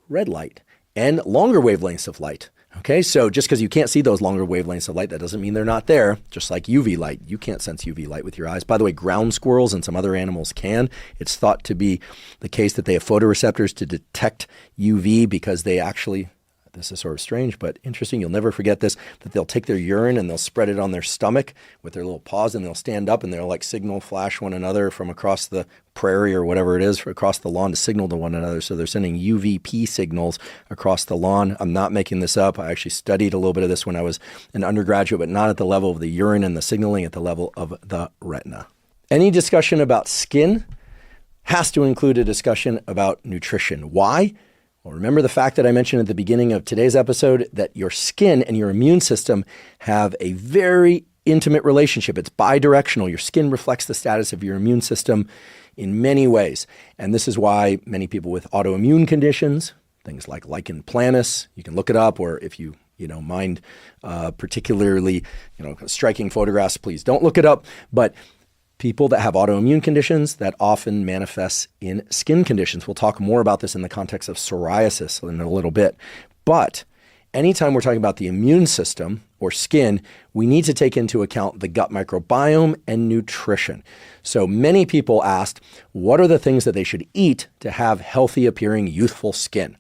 red light and longer wavelengths of light. Okay, so just because you can't see those longer wavelengths of light, that doesn't mean they're not there. Just like UV light, you can't sense UV light with your eyes. By the way, ground squirrels and some other animals can. It's thought to be the case that they have photoreceptors to detect UV because they actually, this is sort of strange, but interesting, you'll never forget this, that they'll take their urine and they'll spread it on their stomach with their little paws, and they'll stand up and they'll like signal flash one another from across the prairie or whatever it is, across the lawn to signal to one another. So they're sending UVP signals across the lawn. I'm not making this up. I actually studied a little bit of this when I was an undergraduate, but not at the level of the urine and the signaling, at the level of the retina. Any discussion about skin has to include a discussion about nutrition. Why? Well, remember the fact that I mentioned at the beginning of today's episode that your skin and your immune system have a very intimate relationship. It's bidirectional. Your skin reflects the status of your immune system in many ways. And this is why many people with autoimmune conditions, things like lichen planus, you can look it up, or if you mind particularly striking photographs, please don't look it up. But people that have autoimmune conditions, that often manifests in skin conditions. We'll talk more about this in the context of psoriasis in a little bit. But anytime we're talking about the immune system or skin, we need to take into account the gut microbiome and nutrition. So many people asked, what are the things that they should eat to have healthy appearing youthful skin?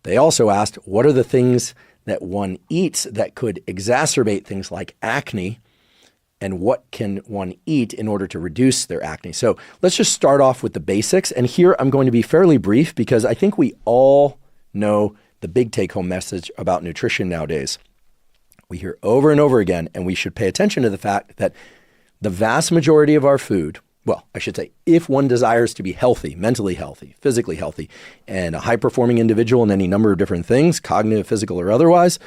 They also asked, what are the things that one eats that could exacerbate things like acne? And what can one eat in order to reduce their acne? So let's just start off with the basics. And here I'm going to be fairly brief because I think we all know the big take-home message about nutrition nowadays. We hear over and over again, and we should pay attention to the fact that the vast majority of our food, well, I should say, if one desires to be healthy, mentally healthy, physically healthy, and a high-performing individual in any number of different things, cognitive, physical, or otherwise,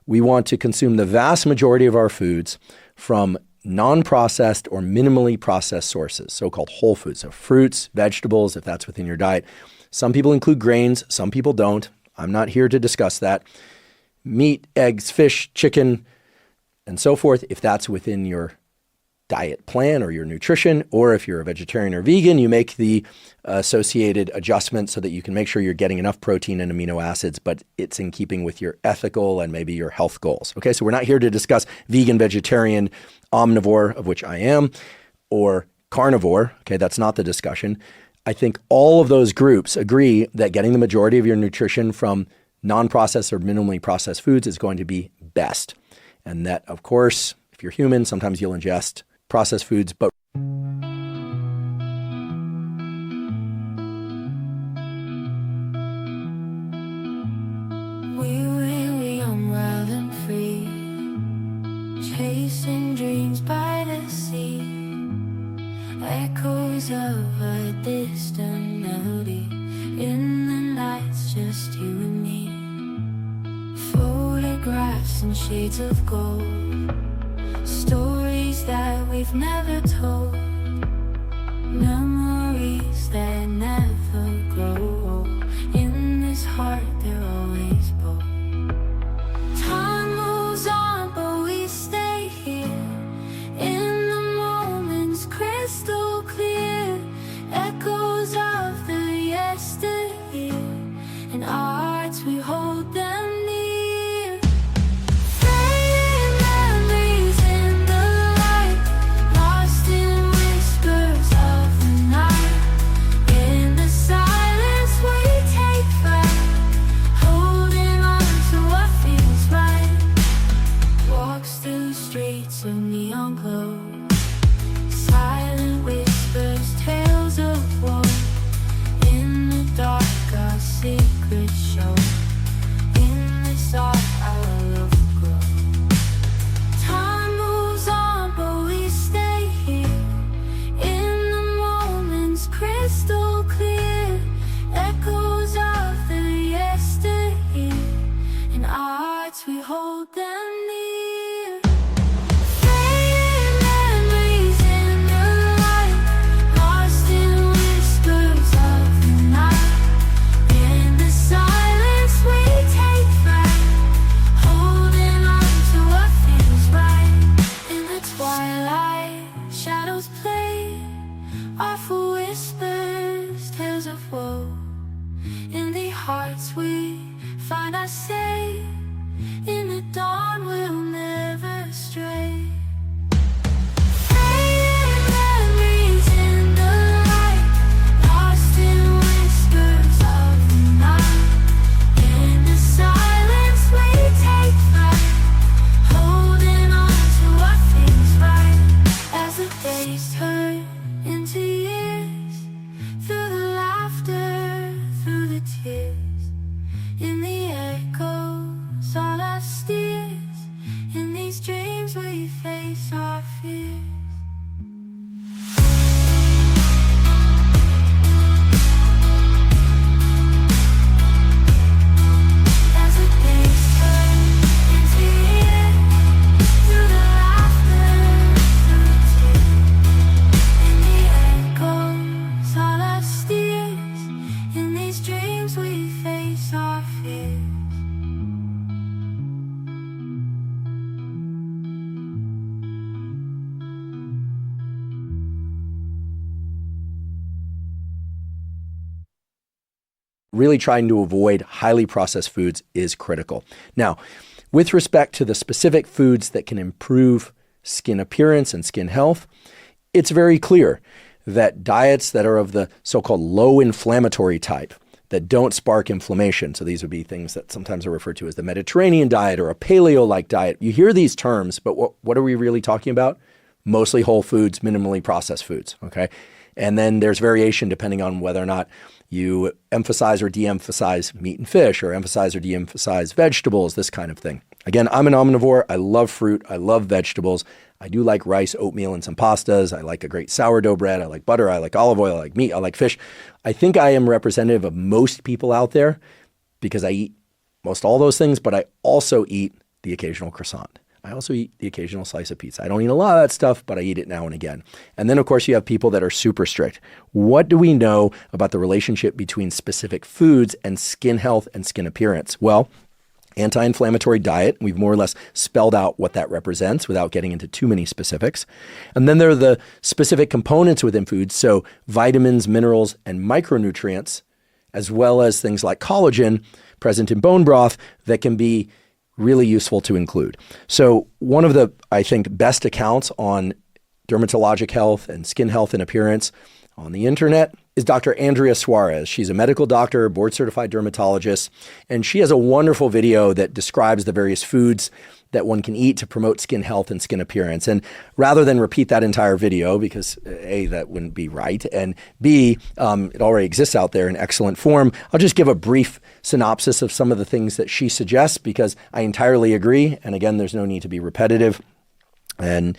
we want to consume the vast majority of our foods from non-processed or minimally processed sources, so-called whole foods, so fruits, vegetables, if that's within your diet. Some people include grains, some people don't. I'm not here to discuss that. Meat, eggs, fish, chicken, and so forth, if that's within your diet plan or your nutrition, or if you're a vegetarian or vegan, you make the associated adjustment so that you can make sure you're getting enough protein and amino acids, but it's in keeping with your ethical and maybe your health goals. Okay, so we're not here to discuss vegan, vegetarian, omnivore, of which I am, or carnivore. Okay, that's not the discussion. I think all of those groups agree that getting the majority of your nutrition from non-processed or minimally processed foods is going to be best. And that, of course, if you're human, sometimes you'll ingest processed foods, but dreams by the sea, echoes of a distant melody. In the nights, just you and me. Photographs and shades of gold, stories that we've never told, memories that never grow old. In this heart they're always bold. Time moves on, but we stay here. In the moments crystal clear, echoes of the yesteryear. In our hearts we hold them near. Fading memories in the light, lost in whispers of the night. In the silence we take flight, holding on to what feels right. Walks through streets of neon glow, silent whispers, tales of woe. In the dark our secrets show. In this art our love will grow. Time moves on, but we stay here. In the moments crystal clear, echoes of the yesteryear. In our hearts we hold them near. Fading memories in the light, lost in whispers of the night. In the silence we take flight, holding on to what feels right. In the twilight, shadows play, awful whispers, tales of woe. In the hearts we find our say, in the dawn we'll never stray. Fading memories in the light, lost in whispers of the night. In the silence we take flight, holding on to what feels right. As the days turn into years, through the laughter, through the tears. In the echoes all our steers. In these dreams we face our fears. As the days turn into years, through the laughter, through the tears. In the echoes all our steers. In these dreams we face our fears. Really trying to avoid highly processed foods is critical. Now, with respect to the specific foods that can improve skin appearance and skin health, it's very clear that diets that are of the so-called low inflammatory type, that don't spark inflammation, so these would be things that sometimes are referred to as the Mediterranean diet or a paleo-like diet. You hear these terms, but what are we really talking about? Mostly whole foods, minimally processed foods, okay? And then there's variation depending on whether or not you emphasize or de-emphasize meat and fish, or emphasize or de-emphasize vegetables, this kind of thing. Again, I'm an omnivore. I love fruit. I love vegetables. I do like rice, oatmeal, and some pastas. I like a great sourdough bread. I like butter. I like olive oil. I like meat. I like fish. I think I am representative of most people out there because I eat most all those things, but I also eat the occasional croissant. I also eat the occasional slice of pizza. I don't eat a lot of that stuff, but I eat it now and again. And then, of course, you have people that are super strict. What do we know about the relationship between specific foods and skin health and skin appearance? Well, anti-inflammatory diet, we've more or less spelled out what that represents without getting into too many specifics. And then there are the specific components within foods, so vitamins, minerals, and micronutrients, as well as things like collagen present in bone broth that can be really useful to include. So one of the, I think, best accounts on dermatologic health and skin health and appearance on the internet is Dr. Andrea Suarez. She's a medical doctor, board-certified dermatologist, and she has a wonderful video that describes the various foods that one can eat to promote skin health and skin appearance. And rather than repeat that entire video, because A, that wouldn't be right, and B, it already exists out there in excellent form, I'll just give a brief synopsis of some of the things that she suggests, because I entirely agree. And again, there's no need to be repetitive. And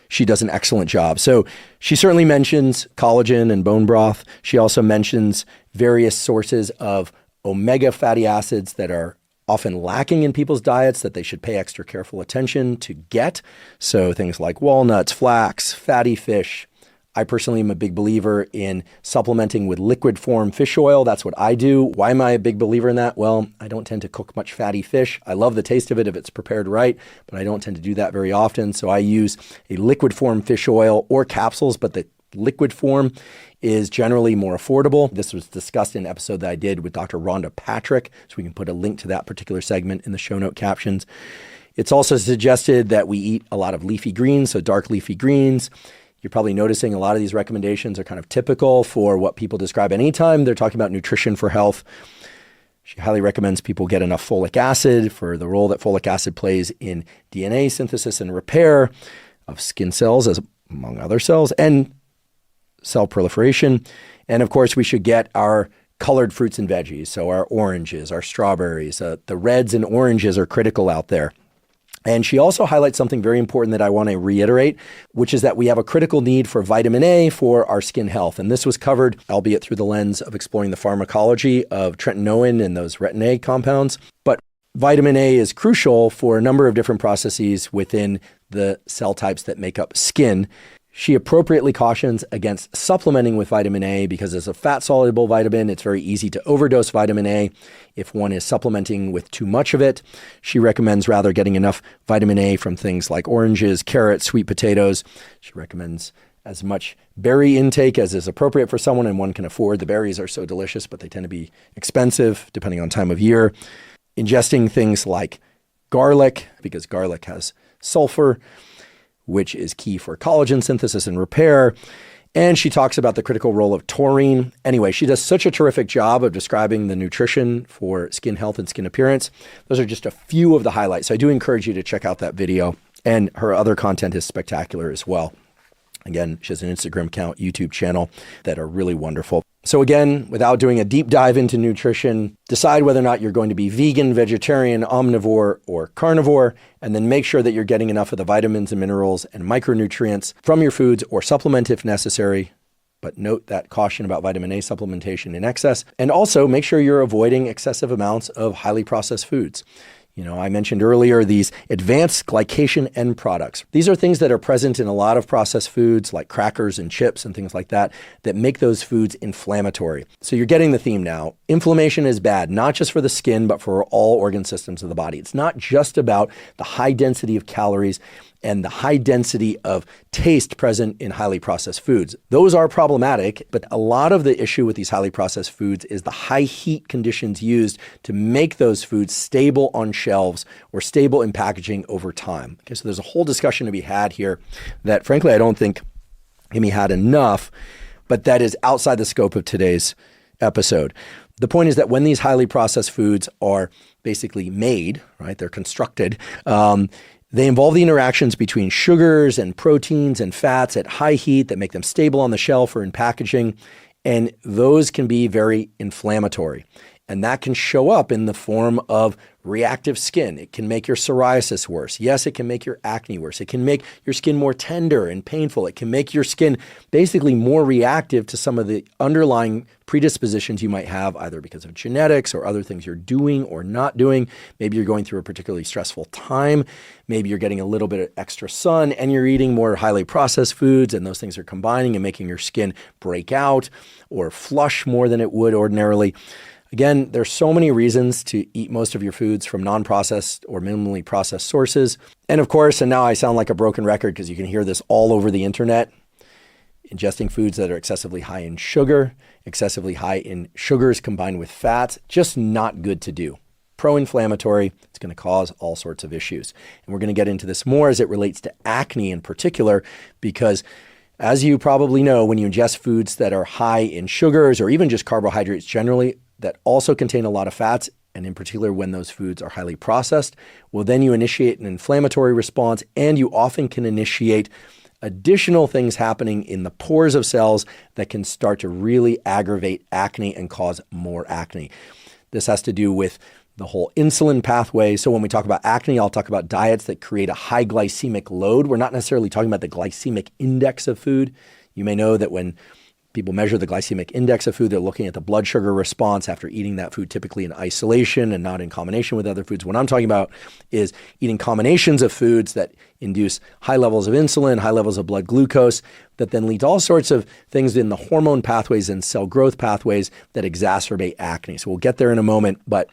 she does an excellent job. So she certainly mentions collagen and bone broth. She also mentions various sources of omega fatty acids that are often lacking in people's diets that they should pay extra careful attention to get. So things like walnuts, flax, fatty fish. I personally am a big believer in supplementing with liquid form fish oil. That's what I do. Why am I a big believer in that? Well, I don't tend to cook much fatty fish. I love the taste of it if it's prepared right, but I don't tend to do that very often. So I use a liquid form fish oil or capsules, but the liquid form is generally more affordable. This was discussed in an episode that I did with Dr. Rhonda Patrick, so we can put a link to that particular segment in the show note captions. It's also suggested that we eat a lot of leafy greens, so dark leafy greens. You're probably noticing a lot of these recommendations are kind of typical for what people describe anytime they're talking about nutrition for health. She highly recommends people get enough folic acid for the role that folic acid plays in DNA synthesis and repair of skin cells, as among other cells, and cell proliferation. And of course, we should get our colored fruits and veggies, so our oranges, our strawberries. The reds and oranges are critical out there. And she also highlights something very important that I want to reiterate, which is that we have a critical need for vitamin A for our skin health. And this was covered, albeit through the lens of exploring the pharmacology of tretinoin and those retin A compounds. But vitamin A is crucial for a number of different processes within the cell types that make up skin. She appropriately cautions against supplementing with vitamin A because it's a fat-soluble vitamin. It's very easy to overdose vitamin A if one is supplementing with too much of it. She recommends rather getting enough vitamin A from things like oranges, carrots, sweet potatoes. She recommends as much berry intake as is appropriate for someone and one can afford. The berries are so delicious, but they tend to be expensive depending on time of year. Ingesting things like garlic, because garlic has sulfur, which is key for collagen synthesis and repair. And she talks about the critical role of taurine. Anyway, she does such a terrific job of describing the nutrition for skin health and skin appearance. Those are just a few of the highlights. So I do encourage you to check out that video. And her other content is spectacular as well. Again, she has an Instagram account, YouTube channel that are really wonderful. So again, without doing a deep dive into nutrition, decide whether or not you're going to be vegan, vegetarian, omnivore, or carnivore, and then make sure that you're getting enough of the vitamins and minerals and micronutrients from your foods or supplement if necessary. But note that caution about vitamin A supplementation in excess. And also make sure you're avoiding excessive amounts of highly processed foods. You know, I mentioned earlier these advanced glycation end products. These are things that are present in a lot of processed foods like crackers and chips and things like that make those foods inflammatory. So you're getting the theme now. Inflammation is bad, not just for the skin, but for all organ systems of the body. It's not just about the high density of calories and the high density of taste present in highly processed foods. Those are problematic, but a lot of the issue with these highly processed foods is the high heat conditions used to make those foods stable on shelves or stable in packaging over time. Okay, so there's a whole discussion to be had here that frankly I don't think can be had enough, but that is outside the scope of today's episode. The point is that when these highly processed foods are basically made, right, they're constructed, they involve the interactions between sugars and proteins and fats at high heat that make them stable on the shelf or in packaging, and those can be very inflammatory. And that can show up in the form of reactive skin. It can make your psoriasis worse. Yes, it can make your acne worse. It can make your skin more tender and painful. It can make your skin basically more reactive to some of the underlying predispositions you might have, either because of genetics or other things you're doing or not doing. Maybe you're going through a particularly stressful time. Maybe you're getting a little bit of extra sun and you're eating more highly processed foods, and those things are combining and making your skin break out or flush more than it would ordinarily. Again, there's so many reasons to eat most of your foods from non-processed or minimally processed sources. And of course, and now I sound like a broken record because you can hear this all over the internet, ingesting foods that are excessively high in sugar, excessively high in sugars combined with fats, just not good to do. Pro-inflammatory, it's going to cause all sorts of issues. And we're going to get into this more as it relates to acne in particular, because as you probably know, when you ingest foods that are high in sugars or even just carbohydrates generally, that also contain a lot of fats, and in particular when those foods are highly processed, well, then you initiate an inflammatory response, and you often can initiate additional things happening in the pores of cells that can start to really aggravate acne and cause more acne. This has to do with the whole insulin pathway. So when we talk about acne, I'll talk about diets that create a high glycemic load. We're not necessarily talking about the glycemic index of food. You may know that when people measure the glycemic index of food, they're looking at the blood sugar response after eating that food, typically in isolation and not in combination with other foods. What I'm talking about is eating combinations of foods that induce high levels of insulin, high levels of blood glucose, that then lead to all sorts of things in the hormone pathways and cell growth pathways that exacerbate acne. So we'll get there in a moment, but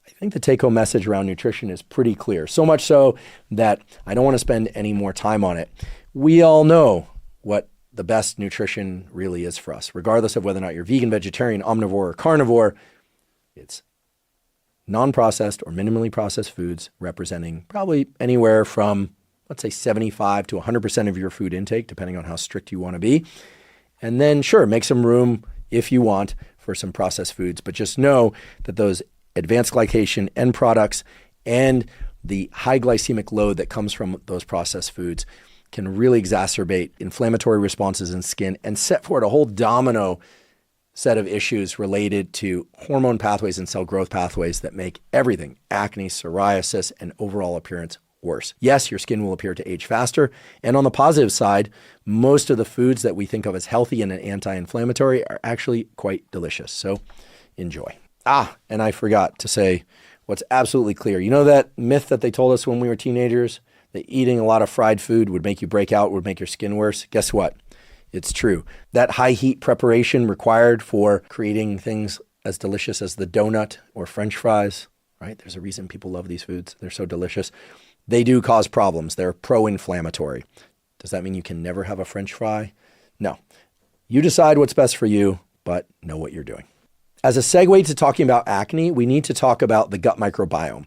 I think the take-home message around nutrition is pretty clear. So much so that I don't want to spend any more time on it. We all know what the best nutrition really is for us, regardless of whether or not you're vegan, vegetarian, omnivore, or carnivore. It's non-processed or minimally processed foods representing probably anywhere from, let's say, 75 to 100% of your food intake, depending on how strict you want to be. And then, sure, make some room if you want for some processed foods, but just know that those advanced glycation end products and the high glycemic load that comes from those processed foods can really exacerbate inflammatory responses in skin and set forward a whole domino set of issues related to hormone pathways and cell growth pathways that make everything, acne, psoriasis, and overall appearance worse. Yes, your skin will appear to age faster. And on the positive side, most of the foods that we think of as healthy and anti-inflammatory are actually quite delicious. So enjoy. And I forgot to say what's absolutely clear. You know that myth that they told us when we were teenagers? That eating a lot of fried food would make you break out, would make your skin worse. Guess what? It's true. That high heat preparation required for creating things as delicious as the donut or French fries, right? There's a reason people love these foods. They're so delicious. They do cause problems. They're pro-inflammatory. Does that mean you can never have a French fry? No. You decide what's best for you, but know what you're doing. As a segue to talking about acne, we need to talk about the gut microbiome.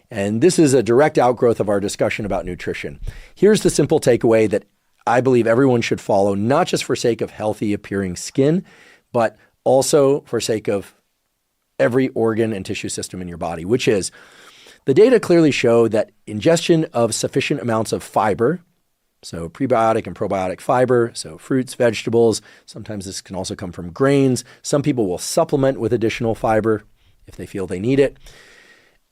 And this is a direct outgrowth of our discussion about nutrition. Here's the simple takeaway that I believe everyone should follow, not just for sake of healthy appearing skin, but also for sake of every organ and tissue system in your body, which is the data clearly show that ingestion of sufficient amounts of fiber, so prebiotic and probiotic fiber, so fruits, vegetables, sometimes this can also come from grains. Some people will supplement with additional fiber if they feel they need it,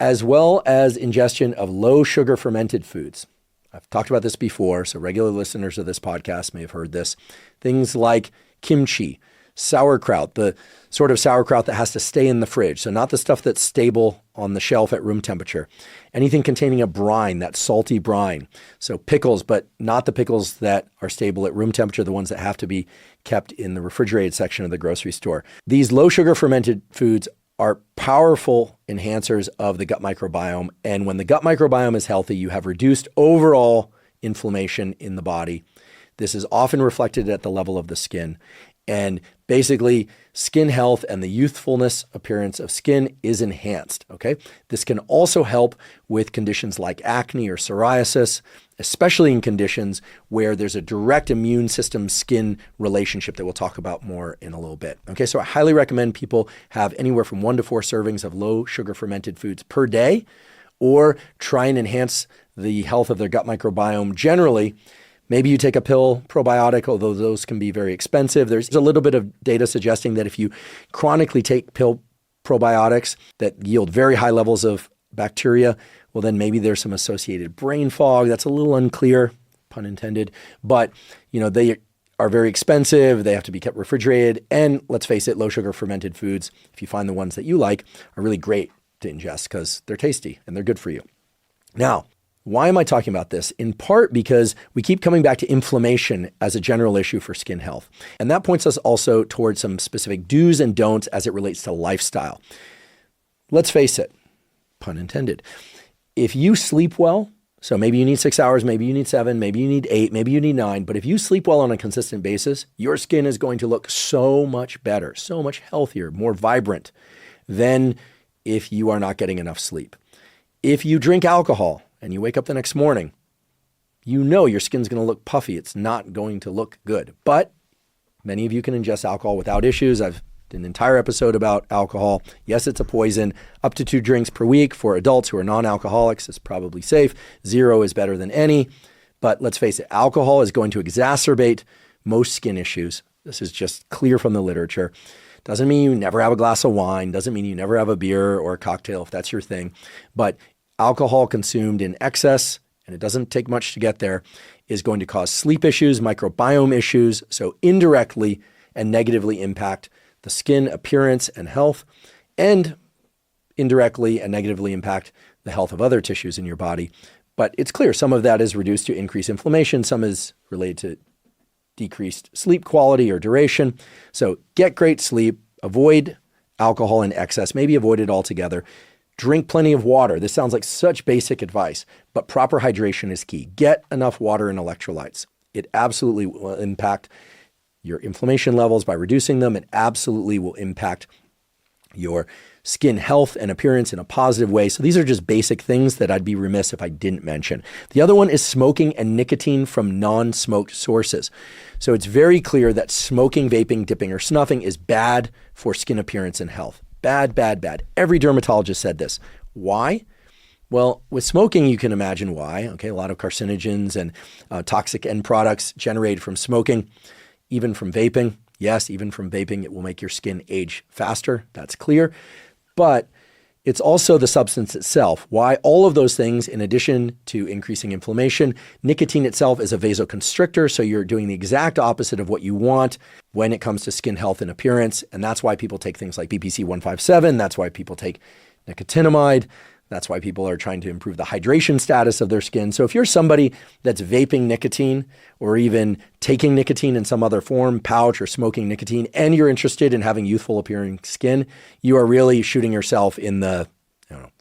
as well as ingestion of low sugar fermented foods. I've talked about this before, so regular listeners of this podcast may have heard this. Things like kimchi, sauerkraut, the sort of sauerkraut that has to stay in the fridge. So not the stuff that's stable on the shelf at room temperature. Anything containing a brine, that salty brine. So pickles, but not the pickles that are stable at room temperature, the ones that have to be kept in the refrigerated section of the grocery store. These low sugar fermented foods are powerful enhancers of the gut microbiome. And when the gut microbiome is healthy, you have reduced overall inflammation in the body. This is often reflected at the level of the skin. And basically, skin health and the youthfulness appearance of skin is enhanced, okay? This can also help with conditions like acne or psoriasis, especially in conditions where there's a direct immune system skin relationship that we'll talk about more in a little bit. Okay, so I highly recommend people have anywhere from 1 to 4 servings of low sugar fermented foods per day, or try and enhance the health of their gut microbiome generally. Maybe you take a pill probiotic, although those can be very expensive. There's a little bit of data suggesting that if you chronically take pill probiotics that yield very high levels of bacteria, well, then maybe there's some associated brain fog. That's a little unclear, pun intended. But, they are very expensive. They have to be kept refrigerated. And let's face it, low sugar fermented foods, if you find the ones that you like, are really great to ingest because they're tasty and they're good for you. Now, why am I talking about this? In part because we keep coming back to inflammation as a general issue for skin health. And that points us also towards some specific do's and don'ts as it relates to lifestyle. Let's face it, pun intended. If you sleep well, so maybe you need 6 hours, maybe you need 7, maybe you need 8, maybe you need 9, but if you sleep well on a consistent basis, your skin is going to look so much better, so much healthier, more vibrant than if you are not getting enough sleep. If you drink alcohol, and you wake up the next morning, your skin's going to look puffy. It's not going to look good. But many of you can ingest alcohol without issues. I've done an entire episode about alcohol. Yes, it's a poison. Up to 2 drinks per week for adults who are non-alcoholics is probably safe. 0 is better than any. But let's face it, alcohol is going to exacerbate most skin issues. This is just clear from the literature. Doesn't mean you never have a glass of wine, doesn't mean you never have a beer or a cocktail if that's your thing, but alcohol consumed in excess, and it doesn't take much to get there, is going to cause sleep issues, microbiome issues, so indirectly and negatively impact the skin appearance and health, and indirectly and negatively impact the health of other tissues in your body. But it's clear some of that is reduced to increased inflammation, some is related to decreased sleep quality or duration. So get great sleep, avoid alcohol in excess, maybe avoid it altogether. Drink plenty of water. This sounds like such basic advice, but proper hydration is key. Get enough water and electrolytes. It absolutely will impact your inflammation levels by reducing them. It absolutely will impact your skin health and appearance in a positive way. So these are just basic things that I'd be remiss if I didn't mention. The other one is smoking and nicotine from non-smoked sources. So it's very clear that smoking, vaping, dipping, or snuffing is bad for skin appearance and health. Bad, bad, bad. Every dermatologist said this. Why? Well, with smoking, you can imagine why. Okay, a lot of carcinogens and toxic end products generated from smoking, even from vaping. Yes, even from vaping, it will make your skin age faster. That's clear. But it's also the substance itself. Why? All of those things, in addition to increasing inflammation, nicotine itself is a vasoconstrictor. So you're doing the exact opposite of what you want when it comes to skin health and appearance. And that's why people take things like BPC 157. That's why people take nicotinamide. That's why people are trying to improve the hydration status of their skin. So if you're somebody that's vaping nicotine or even taking nicotine in some other form, pouch or smoking nicotine, and you're interested in having youthful appearing skin, you are really shooting yourself in the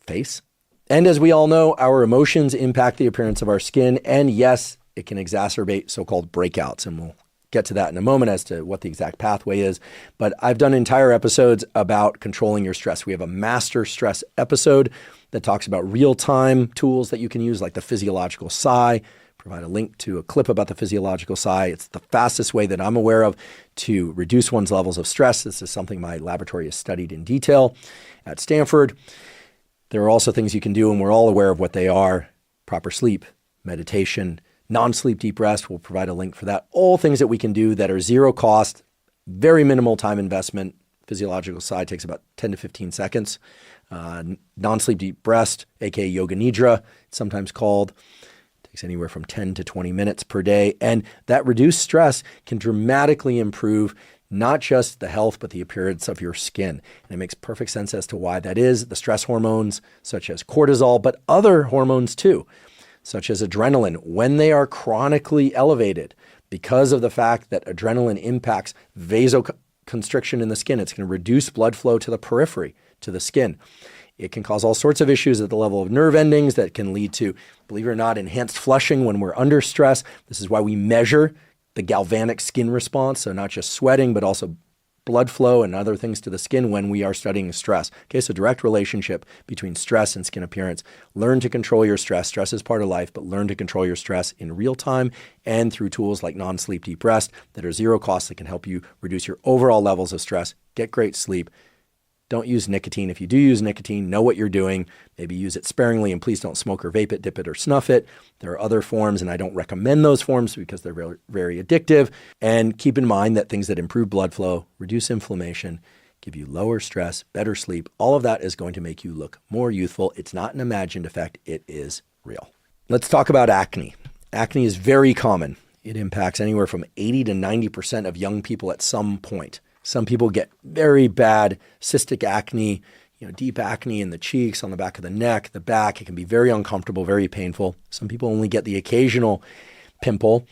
face. And as we all know, our emotions impact the appearance of our skin. And yes, it can exacerbate so-called breakouts. And we'll get to that in a moment as to what the exact pathway is. But I've done entire episodes about controlling your stress. We have a master stress episode that talks about real-time tools that you can use, like the physiological sigh. Provide a link to a clip about the physiological sigh. It's the fastest way that I'm aware of to reduce one's levels of stress. This is something my laboratory has studied in detail at Stanford. There are also things you can do, and we're all aware of what they are. Proper sleep, meditation, non-sleep deep rest. We'll provide a link for that. All things that we can do that are zero cost, very minimal time investment. Physiological sigh takes about 10 to 15 seconds. Non-sleep deep rest, aka yoga nidra, it's sometimes called, takes anywhere from 10 to 20 minutes per day. And that reduced stress can dramatically improve not just the health, but the appearance of your skin. And it makes perfect sense as to why that is. The stress hormones, such as cortisol, but other hormones too, such as adrenaline, when they are chronically elevated, because of the fact that adrenaline impacts vasoconstriction in the skin, it's going to reduce blood flow to the periphery, to the skin. It can cause all sorts of issues at the level of nerve endings that can lead to, believe it or not, enhanced flushing when we're under stress. This is why we measure the galvanic skin response, so not just sweating, but also blood flow and other things to the skin when we are studying stress. Okay, so direct relationship between stress and skin appearance. Learn to control your stress. Stress is part of life, but learn to control your stress in real time and through tools like non-sleep deep rest that are zero cost that can help you reduce your overall levels of stress, get great sleep. Don't use nicotine. If you do use nicotine, know what you're doing. Maybe use it sparingly, and please don't smoke or vape it, dip it, or snuff it. There are other forms, and I don't recommend those forms because they're very, very addictive. And keep in mind that things that improve blood flow, reduce inflammation, give you lower stress, better sleep, all of that is going to make you look more youthful. It's not an imagined effect. It is real. Let's talk about acne. Acne is very common. It impacts anywhere from 80 to 90% of young people at some point. Some people get very bad cystic acne, deep acne in the cheeks, on the back of the neck, the back. It can be very uncomfortable, very painful. Some people only get the occasional pimple,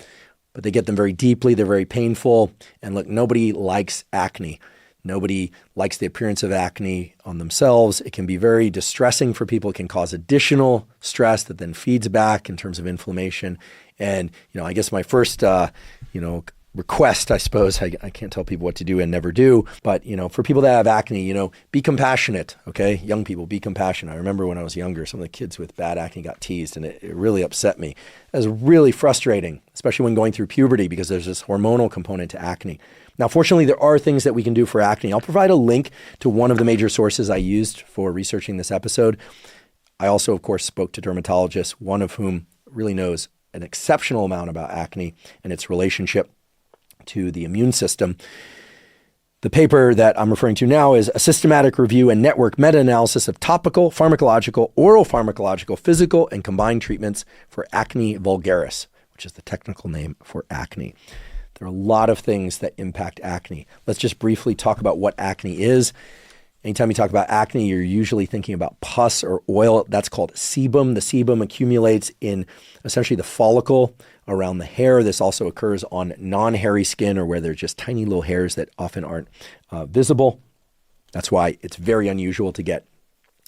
but they get them very deeply. They're very painful. And look, nobody likes acne. Nobody likes the appearance of acne on themselves. It can be very distressing for people. It can cause additional stress that then feeds back in terms of inflammation. And, I guess my first, request, I suppose, I can't tell people what to do and never do, but, for people that have acne, be compassionate, okay? Young people, be compassionate. I remember when I was younger, some of the kids with bad acne got teased, and it really upset me. It was really frustrating, especially when going through puberty, because there's this hormonal component to acne. Now, fortunately, there are things that we can do for acne. I'll provide a link to one of the major sources I used for researching this episode. I also, of course, spoke to dermatologists, one of whom really knows an exceptional amount about acne and its relationship to the immune system. The paper that I'm referring to now is a systematic review and network meta-analysis of topical, pharmacological, oral pharmacological, physical, and combined treatments for acne vulgaris, which is the technical name for acne. There are a lot of things that impact acne. Let's just briefly talk about what acne is. Anytime you talk about acne, you're usually thinking about pus or oil. That's called sebum. The sebum accumulates in essentially the follicle around the hair. This also occurs on non-hairy skin or where there's just tiny little hairs that often aren't visible. That's why it's very unusual to get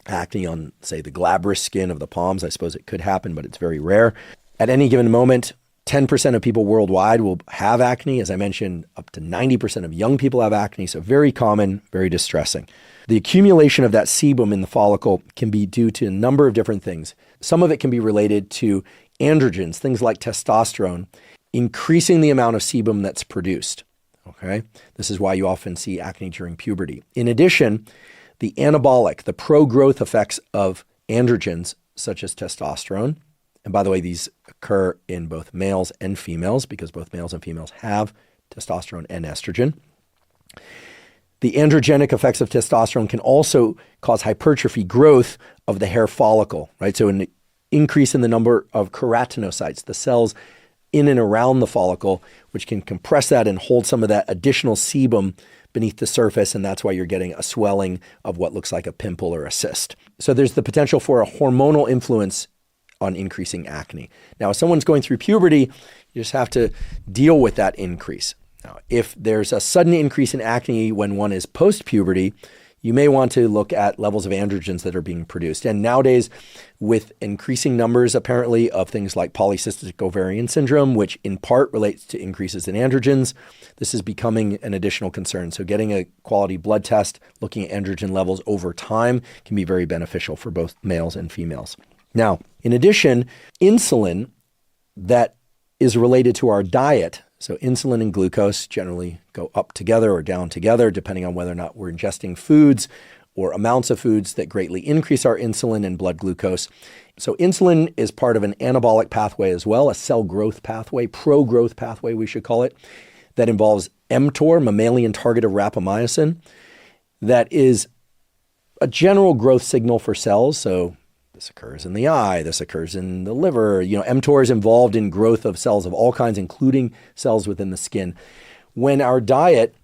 acne on, say, the glabrous skin of the palms. I suppose it could happen, but it's very rare. At any given moment, 10% of people worldwide will have acne. As I mentioned, up to 90% of young people have acne. So very common, very distressing. The accumulation of that sebum in the follicle can be due to a number of different things. Some of it can be related to androgens, things like testosterone, increasing the amount of sebum that's produced. Okay, this is why you often see acne during puberty. In addition, the anabolic, the pro-growth effects of androgens, such as testosterone, and by the way, these occur in both males and females because both males and females have testosterone and estrogen. The androgenic effects of testosterone can also cause hypertrophy, growth of the hair follicle, right? So an increase in the number of keratinocytes, the cells in and around the follicle, which can compress that and hold some of that additional sebum beneath the surface. And that's why you're getting a swelling of what looks like a pimple or a cyst. So there's the potential for a hormonal influence on increasing acne. Now, if someone's going through puberty, you just have to deal with that increase. Now, if there's a sudden increase in acne when one is post-puberty, you may want to look at levels of androgens that are being produced. And nowadays, with increasing numbers apparently of things like polycystic ovarian syndrome, which in part relates to increases in androgens, this is becoming an additional concern. So getting a quality blood test, looking at androgen levels over time can be very beneficial for both males and females. Now, in addition, insulin that is related to our diet, so insulin and glucose generally go up together or down together, depending on whether or not we're ingesting foods or amounts of foods that greatly increase our insulin and blood glucose. So insulin is part of an anabolic pathway as well, a cell growth pathway, pro-growth pathway we should call it, that involves mTOR, mammalian target of rapamycin, that is a general growth signal for cells. So this occurs in the eye, this occurs in the liver. mTOR is involved in growth of cells of all kinds, including cells within the skin. When our diet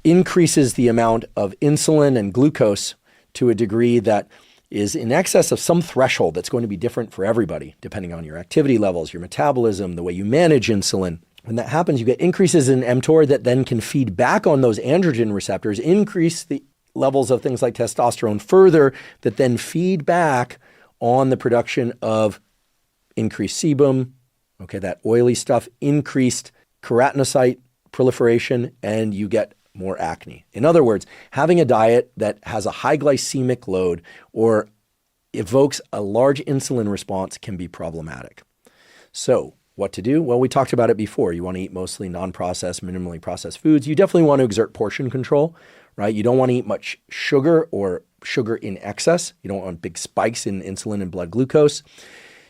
increases the amount of insulin and glucose to a degree that is in excess of some threshold that's going to be different for everybody, depending on your activity levels, your metabolism, the way you manage insulin. When that happens, you get increases in mTOR that then can feed back on those androgen receptors, increase the levels of things like testosterone further, that then feed back on the production of increased sebum, okay, that oily stuff, increased keratinocyte proliferation, and you get more acne. In other words, having a diet that has a high glycemic load or evokes a large insulin response can be problematic. So what to do? Well, we talked about it before. You want to eat mostly non-processed, minimally processed foods. You definitely want to exert portion control, right? You don't want to eat much sugar or sugar in excess. You don't want big spikes in insulin and blood glucose.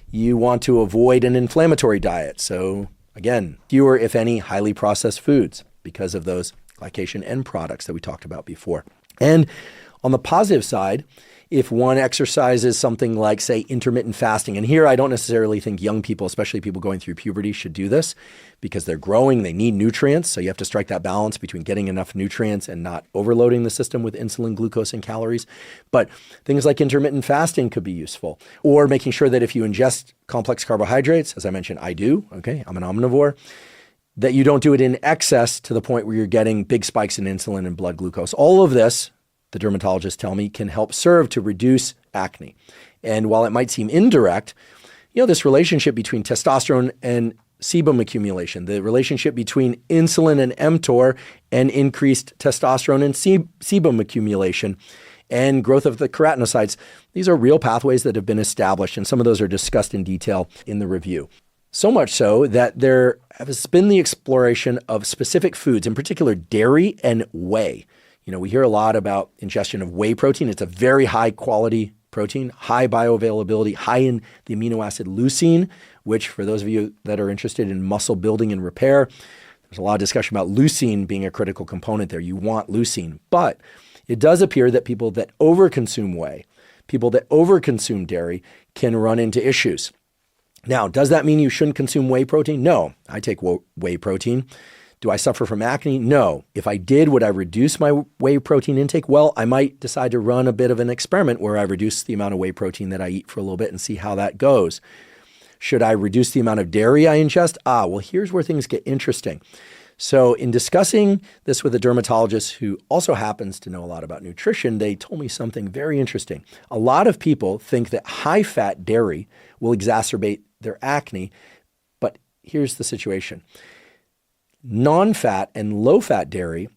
You want to avoid an inflammatory diet. So again, fewer, if any, highly processed foods because of those glycation end products that we talked about before. And on the positive side, if one exercises something like, say, intermittent fasting, and here I don't necessarily think young people, especially people going through puberty, should do this because they're growing, they need nutrients. So you have to strike that balance between getting enough nutrients and not overloading the system with insulin, glucose, and calories. But things like intermittent fasting could be useful, or making sure that if you ingest complex carbohydrates, as I mentioned, I do, okay, I'm an omnivore, that you don't do it in excess to the point where you're getting big spikes in insulin and blood glucose. All of this, the dermatologists tell me, can help serve to reduce acne. And while it might seem indirect, this relationship between testosterone and sebum accumulation, the relationship between insulin and mTOR and increased testosterone and sebum accumulation and growth of the keratinocytes, these are real pathways that have been established, and some of those are discussed in detail in the review. So much so that there has been the exploration of specific foods, in particular dairy and whey. We hear a lot about ingestion of whey protein. It's a very high quality protein, high bioavailability, high in the amino acid leucine, which for those of you that are interested in muscle building and repair, There's a lot of discussion about leucine being a critical component there. You want leucine. But it does appear that people that overconsume whey, people that overconsume dairy can run into issues. Now, does that mean you shouldn't consume whey protein? No, I take whey protein. Do I suffer from acne? No. If I did, would I reduce my whey protein intake? Well, I might decide to run a bit of an experiment where I reduce the amount of whey protein that I eat for a little bit and see how that goes. Should I reduce the amount of dairy I ingest? Well, here's where things get interesting. So in discussing this with a dermatologist who also happens to know a lot about nutrition, they told me something very interesting. A lot of people think that high-fat dairy will exacerbate their acne, but here's the situation. Non-fat and low-fat dairy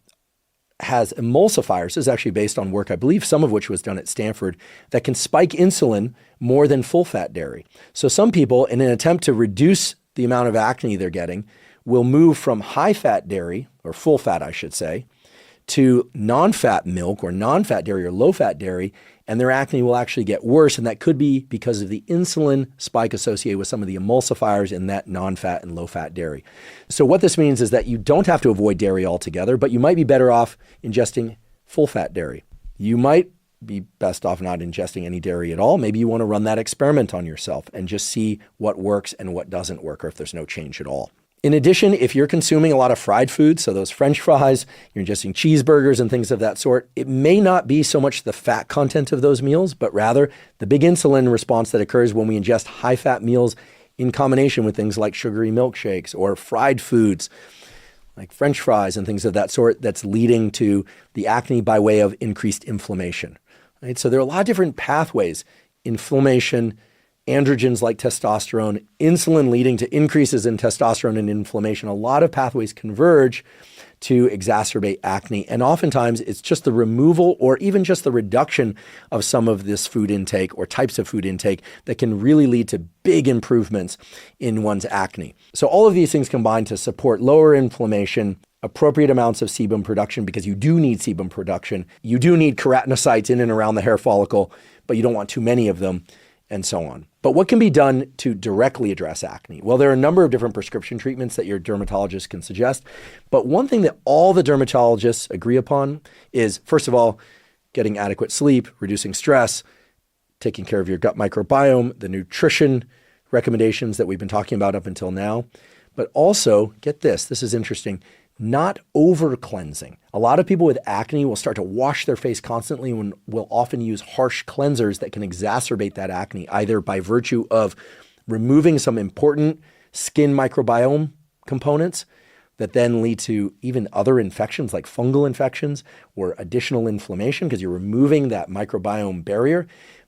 has emulsifiers. This is actually based on work, I believe, some of which was done at Stanford, that can spike insulin more than full-fat dairy. So some people, in an attempt to reduce the amount of acne they're getting, will move from high-fat dairy, or full-fat, I should say, to non-fat milk or non-fat dairy or low-fat dairy, and their acne will actually get worse. And that could be because of the insulin spike associated with some of the emulsifiers in that non-fat and low-fat dairy. So what this means is that you don't have to avoid dairy altogether, but you might be better off ingesting full-fat dairy. You might be best off not ingesting any dairy at all. Maybe you want to run that experiment on yourself and just see what works and what doesn't work, or if there's no change at all. In addition, if you're consuming a lot of fried foods, so those French fries, you're ingesting cheeseburgers and things of that sort, it may not be so much the fat content of those meals, but rather the big insulin response that occurs when we ingest high-fat meals in combination with things like sugary milkshakes or fried foods like French fries and things of that sort, that's leading to the acne by way of increased inflammation. Right? So there are a lot of different pathways: inflammation, androgens like testosterone, insulin leading to increases in testosterone and inflammation. A lot of pathways converge to exacerbate acne. And oftentimes it's just the removal or even just the reduction of some of this food intake or types of food intake that can really lead to big improvements in one's acne. So all of these things combine to support lower inflammation, appropriate amounts of sebum production, because you do need sebum production. You do need keratinocytes in and around the hair follicle, but you don't want too many of them, and so on. But what can be done to directly address acne? Well, there are a number of different prescription treatments that your dermatologist can suggest. But one thing that all the dermatologists agree upon is, first of all, getting adequate sleep, reducing stress, taking care of your gut microbiome, the nutrition recommendations that we've been talking about up until now. But also, get this is interesting, not over cleansing. A lot of people with acne will start to wash their face constantly and will often use harsh cleansers that can exacerbate that acne, either by virtue of removing some important skin microbiome components that then lead to even other infections like fungal infections or additional inflammation because you're removing that microbiome barrier.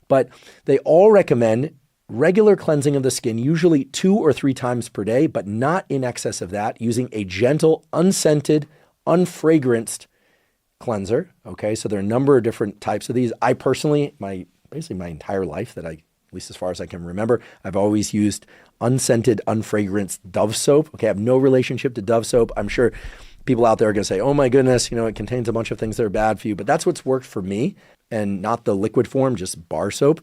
But they all recommend regular cleansing of the skin, usually 2 or 3 times per day, but not in excess of that, using a gentle, unscented, unfragranced cleanser. Okay, so there are a number of different types of these. I personally, basically my entire life that at least as far as I can remember, I've always used unscented, unfragranced Dove soap. Okay, I have no relationship to Dove soap. I'm sure people out there are going to say, oh my goodness, it contains a bunch of things that are bad for you, but that's what's worked for me, and not the liquid form, just bar soap.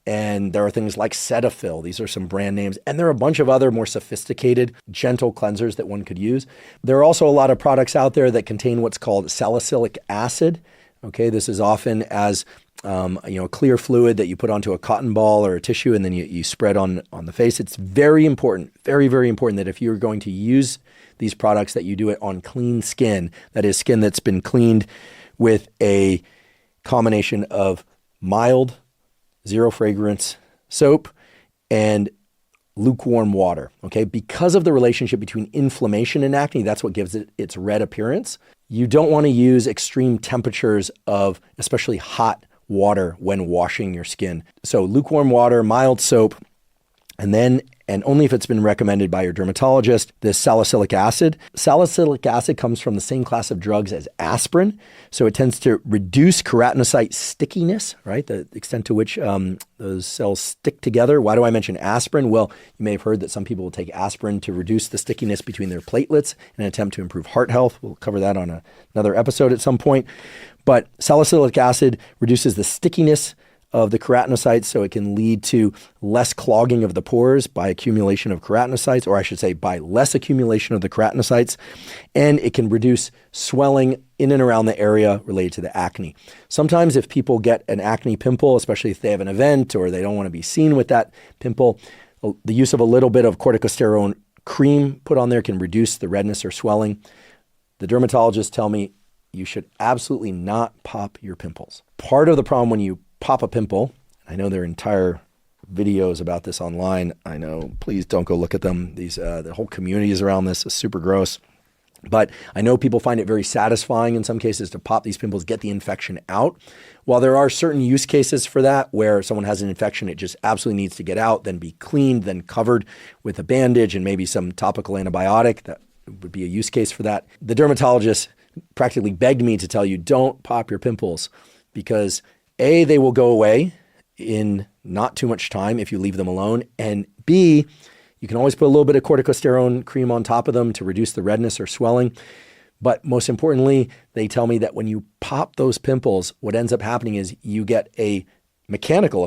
And there are things like Cetaphil. These are some brand names. And there are a bunch of other more sophisticated, gentle cleansers that one could use. There are also a lot of products out there that contain what's called salicylic acid. Okay, this is often as a clear fluid that you put onto a cotton ball or a tissue and then you spread on the face. It's very important, very, very important that if you're going to use these products that you do it on clean skin, that is skin that's been cleaned with a combination of mild, zero fragrance soap and lukewarm water, okay? Because of the relationship between inflammation and acne, that's what gives it its red appearance. You don't want to use extreme temperatures of especially hot water when washing your skin. So lukewarm water, mild soap, and only if it's been recommended by your dermatologist, the salicylic acid. Salicylic acid comes from the same class of drugs as aspirin. So it tends to reduce keratinocyte stickiness, right? The extent to which those cells stick together. Why do I mention aspirin? Well, you may have heard that some people will take aspirin to reduce the stickiness between their platelets in an attempt to improve heart health. We'll cover that on another episode at some point. But salicylic acid reduces the stickiness of the keratinocytes, so it can lead to less clogging of the pores by accumulation of keratinocytes, or I should say by less accumulation of the keratinocytes, and it can reduce swelling in and around the area related to the acne. Sometimes if people get an acne pimple, especially if they have an event or they don't want to be seen with that pimple, the use of a little bit of corticosterone cream put on there can reduce the redness or swelling. The dermatologists tell me you should absolutely not pop your pimples. Part of the problem when you pop a pimple, I know there are entire videos about this online. I know, please don't go look at them. The whole community is around this. It's super gross. But I know people find it very satisfying in some cases to pop these pimples, get the infection out. While there are certain use cases for that where someone has an infection, it just absolutely needs to get out, then be cleaned, then covered with a bandage and maybe some topical antibiotic. That would be a use case for that. The dermatologist practically begged me to tell you, don't pop your pimples because A, they will go away in not too much time if you leave them alone, and B, you can always put a little bit of corticosterone cream on top of them to reduce the redness or swelling. But most importantly, they tell me that when you pop those pimples, what ends up happening is you get a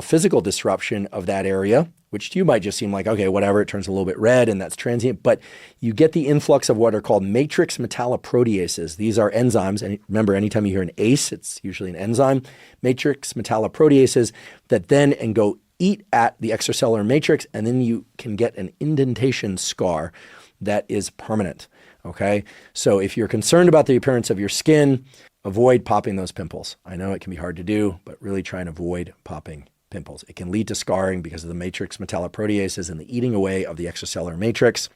physical disruption of that area, which to you might just seem like, okay, whatever, it turns a little bit red and that's transient, but you get the influx of what are called matrix metalloproteases. These are enzymes, and remember, anytime you hear an ACE, it's usually an enzyme, matrix metalloproteases, that then and go eat at the extracellular matrix, and then you can get an indentation scar that is permanent, okay? So if you're concerned about the appearance of your skin, avoid popping those pimples. I know it can be hard to do, but really try and avoid popping pimples. It can lead to scarring because of the matrix metalloproteases and the eating away of the extracellular matrix.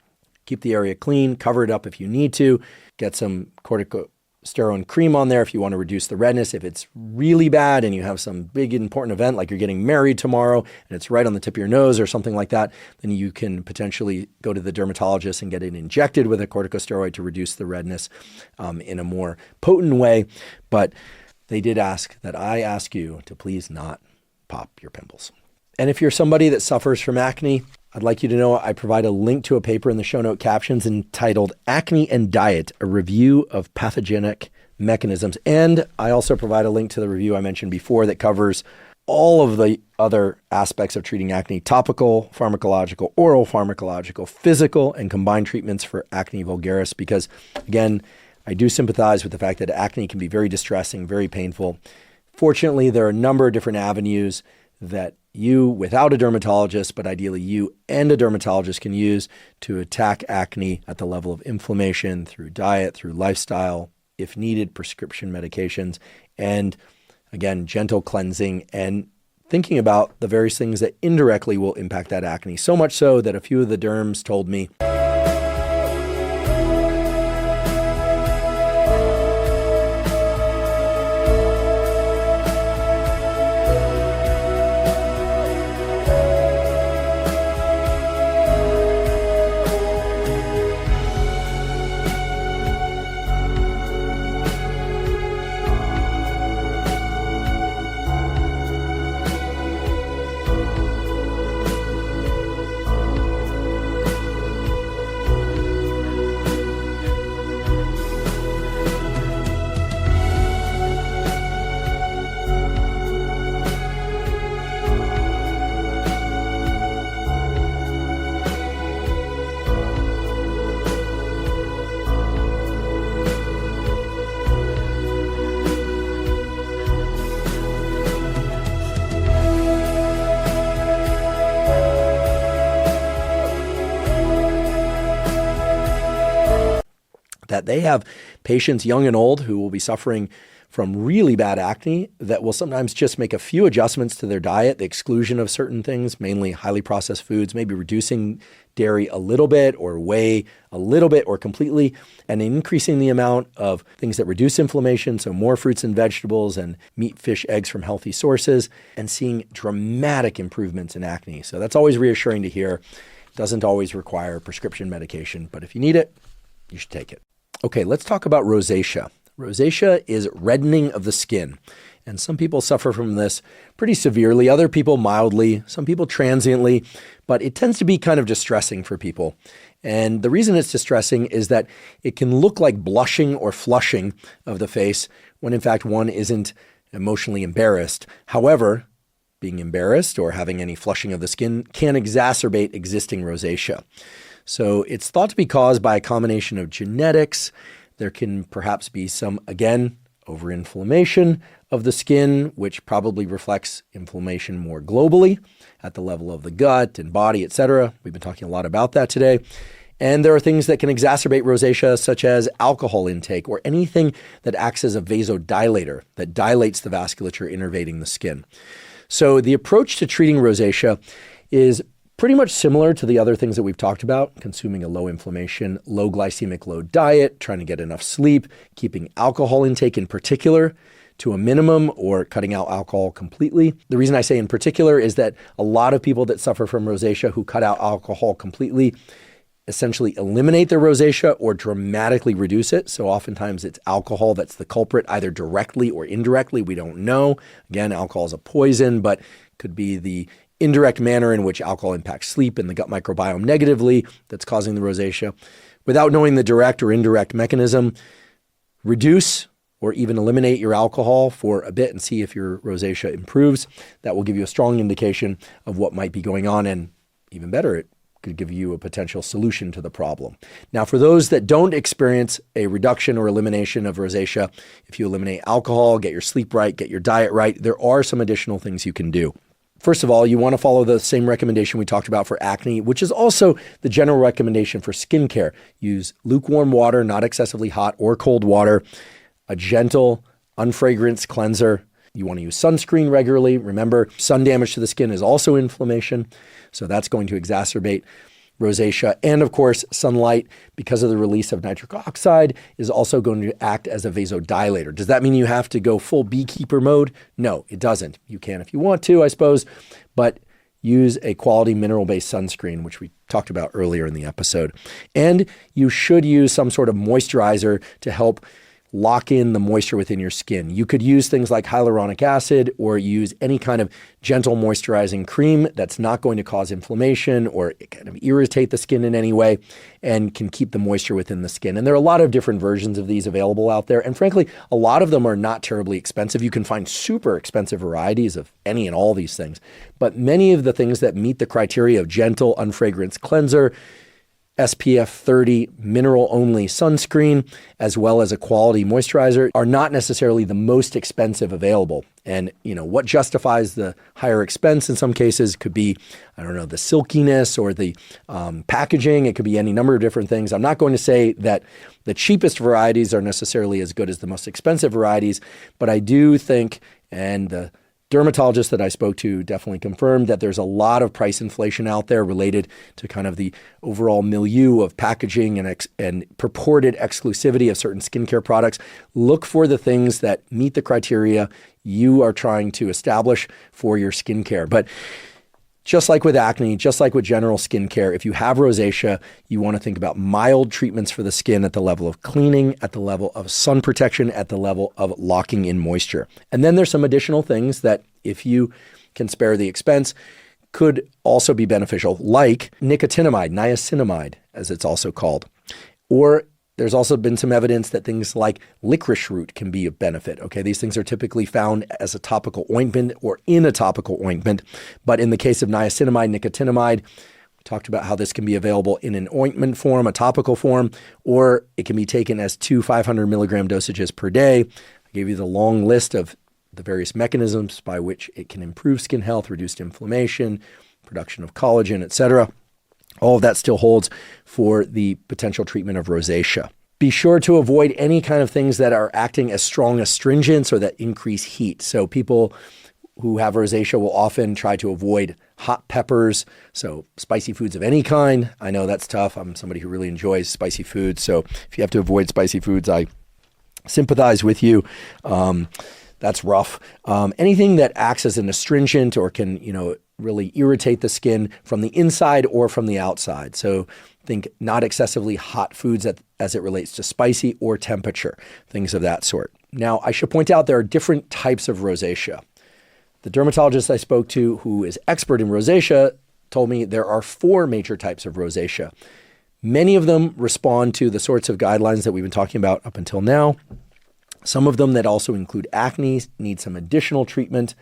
Keep the area clean, cover it up if you need to, get some corticosterone cream on there if you want to reduce the redness. If it's really bad and you have some big important event like you're getting married tomorrow and it's right on the tip of your nose or something like that, then you can potentially go to the dermatologist and get it injected with a corticosteroid to reduce the redness in a more potent way. But they did ask that I ask you to please not pop your pimples. And if you're somebody that suffers from acne, I'd like you to know I provide a link to a paper in the show note captions entitled Acne and Diet, a review of pathogenic mechanisms. And I also provide a link to the review I mentioned before that covers all of the other aspects of treating acne: topical, pharmacological, oral pharmacological, physical, and combined treatments for acne vulgaris. Because again, I do sympathize with the fact that acne can be very distressing, very painful. Fortunately, there are a number of different avenues that you, without a dermatologist, but ideally you and a dermatologist, can use to attack acne at the level of inflammation through diet, through lifestyle, if needed, prescription medications, and again, gentle cleansing and thinking about the various things that indirectly will impact that acne. So much so that a few of the derms told me, that they have patients, young and old, who will be suffering from really bad acne that will sometimes just make a few adjustments to their diet, the exclusion of certain things, mainly highly processed foods, maybe reducing dairy a little bit or whey a little bit or completely, and increasing the amount of things that reduce inflammation, so more fruits and vegetables and meat, fish, eggs from healthy sources, and seeing dramatic improvements in acne. So that's always reassuring to hear. It doesn't always require prescription medication, but if you need it, you should take it. Okay, let's talk about rosacea. Rosacea is reddening of the skin, and some people suffer from this pretty severely, other people mildly, some people transiently, but it tends to be kind of distressing for people. And the reason it's distressing is that it can look like blushing or flushing of the face when in fact one isn't emotionally embarrassed. However, being embarrassed or having any flushing of the skin can exacerbate existing rosacea. So it's thought to be caused by a combination of genetics. There can perhaps be some, again, overinflammation of the skin, which probably reflects inflammation more globally at the level of the gut and body, etc. We've been talking a lot about that today. And there are things that can exacerbate rosacea, such as alcohol intake or anything that acts as a vasodilator that dilates the vasculature innervating the skin. So the approach to treating rosacea is pretty much similar to the other things that we've talked about: consuming a low inflammation, low glycemic load diet, trying to get enough sleep, keeping alcohol intake in particular to a minimum or cutting out alcohol completely. The reason I say in particular is that a lot of people that suffer from rosacea who cut out alcohol completely essentially eliminate their rosacea or dramatically reduce it. So oftentimes it's alcohol that's the culprit, either directly or indirectly. We don't know. Again, alcohol is a poison, but could be the indirect manner in which alcohol impacts sleep and the gut microbiome negatively that's causing the rosacea. Without knowing the direct or indirect mechanism, reduce or even eliminate your alcohol for a bit and see if your rosacea improves. That will give you a strong indication of what might be going on, and even better, it could give you a potential solution to the problem. Now, for those that don't experience a reduction or elimination of rosacea, if you eliminate alcohol, get your sleep right, get your diet right, there are some additional things you can do. First of all, you want to follow the same recommendation we talked about for acne, which is also the general recommendation for skincare. Use lukewarm water, not excessively hot or cold water, a gentle, unfragranced cleanser. You want to use sunscreen regularly. Remember, sun damage to the skin is also inflammation, so that's going to exacerbate rosacea. And of course, sunlight, because of the release of nitric oxide, is also going to act as a vasodilator. Does that mean you have to go full beekeeper mode? No, it doesn't. You can if you want to, I suppose, but use a quality mineral-based sunscreen, which we talked about earlier in the episode. And you should use some sort of moisturizer to help lock in the moisture within your skin. You could use things like hyaluronic acid or use any kind of gentle moisturizing cream that's not going to cause inflammation or kind of irritate the skin in any way and can keep the moisture within the skin. And there are a lot of different versions of these available out there. And frankly, a lot of them are not terribly expensive. You can find super expensive varieties of any and all these things. But many of the things that meet the criteria of gentle, unfragranced cleanser, SPF 30 mineral-only sunscreen, as well as a quality moisturizer, are not necessarily the most expensive available. And, what justifies the higher expense in some cases could be, the silkiness or the packaging. It could be any number of different things. I'm not going to say that the cheapest varieties are necessarily as good as the most expensive varieties, but I do think, and the dermatologists that I spoke to definitely confirmed, that there's a lot of price inflation out there related to kind of the overall milieu of packaging and purported exclusivity of certain skincare products. Look for the things that meet the criteria you are trying to establish for your skincare. But just like with acne, just like with general skincare, if you have rosacea, you want to think about mild treatments for the skin at the level of cleaning, at the level of sun protection, at the level of locking in moisture. And then there's some additional things that, if you can spare the expense, could also be beneficial, like niacinamide, as it's also called. Or there's also been some evidence that things like licorice root can be of benefit. Okay, these things are typically found as a topical ointment or in a topical ointment. But in the case of niacinamide, we talked about how this can be available in an ointment form, a topical form, or it can be taken as 2 500 milligram dosages per day. I gave you the long list of the various mechanisms by which it can improve skin health, reduce inflammation, production of collagen, etc. All of that still holds for the potential treatment of rosacea. Be sure to avoid any kind of things that are acting as strong astringents or that increase heat. So people who have rosacea will often try to avoid hot peppers, so spicy foods of any kind. I know that's tough. I'm somebody who really enjoys spicy foods. So if you have to avoid spicy foods, I sympathize with you. That's rough. Anything that acts as an astringent or can, really irritate the skin from the inside or from the outside. So think not excessively hot foods as it relates to spicy or temperature, things of that sort. Now, I should point out there are different types of rosacea. The dermatologist I spoke to, who is expert in rosacea, told me there are 4 major types of rosacea. Many of them respond to the sorts of guidelines that we've been talking about up until now. Some of them that also include acne need some additional treatment.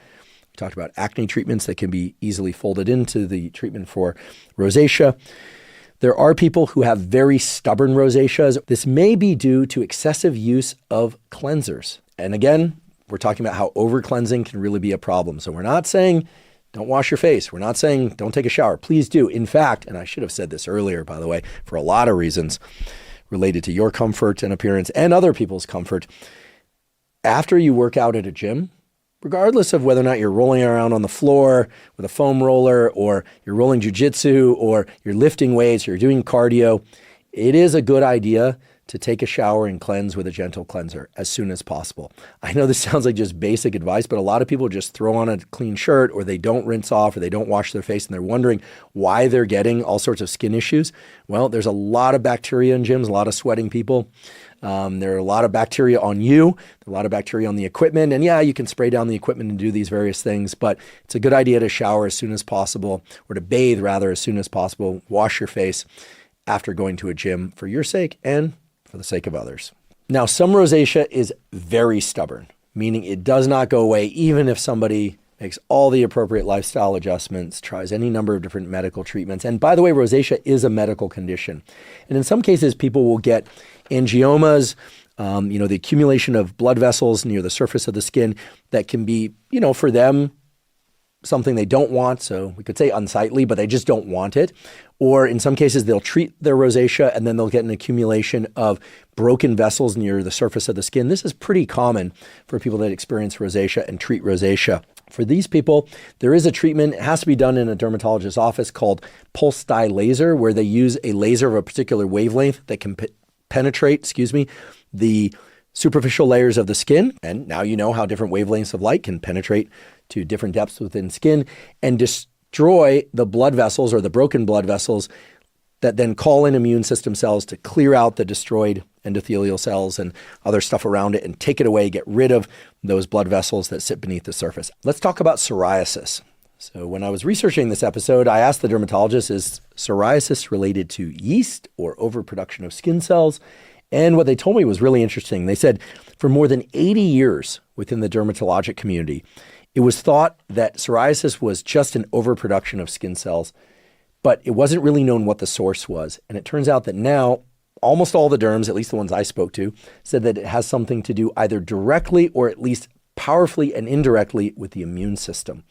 We talked about acne treatments that can be easily folded into the treatment for rosacea. There are people who have very stubborn rosaceas. This may be due to excessive use of cleansers. And again, we're talking about how over-cleansing can really be a problem. So we're not saying don't wash your face. We're not saying don't take a shower. Please do. In fact, and I should have said this earlier, by the way, for a lot of reasons related to your comfort and appearance and other people's comfort, after you work out at a gym, regardless of whether or not you're rolling around on the floor with a foam roller or you're rolling jujitsu or you're lifting weights, or you're doing cardio, it is a good idea to take a shower and cleanse with a gentle cleanser as soon as possible. I know this sounds like just basic advice, but a lot of people just throw on a clean shirt, or they don't rinse off, or they don't wash their face, and they're wondering why they're getting all sorts of skin issues. Well, there's a lot of bacteria in gyms, a lot of sweating people. There are a lot of bacteria on you, a lot of bacteria on the equipment. And yeah, you can spray down the equipment and do these various things, but it's a good idea to shower as soon as possible, or to bathe rather as soon as possible. Wash your face after going to a gym for your sake and for the sake of others. Now, some rosacea is very stubborn, meaning it does not go away even if somebody makes all the appropriate lifestyle adjustments, tries any number of different medical treatments. And by the way, rosacea is a medical condition. And in some cases, people will get angiomas, the accumulation of blood vessels near the surface of the skin that can be, for them, something they don't want. So we could say unsightly, but they just don't want it. Or in some cases, they'll treat their rosacea and then they'll get an accumulation of broken vessels near the surface of the skin. This is pretty common for people that experience rosacea and treat rosacea. For these people, there is a treatment. It has to be done in a dermatologist's office called pulse dye laser, where they use a laser of a particular wavelength that can penetrate, the superficial layers of the skin. And now you know how different wavelengths of light can penetrate to different depths within skin and destroy the blood vessels or the broken blood vessels that then call in immune system cells to clear out the destroyed endothelial cells and other stuff around it and take it away, get rid of those blood vessels that sit beneath the surface. Let's talk about psoriasis. So when I was researching this episode, I asked the dermatologist, is psoriasis related to yeast or overproduction of skin cells? And what they told me was really interesting. They said for more than 80 years within the dermatologic community, it was thought that psoriasis was just an overproduction of skin cells, but it wasn't really known what the source was. And it turns out that now almost all the derms, at least the ones I spoke to, said that it has something to do either directly or at least powerfully and indirectly with the immune system.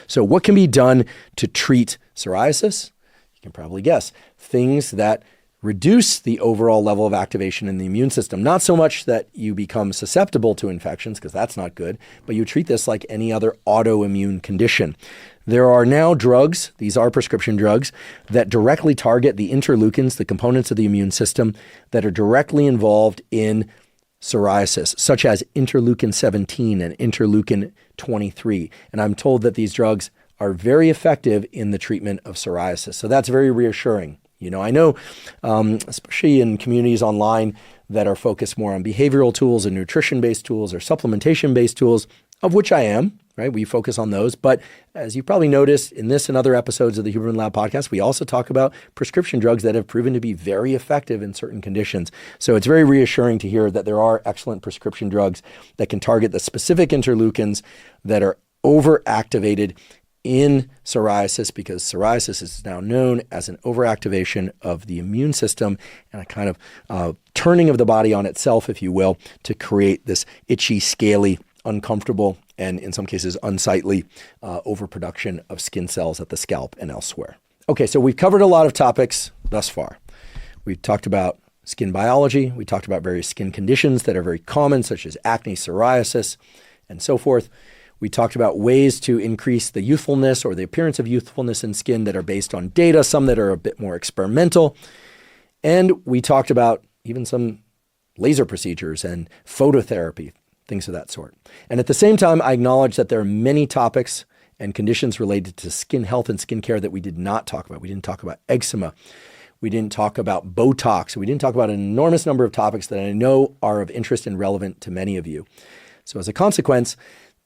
So what can be done to treat psoriasis? You can probably guess. Things that reduce the overall level of activation in the immune system. Not so much that you become susceptible to infections, because that's not good, but you treat this like any other autoimmune condition. There are now drugs, these are prescription drugs, that directly target the interleukins, the components of the immune system that are directly involved in psoriasis, such as interleukin 17 and interleukin 23. And I'm told that these drugs are very effective in the treatment of psoriasis. So that's very reassuring. I know, especially in communities online that are focused more on behavioral tools and nutrition-based tools or supplementation-based tools, of which I am, right? We focus on those. But as you probably noticed in this and other episodes of the Huberman Lab podcast, we also talk about prescription drugs that have proven to be very effective in certain conditions. So it's very reassuring to hear that there are excellent prescription drugs that can target the specific interleukins that are overactivated in psoriasis, because psoriasis is now known as an overactivation of the immune system and a kind of turning of the body on itself, if you will, to create this itchy, scaly, uncomfortable, and in some cases unsightly overproduction of skin cells at the scalp and elsewhere. Okay, so we've covered a lot of topics thus far. We've talked about skin biology. We talked about various skin conditions that are very common, such as acne, psoriasis, and so forth. We talked about ways to increase the youthfulness or the appearance of youthfulness in skin that are based on data, some that are a bit more experimental. And we talked about even some laser procedures and phototherapy, things of that sort. And at the same time, I acknowledge that there are many topics and conditions related to skin health and skincare that we did not talk about. We didn't talk about eczema. We didn't talk about Botox. We didn't talk about an enormous number of topics that I know are of interest and relevant to many of you. So as a consequence,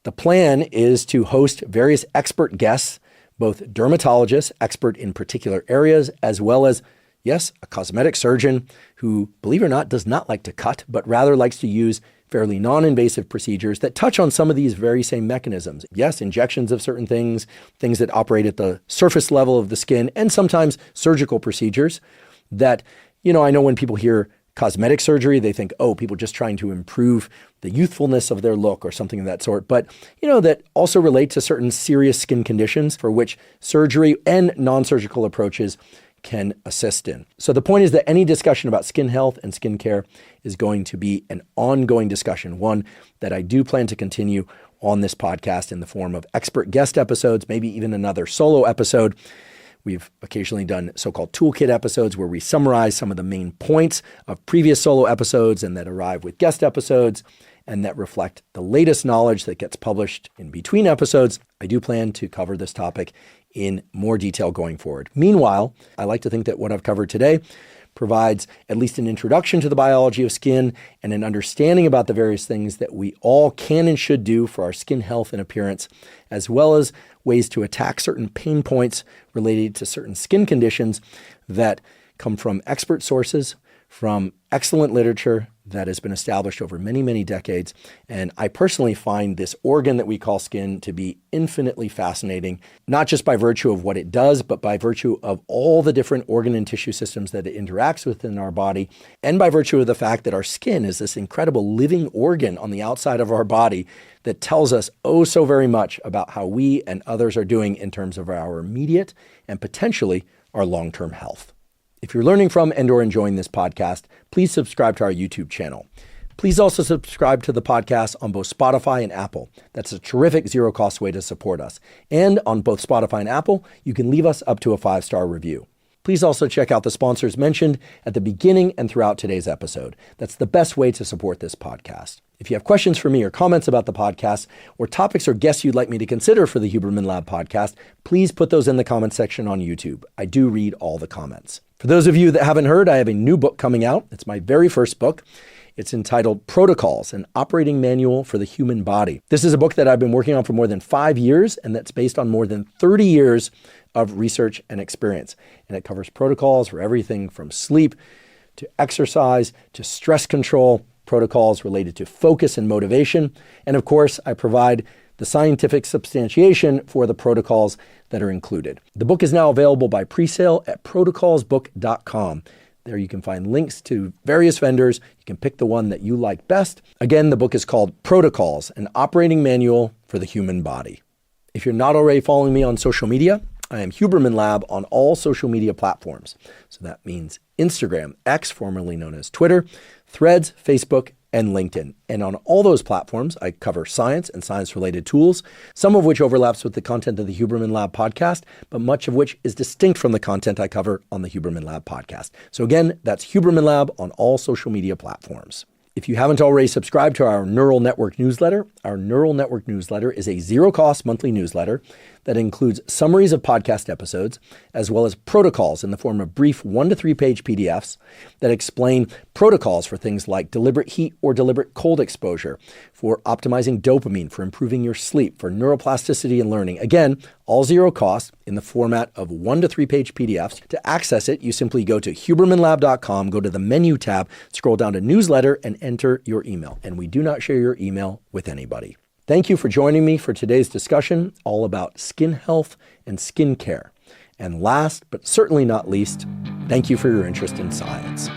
the plan is to host various expert guests, both dermatologists, expert in particular areas, as well as Yes, a cosmetic surgeon who, believe it or not, does not like to cut, but rather likes to use fairly non-invasive procedures that touch on some of these very same mechanisms. Yes, injections of certain things, things that operate at the surface level of the skin, and sometimes surgical procedures that, I know when people hear cosmetic surgery, they think, oh, people just trying to improve the youthfulness of their look or something of that sort. But, that also relate to certain serious skin conditions for which surgery and non-surgical approaches can assist in. So the point is that any discussion about skin health and skincare is going to be an ongoing discussion, one that I do plan to continue on this podcast in the form of expert guest episodes, maybe even another solo episode. We've occasionally done so-called toolkit episodes where we summarize some of the main points of previous solo episodes and that arrive with guest episodes and that reflect the latest knowledge that gets published in between episodes. I do plan to cover this topic in more detail going forward. Meanwhile, I like to think that what I've covered today provides at least an introduction to the biology of skin and an understanding about the various things that we all can and should do for our skin health and appearance, as well as ways to attack certain pain points related to certain skin conditions that come from expert sources, from excellent literature that has been established over many, many decades. And I personally find this organ that we call skin to be infinitely fascinating, not just by virtue of what it does, but by virtue of all the different organ and tissue systems that it interacts with in our body, and by virtue of the fact that our skin is this incredible living organ on the outside of our body that tells us oh so very much about how we and others are doing in terms of our immediate and potentially our long-term health. If you're learning from and/or enjoying this podcast, please subscribe to our YouTube channel. Please also subscribe to the podcast on both Spotify and Apple. That's a terrific zero-cost way to support us. And on both Spotify and Apple, you can leave us up to a 5-star review. Please also check out the sponsors mentioned at the beginning and throughout today's episode. That's the best way to support this podcast. If you have questions for me or comments about the podcast or topics or guests you'd like me to consider for the Huberman Lab podcast, please put those in the comment section on YouTube. I do read all the comments. For those of you that haven't heard, I have a new book coming out. It's my very first book. It's entitled Protocols, an Operating Manual for the Human Body. This is a book that I've been working on for more than 5 years, and that's based on more than 30 years of research and experience. And it covers protocols for everything from sleep to exercise to stress control, protocols related to focus and motivation. And of course, I provide the scientific substantiation for the protocols that are included. The book is now available by pre-sale at protocolsbook.com. There you can find links to various vendors. You can pick the one that you like best. Again, the book is called Protocols, an Operating Manual for the Human Body. If you're not already following me on social media, I am Huberman Lab on all social media platforms. So that means Instagram, X, formerly known as Twitter, Threads, Facebook, and LinkedIn. And on all those platforms, I cover science and science-related tools, some of which overlaps with the content of the Huberman Lab podcast, but much of which is distinct from the content I cover on the Huberman Lab podcast. So again, that's Huberman Lab on all social media platforms. If you haven't already subscribed to our Neural Network newsletter, our Neural Network newsletter is a zero-cost monthly newsletter that includes summaries of podcast episodes, as well as protocols in the form of brief 1 to 3 page PDFs that explain protocols for things like deliberate heat or deliberate cold exposure, for optimizing dopamine, for improving your sleep, for neuroplasticity and learning. Again, all zero cost in the format of 1 to 3 page PDFs. To access it, you simply go to hubermanlab.com, go to the menu tab, scroll down to newsletter, and enter your email. And we do not share your email with anybody. Thank you for joining me for today's discussion all about skin health and skin care. And last, but certainly not least, thank you for your interest in science.